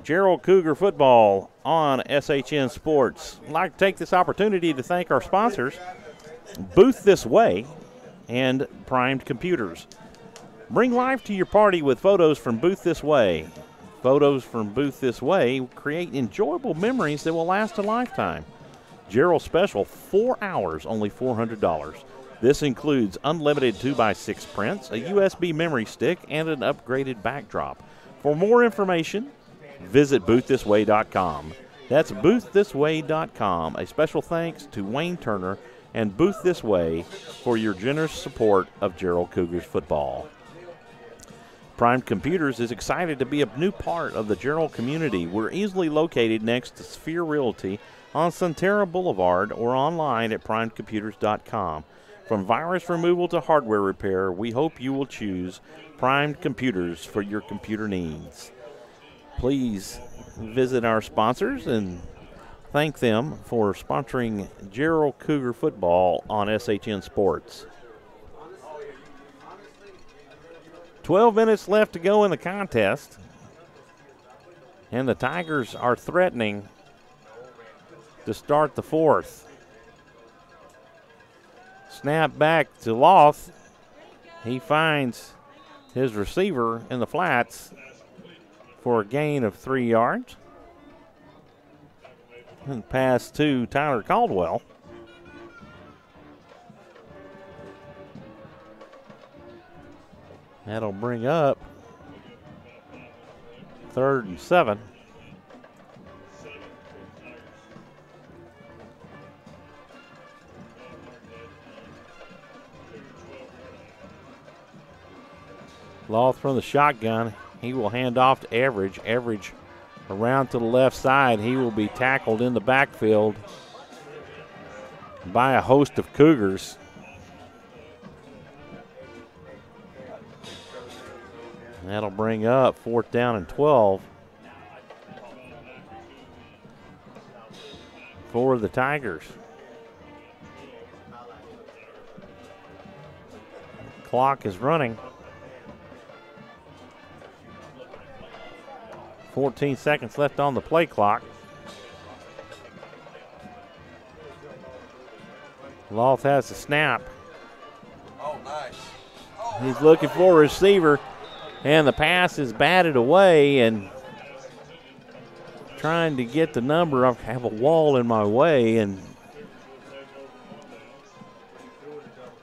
Speaker 4: Jarrell Cougar football on SHN Sports. I'd like to take this opportunity to thank our sponsors, Booth This Way and Primed Computers. Bring life to your party with photos from Booth This Way. Photos from Booth This Way create enjoyable memories that will last a lifetime. Jarrell Special, 4 hours, only $400. This includes unlimited 2x6 prints, a USB memory stick, and an upgraded backdrop. For more information, visit bootthisway.com. That's bootthisway.com. A special thanks to Wayne Turner and Booth This Way for your generous support of Jarrell Cougars football. Primed Computers is excited to be a new part of the Jarrell community. We're easily located next to Sphere Realty on Centera Boulevard or online at primedcomputers.com. From virus removal to hardware repair, we hope you will choose Primed Computers for your computer needs. Please visit our sponsors and thank them for sponsoring Jarrell Cougar football on SHN Sports. 12 minutes left to go in the contest, and the Tigers are threatening to start the fourth. Snap back to Loth. He finds his receiver in the flats for a gain of 3 yards. And pass to Tyler Caldwell. That'll bring up 3rd and 7. Loth from the shotgun. He will hand off to Everidge. Everidge around to the left side. He will be tackled in the backfield by a host of Cougars. That'll bring up 4th down and 12 for the Tigers. Clock is running. 14 seconds left on the play clock. Loth has the snap.
Speaker 6: Oh, nice.
Speaker 4: He's looking for a receiver, and the pass is batted away, and trying to get the number. I have a wall in my way and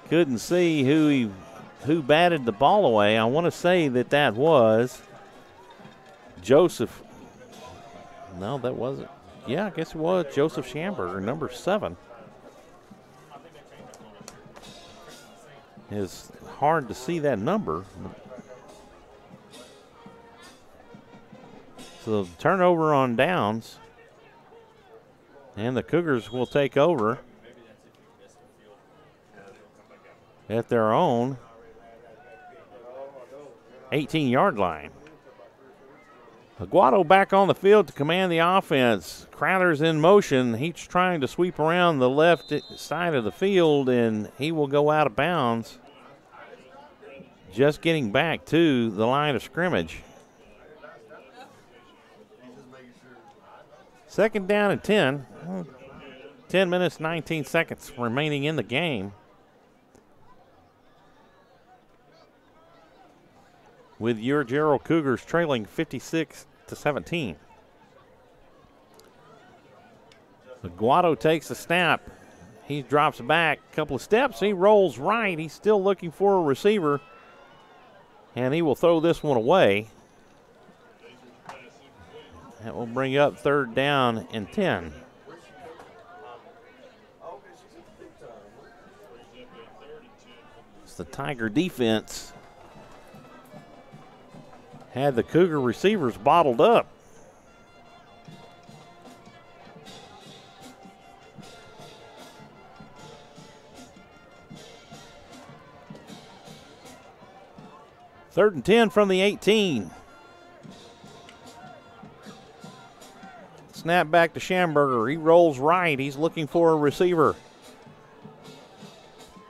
Speaker 4: couldn't see who batted the ball away. I want to say that was Joseph. No, that wasn't. Yeah, I guess it was Joseph Schamberger, number 7. It's hard to see that number. So turnover on downs, and the Cougars will take over at their own 18-yard line. Aguado back on the field to command the offense. Crowder's in motion. He's trying to sweep around the left side of the field, and he will go out of bounds. Just getting back to the line of scrimmage. 2nd down and 10. 10 minutes, 19 seconds remaining in the game. With your Jarrell Cougars trailing 56-17. Aguado takes a snap. He drops back a couple of steps. He rolls right. He's still looking for a receiver. And he will throw this one away. That will bring up 3rd down and 10. It's the Tiger defense. Had the Cougar receivers bottled up. Third and 10 from the 18. Snap back to Schamberger. He rolls right. He's looking for a receiver.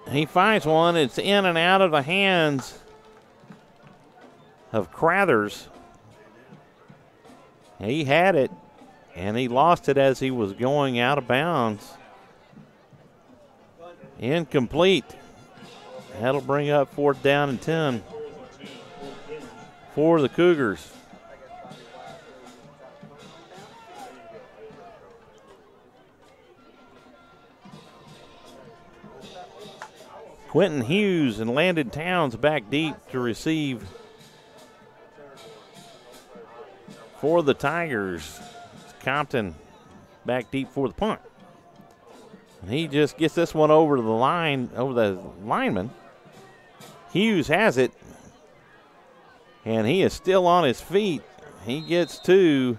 Speaker 4: He finds one. It's in and out of the hands of Crathers. He had it, and he lost it as he was going out of bounds. Incomplete. That'll bring up 4th down and 10 for the Cougars. Quentin Hughes and Landon Towns back deep to receive for the Tigers. Compton back deep for the punt. He just gets this one over to the line, over the lineman. Hughes has it, and he is still on his feet. He gets to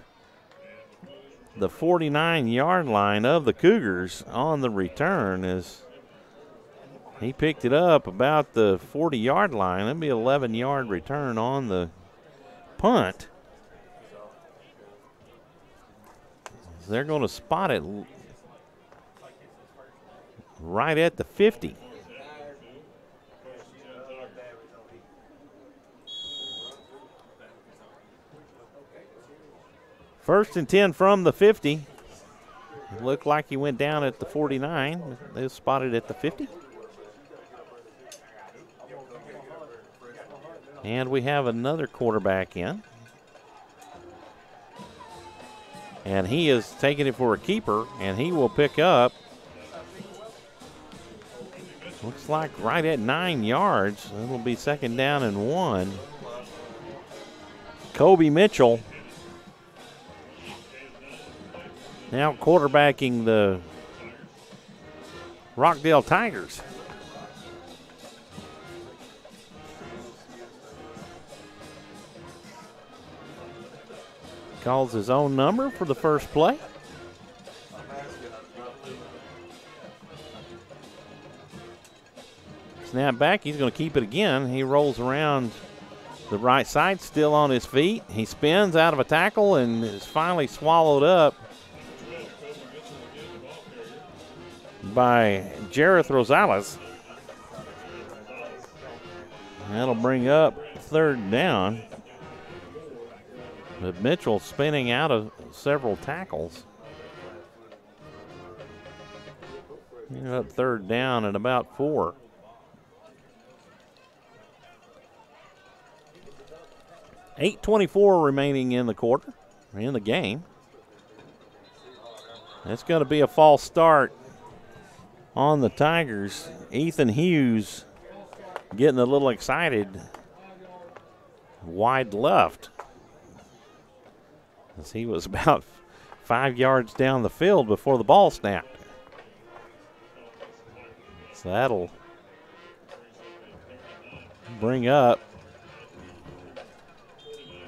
Speaker 4: the 49-yard line of the Cougars on the return as he picked it up about the 40-yard line. That'd be an 11-yard return on the punt. They're going to spot it right at the 50. First and 10 from the 50. It looked like he went down at the 49. They spotted at the 50. And we have another quarterback in. And he is taking it for a keeper, and he will pick up, looks like right at 9 yards. It'll be 2nd down and 1. Kobe Mitchell now quarterbacking the Rockdale Tigers. Calls his own number for the first play. Snap back, he's going to keep it again. He rolls around the right side, still on his feet. He spins out of a tackle and is finally swallowed up by Jareth Rosales. That'll bring up 3rd down. But Mitchell spinning out of several tackles. Up 3rd down at about 4. .24 remaining in the quarter, in the game. It's going to be a false start on the Tigers. Ethan Hughes getting a little excited. Wide left. As he was about 5 yards down the field before the ball snapped. So that'll bring up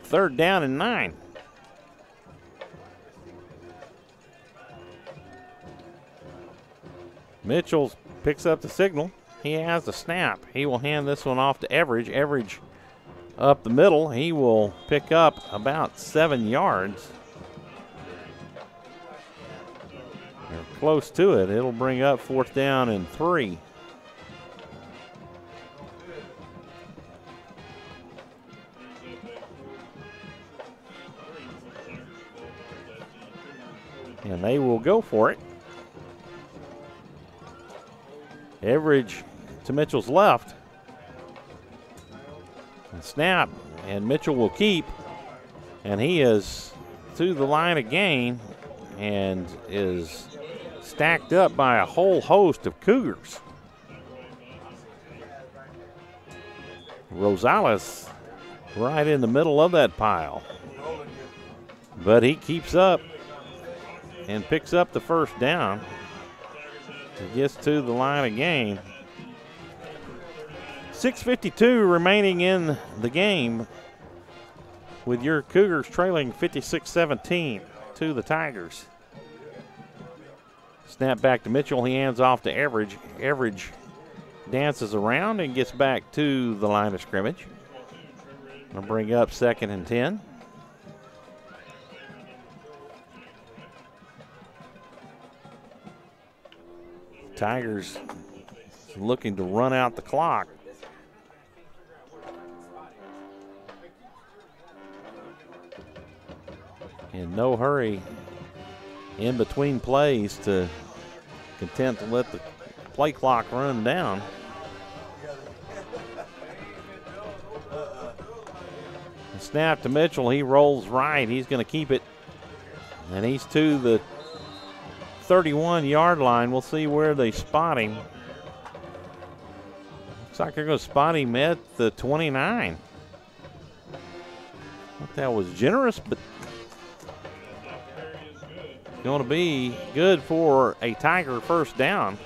Speaker 4: 3rd down and 9. Mitchell picks up the signal. He has the snap. He will hand this one off to Everidge. Everidge up the middle. He will pick up about 7 yards. They're close to it. It'll bring up 4th down and 3. And they will go for it. Average to Mitchell's left. And snap, and Mitchell will keep. And he is through the line again and is stacked up by a whole host of Cougars. Rosales right in the middle of that pile. But he keeps up and picks up the 1st down. He gets to the line again. 6:52 remaining in the game with your Cougars trailing 56-17 to the Tigers. Snap back to Mitchell. He hands off to Average. Average dances around and gets back to the line of scrimmage. Gonna bring up 2nd and 10. Tigers looking to run out the clock. In no hurry in between plays, to content to let the play clock run down. The snap to Mitchell. He rolls right. He's going to keep it. And he's to the 31-yard line. We'll see where they spot him. Looks like they're going to spot him at the 29. I thought that was generous, but going to be good for a Tiger 1st down.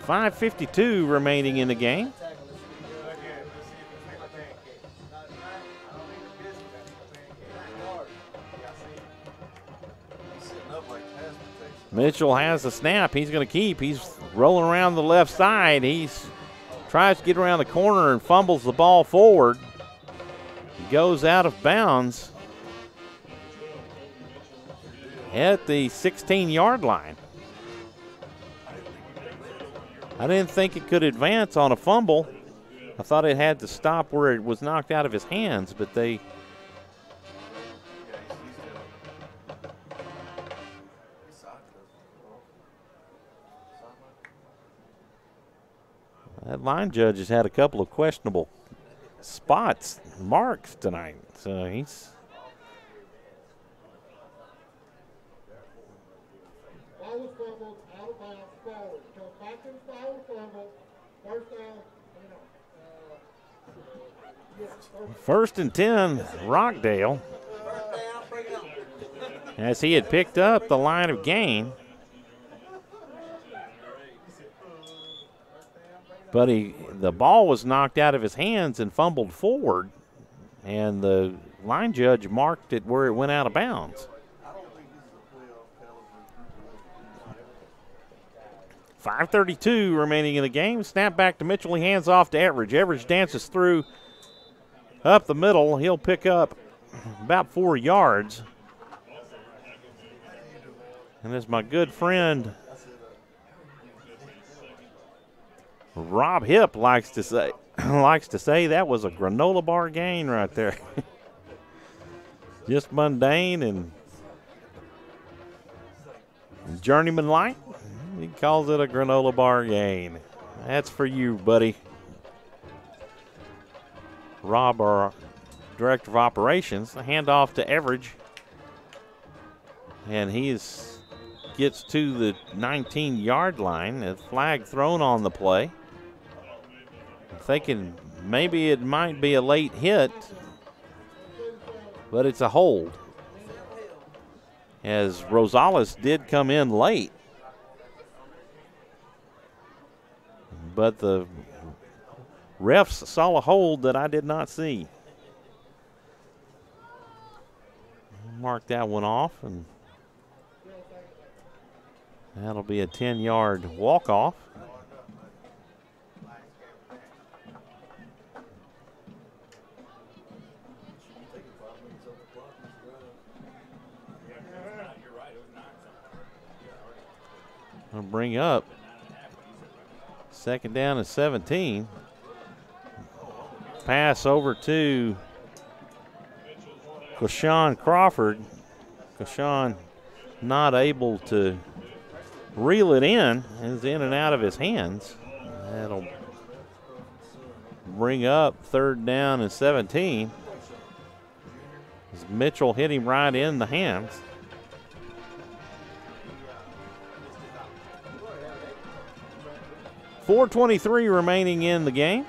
Speaker 4: .552 remaining in the game. Mitchell has the snap. He's going to keep. He's rolling around the left side. He tries to get around the corner and fumbles the ball forward. He goes out of bounds at the 16-yard line. I didn't think it could advance on a fumble. I thought it had to stop where it was knocked out of his hands, but they that line judge has had a couple of questionable spots marked tonight. So he's
Speaker 3: Ball was fumbled, out of bounds, forward. Comes back to the ball, fumble, 1st down,
Speaker 4: First and 10, Rockdale. As he had picked up the line of gain. But the ball was knocked out of his hands and fumbled forward, and the line judge marked it where it went out of bounds. 5:32 remaining in the game. Snap back to Mitchell. He hands off to Everidge. Everidge dances through up the middle. He'll pick up about 4 yards. And as my good friend Rob Hipp likes to say, that was a granola bar gain right there. Just mundane and journeyman-like. He calls it a granola bar gain. That's for you, buddy. Rob, our director of operations, a handoff to Everidge. And he gets to the 19-yard line. A flag thrown on the play. I'm thinking maybe it might be a late hit, but it's a hold. As Rosales did come in late. But the refs saw a hold that I did not see. Mark that one off. And That'll be a 10-yard walk-off. I'll bring up 2nd down and 17. Pass over to Kashawn Crawford. Kashawn not able to reel it in. It's in and out of his hands. That'll bring up 3rd down and 17. As Mitchell hit him right in the hands. .423 remaining in the game.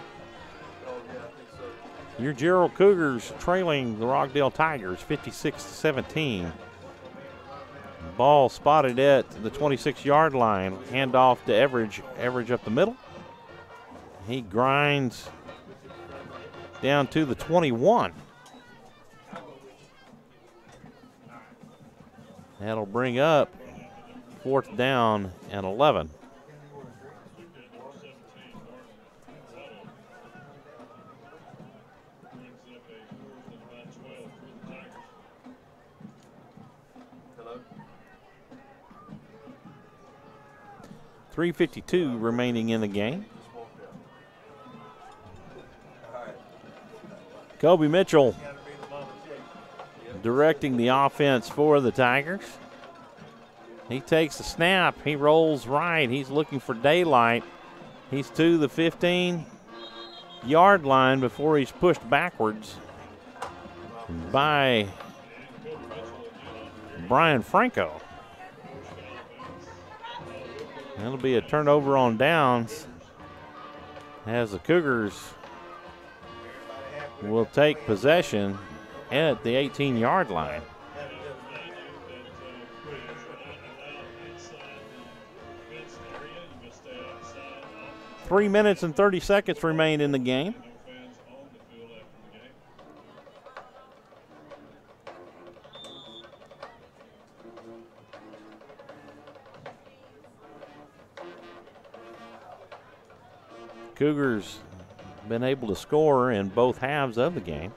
Speaker 4: Your Jarrell Cougars trailing the Rockdale Tigers 56-17. Ball spotted at the 26-yard line. Handoff to Everidge. Everidge up the middle. He grinds down to the 21. That'll bring up 4th down and 11. .352 remaining in the game. Kobe Mitchell directing the offense for the Tigers. He takes the snap. He rolls right. He's looking for daylight. He's to the 15-yard line before he's pushed backwards by Brian Franco. That'll be a turnover on downs as the Cougars will take possession at the 18-yard line. 3 minutes and 30 seconds remain in the game. Cougars been able to score in both halves of the game.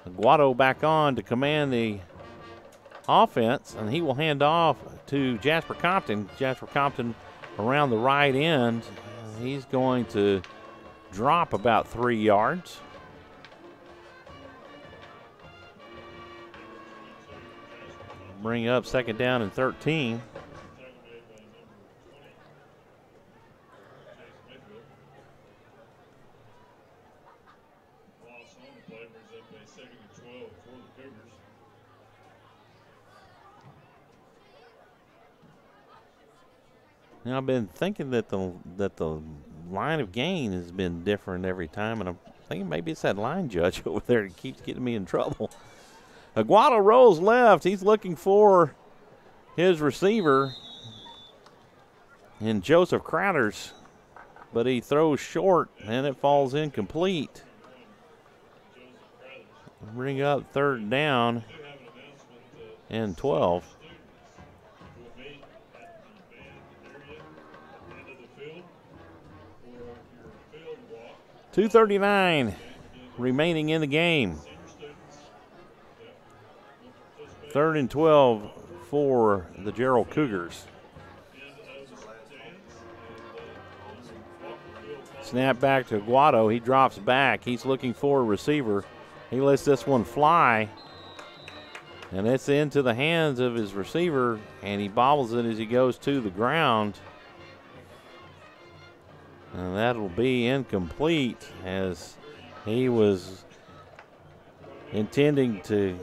Speaker 4: Aguado back on to command the offense, and he will hand off to Jasper Compton. Jasper Compton around the right end. He's going to drop about 3 yards. Bring up 2nd down and 13. Now, I've been thinking that the line of gain has been different every time, and I'm thinking maybe it's that line judge over there that keeps getting me in trouble. Aguado rolls left. He's looking for his receiver in Joseph Crowders, but he throws short, and it falls incomplete. Bring up 3rd down and 12. 2:39 remaining in the game. 3rd and 12 for the Jarrell Cougars. Snap back to Aguado. He drops back. He's looking for a receiver. He lets this one fly. And it's into the hands of his receiver, and he bobbles it as he goes to the ground. And that'll be incomplete as he was intending to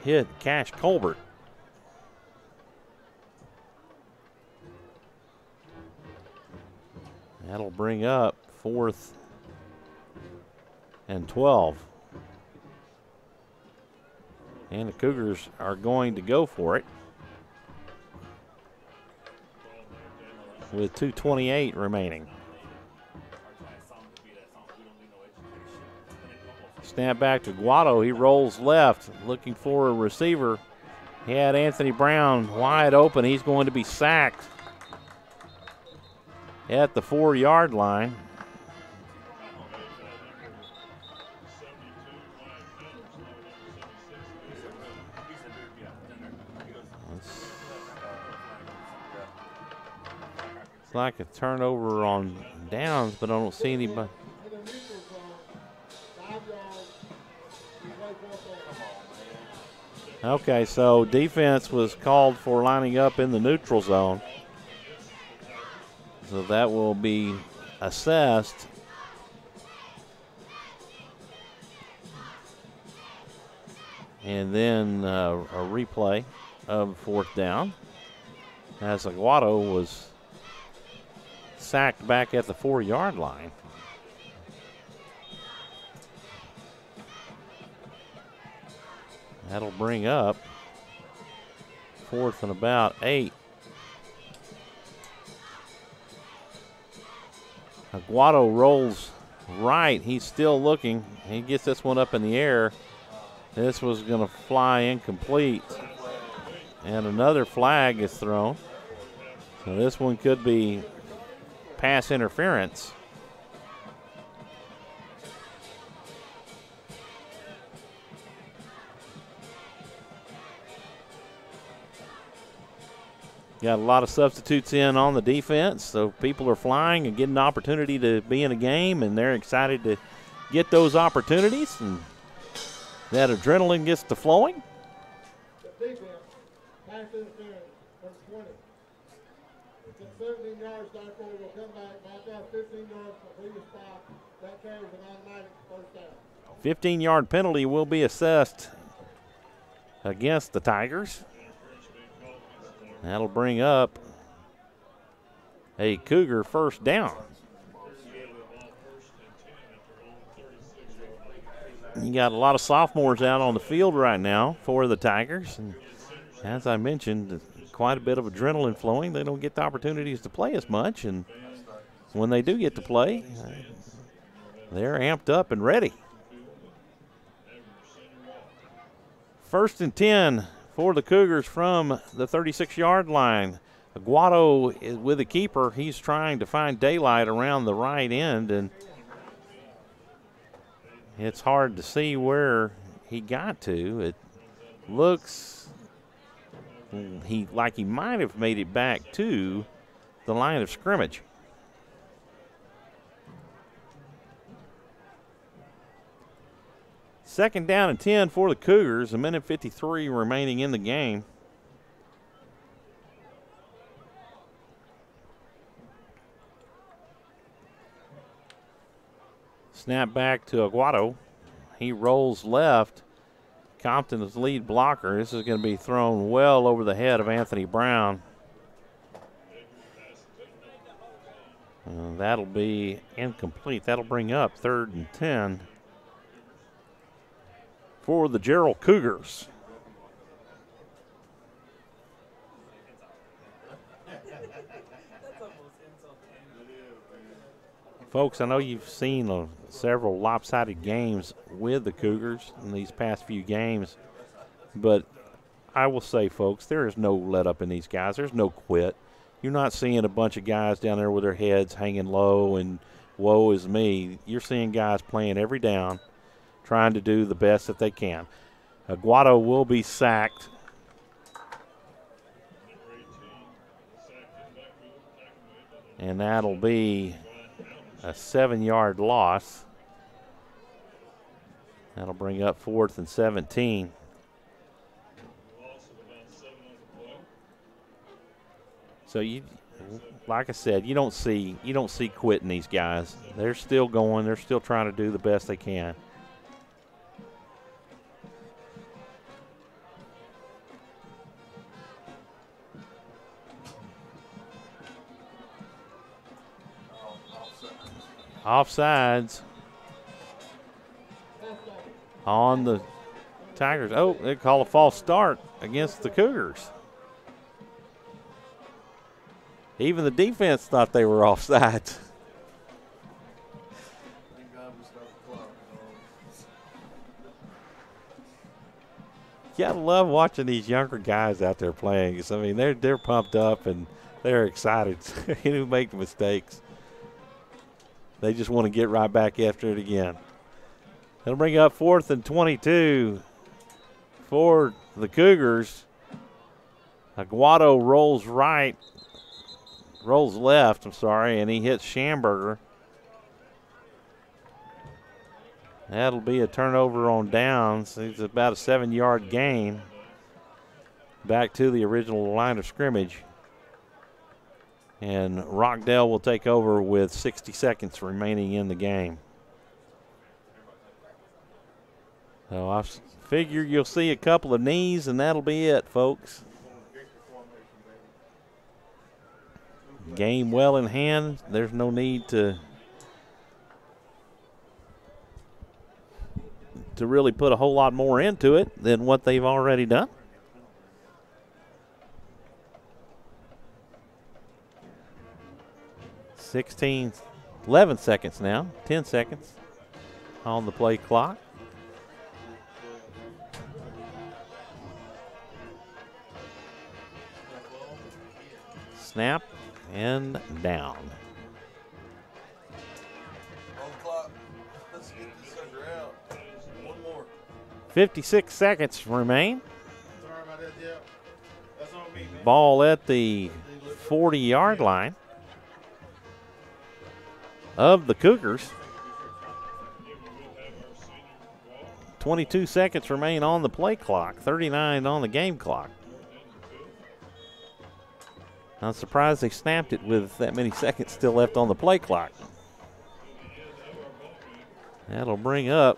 Speaker 4: hit Cash Colbert. That'll bring up 4th and 12. And the Cougars are going to go for it with 2:28 remaining. Snap back to Aguado. He rolls left, looking for a receiver. He had Anthony Brown wide open. He's going to be sacked at the 4-yard line. It's like a turnover on downs, but I don't see anybody. Okay, so defense was called for lining up in the neutral zone. So that will be assessed. And then a replay of 4th down as Aguado was sacked back at the 4-yard line. That'll bring up 4th and about 8. Aguado rolls right. He's still looking. He gets this one up in the air. This was going to fly incomplete. And another flag is thrown. So this one could be pass interference. Got a lot of substitutes in on the defense, so people are flying and getting an opportunity to be in a game, and they're excited to get those opportunities, and that adrenaline gets to flowing.
Speaker 3: The defense, pass interference from 20. It's at 17 yards, therefore we'll come back out 15 yards from the previous spot. That carries an automatic 1st down.
Speaker 4: 15-yard penalty will be assessed against the Tigers. That'll bring up a Cougar 1st down. You got a lot of sophomores out on the field right now for the Tigers. And as I mentioned, quite a bit of adrenaline flowing. They don't get the opportunities to play as much. And when they do get to play, they're amped up and ready. 1st and 10 for the Cougars from the 36-yard line. Aguado is with the keeper. He's trying to find daylight around the right end, and it's hard to see where he got to. It looks like he might have made it back to the line of scrimmage. Second down and 10 for the Cougars. 1:53 remaining in the game. Snap back to Aguado. He rolls left. Compton is lead blocker. This is going to be thrown well over the head of Anthony Brown. That'll be incomplete. That'll bring up 3rd and 10. For the Jarrell Cougars. Folks, I know you've seen several lopsided games with the Cougars in these past few games, but I will say, folks, there is no let up in these guys. There's no quit. You're not seeing a bunch of guys down there with their heads hanging low and woe is me. You're seeing guys playing every down, trying to do the best that they can. Aguado will be sacked. And that'll be a 7-yard loss. That'll bring up 4th and 17. So you, like I said, you don't see quitting these guys. They're still going. They're still trying to do the best they can. Offsides on the Tigers. Oh, they call a false start against the Cougars. Even the defense thought they were offsides. gotta love watching these younger guys out there playing. I mean, they're pumped up and they're excited. Who make mistakes, they just want to get right back after it again. It'll bring up 4th and 22 for the Cougars. Aguado rolls left, and he hits Schamberger. That'll be a turnover on downs. It's about a 7-yard gain back to the original line of scrimmage. And Rockdale will take over with 60 seconds remaining in the game. So I figure you'll see a couple of knees, and that'll be it, folks. Game well in hand. There's no need to really put a whole lot more into it than what they've already done. (16) 11 seconds now, 10 seconds on the play clock. Snap and down.
Speaker 6: On the clock. Let's get this sucker out. One more.
Speaker 4: 56 seconds remain.
Speaker 6: Sorry about that, Jeff. That's on me, man.
Speaker 4: Ball at the 40-yard line of the Cougars. 22 seconds remain on the play clock, 39 on the game clock. I'm surprised they snapped it with that many seconds still left on the play clock. That'll bring up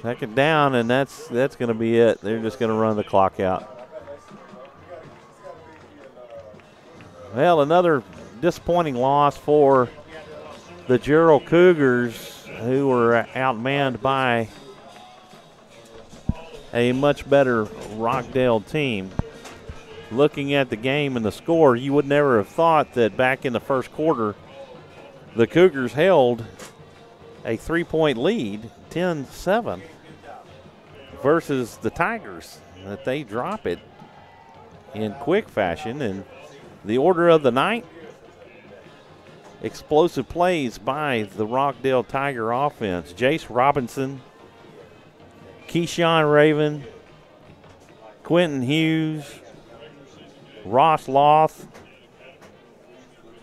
Speaker 4: second down, and that's going to be it. They're just going to run the clock out. Well, another disappointing loss for the Jarrell Cougars, who were outmanned by a much better Rockdale team. Looking at the game and the score, you would never have thought that back in the first quarter, the Cougars held a 3-point lead, 10-7, versus the Tigers, that they drop it in quick fashion. And the order of the night, explosive plays by the Rockdale Tiger offense. Jace Robinson, Keyshawn Raven, Quentin Hughes, Ross Loth,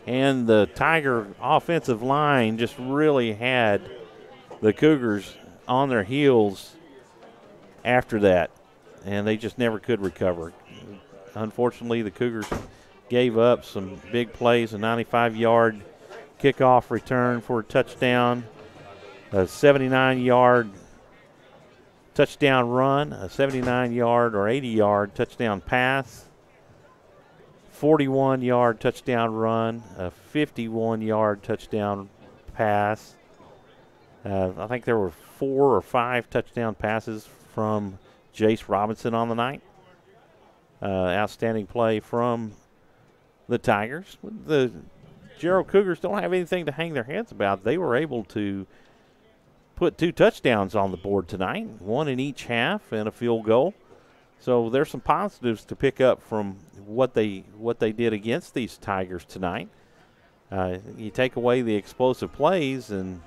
Speaker 4: and the Tiger offensive line just really had the Cougars on their heels after that, and they just never could recover. Unfortunately, the Cougars gave up some big plays, a 95-yard kickoff return for a touchdown, a 79-yard touchdown run, a 79-yard or 80-yard touchdown pass, 41-yard touchdown run, a 51-yard touchdown pass. I think there were 4 or 5 touchdown passes from Jace Robinson on the night. Outstanding play from the Tigers. The Jarrell Cougars don't have anything to hang their heads about. They were able to put 2 touchdowns on the board tonight, 1 in each half and a field goal. So there's some positives to pick up from what they did against these Tigers tonight. You take away the explosive plays, and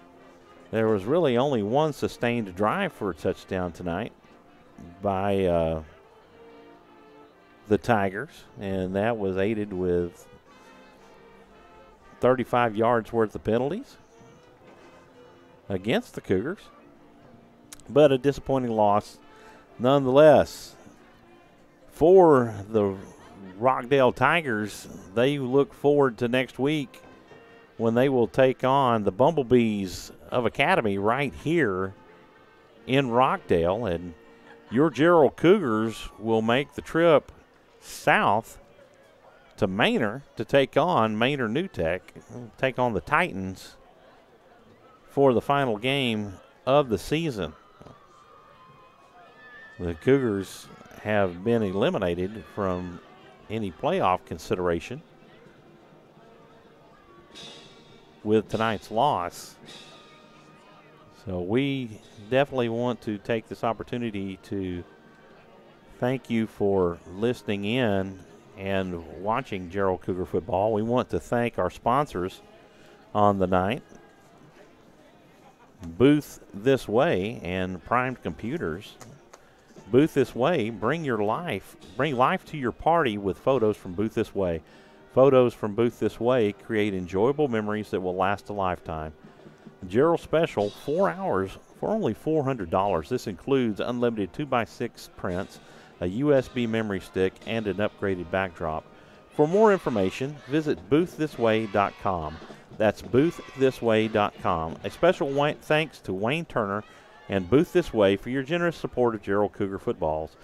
Speaker 4: there was really only 1 sustained drive for a touchdown tonight by the Tigers, and that was aided with 35 yards worth of penalties against the Cougars. But a disappointing loss nonetheless. For the Rockdale Tigers, they look forward to next week when they will take on the Bumblebees of Academy right here in Rockdale. And your Jarrell Cougars will make the trip south to Manor to take on Manor New Tech, take on the Titans for the final game of the season. The Cougars have been eliminated from any playoff consideration with tonight's loss. So we definitely want to take this opportunity to thank you for listening in and watching Jarrell Cougar football. We want to thank our sponsors on the night, Booth This Way and Primed Computers. Booth This Way, bring life to your party with photos from Booth This Way. Photos from Booth This Way create enjoyable memories that will last a lifetime. Jarrell Special, 4 hours for only $400. This includes unlimited 2x6 prints, a USB memory stick, and an upgraded backdrop. For more information, visit boofthisway.com. That's boofthisway.com. A special thanks to Wayne Turner and Booth This Way for your generous support of Jarrell Cougar footballs.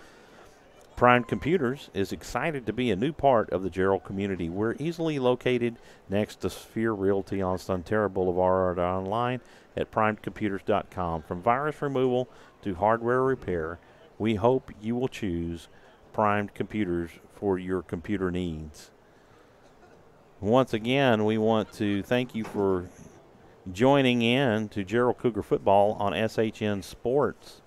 Speaker 4: Prime Computers is excited to be a new part of the Jarrell community. We're easily located next to Sphere Realty on Sunterra Boulevard, online at primedcomputers.com. From virus removal to hardware repair, we hope you will choose Primed Computers for your computer needs. Once again, we want to thank you for joining in to Jarrell Cougar football on SHN Sports.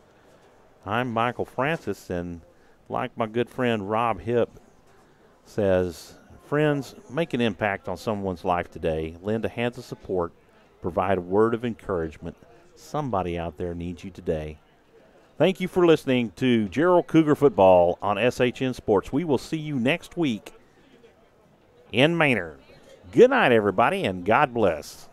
Speaker 4: I'm Michael Francis, and like my good friend Rob Hipp says, friends, make an impact on someone's life today. Lend a hand of support. Provide a word of encouragement. Somebody out there needs you today. Thank you for listening to Jarrell Cougar football on SHN Sports. We will see you next week in Maynard. Good night, everybody, and God bless.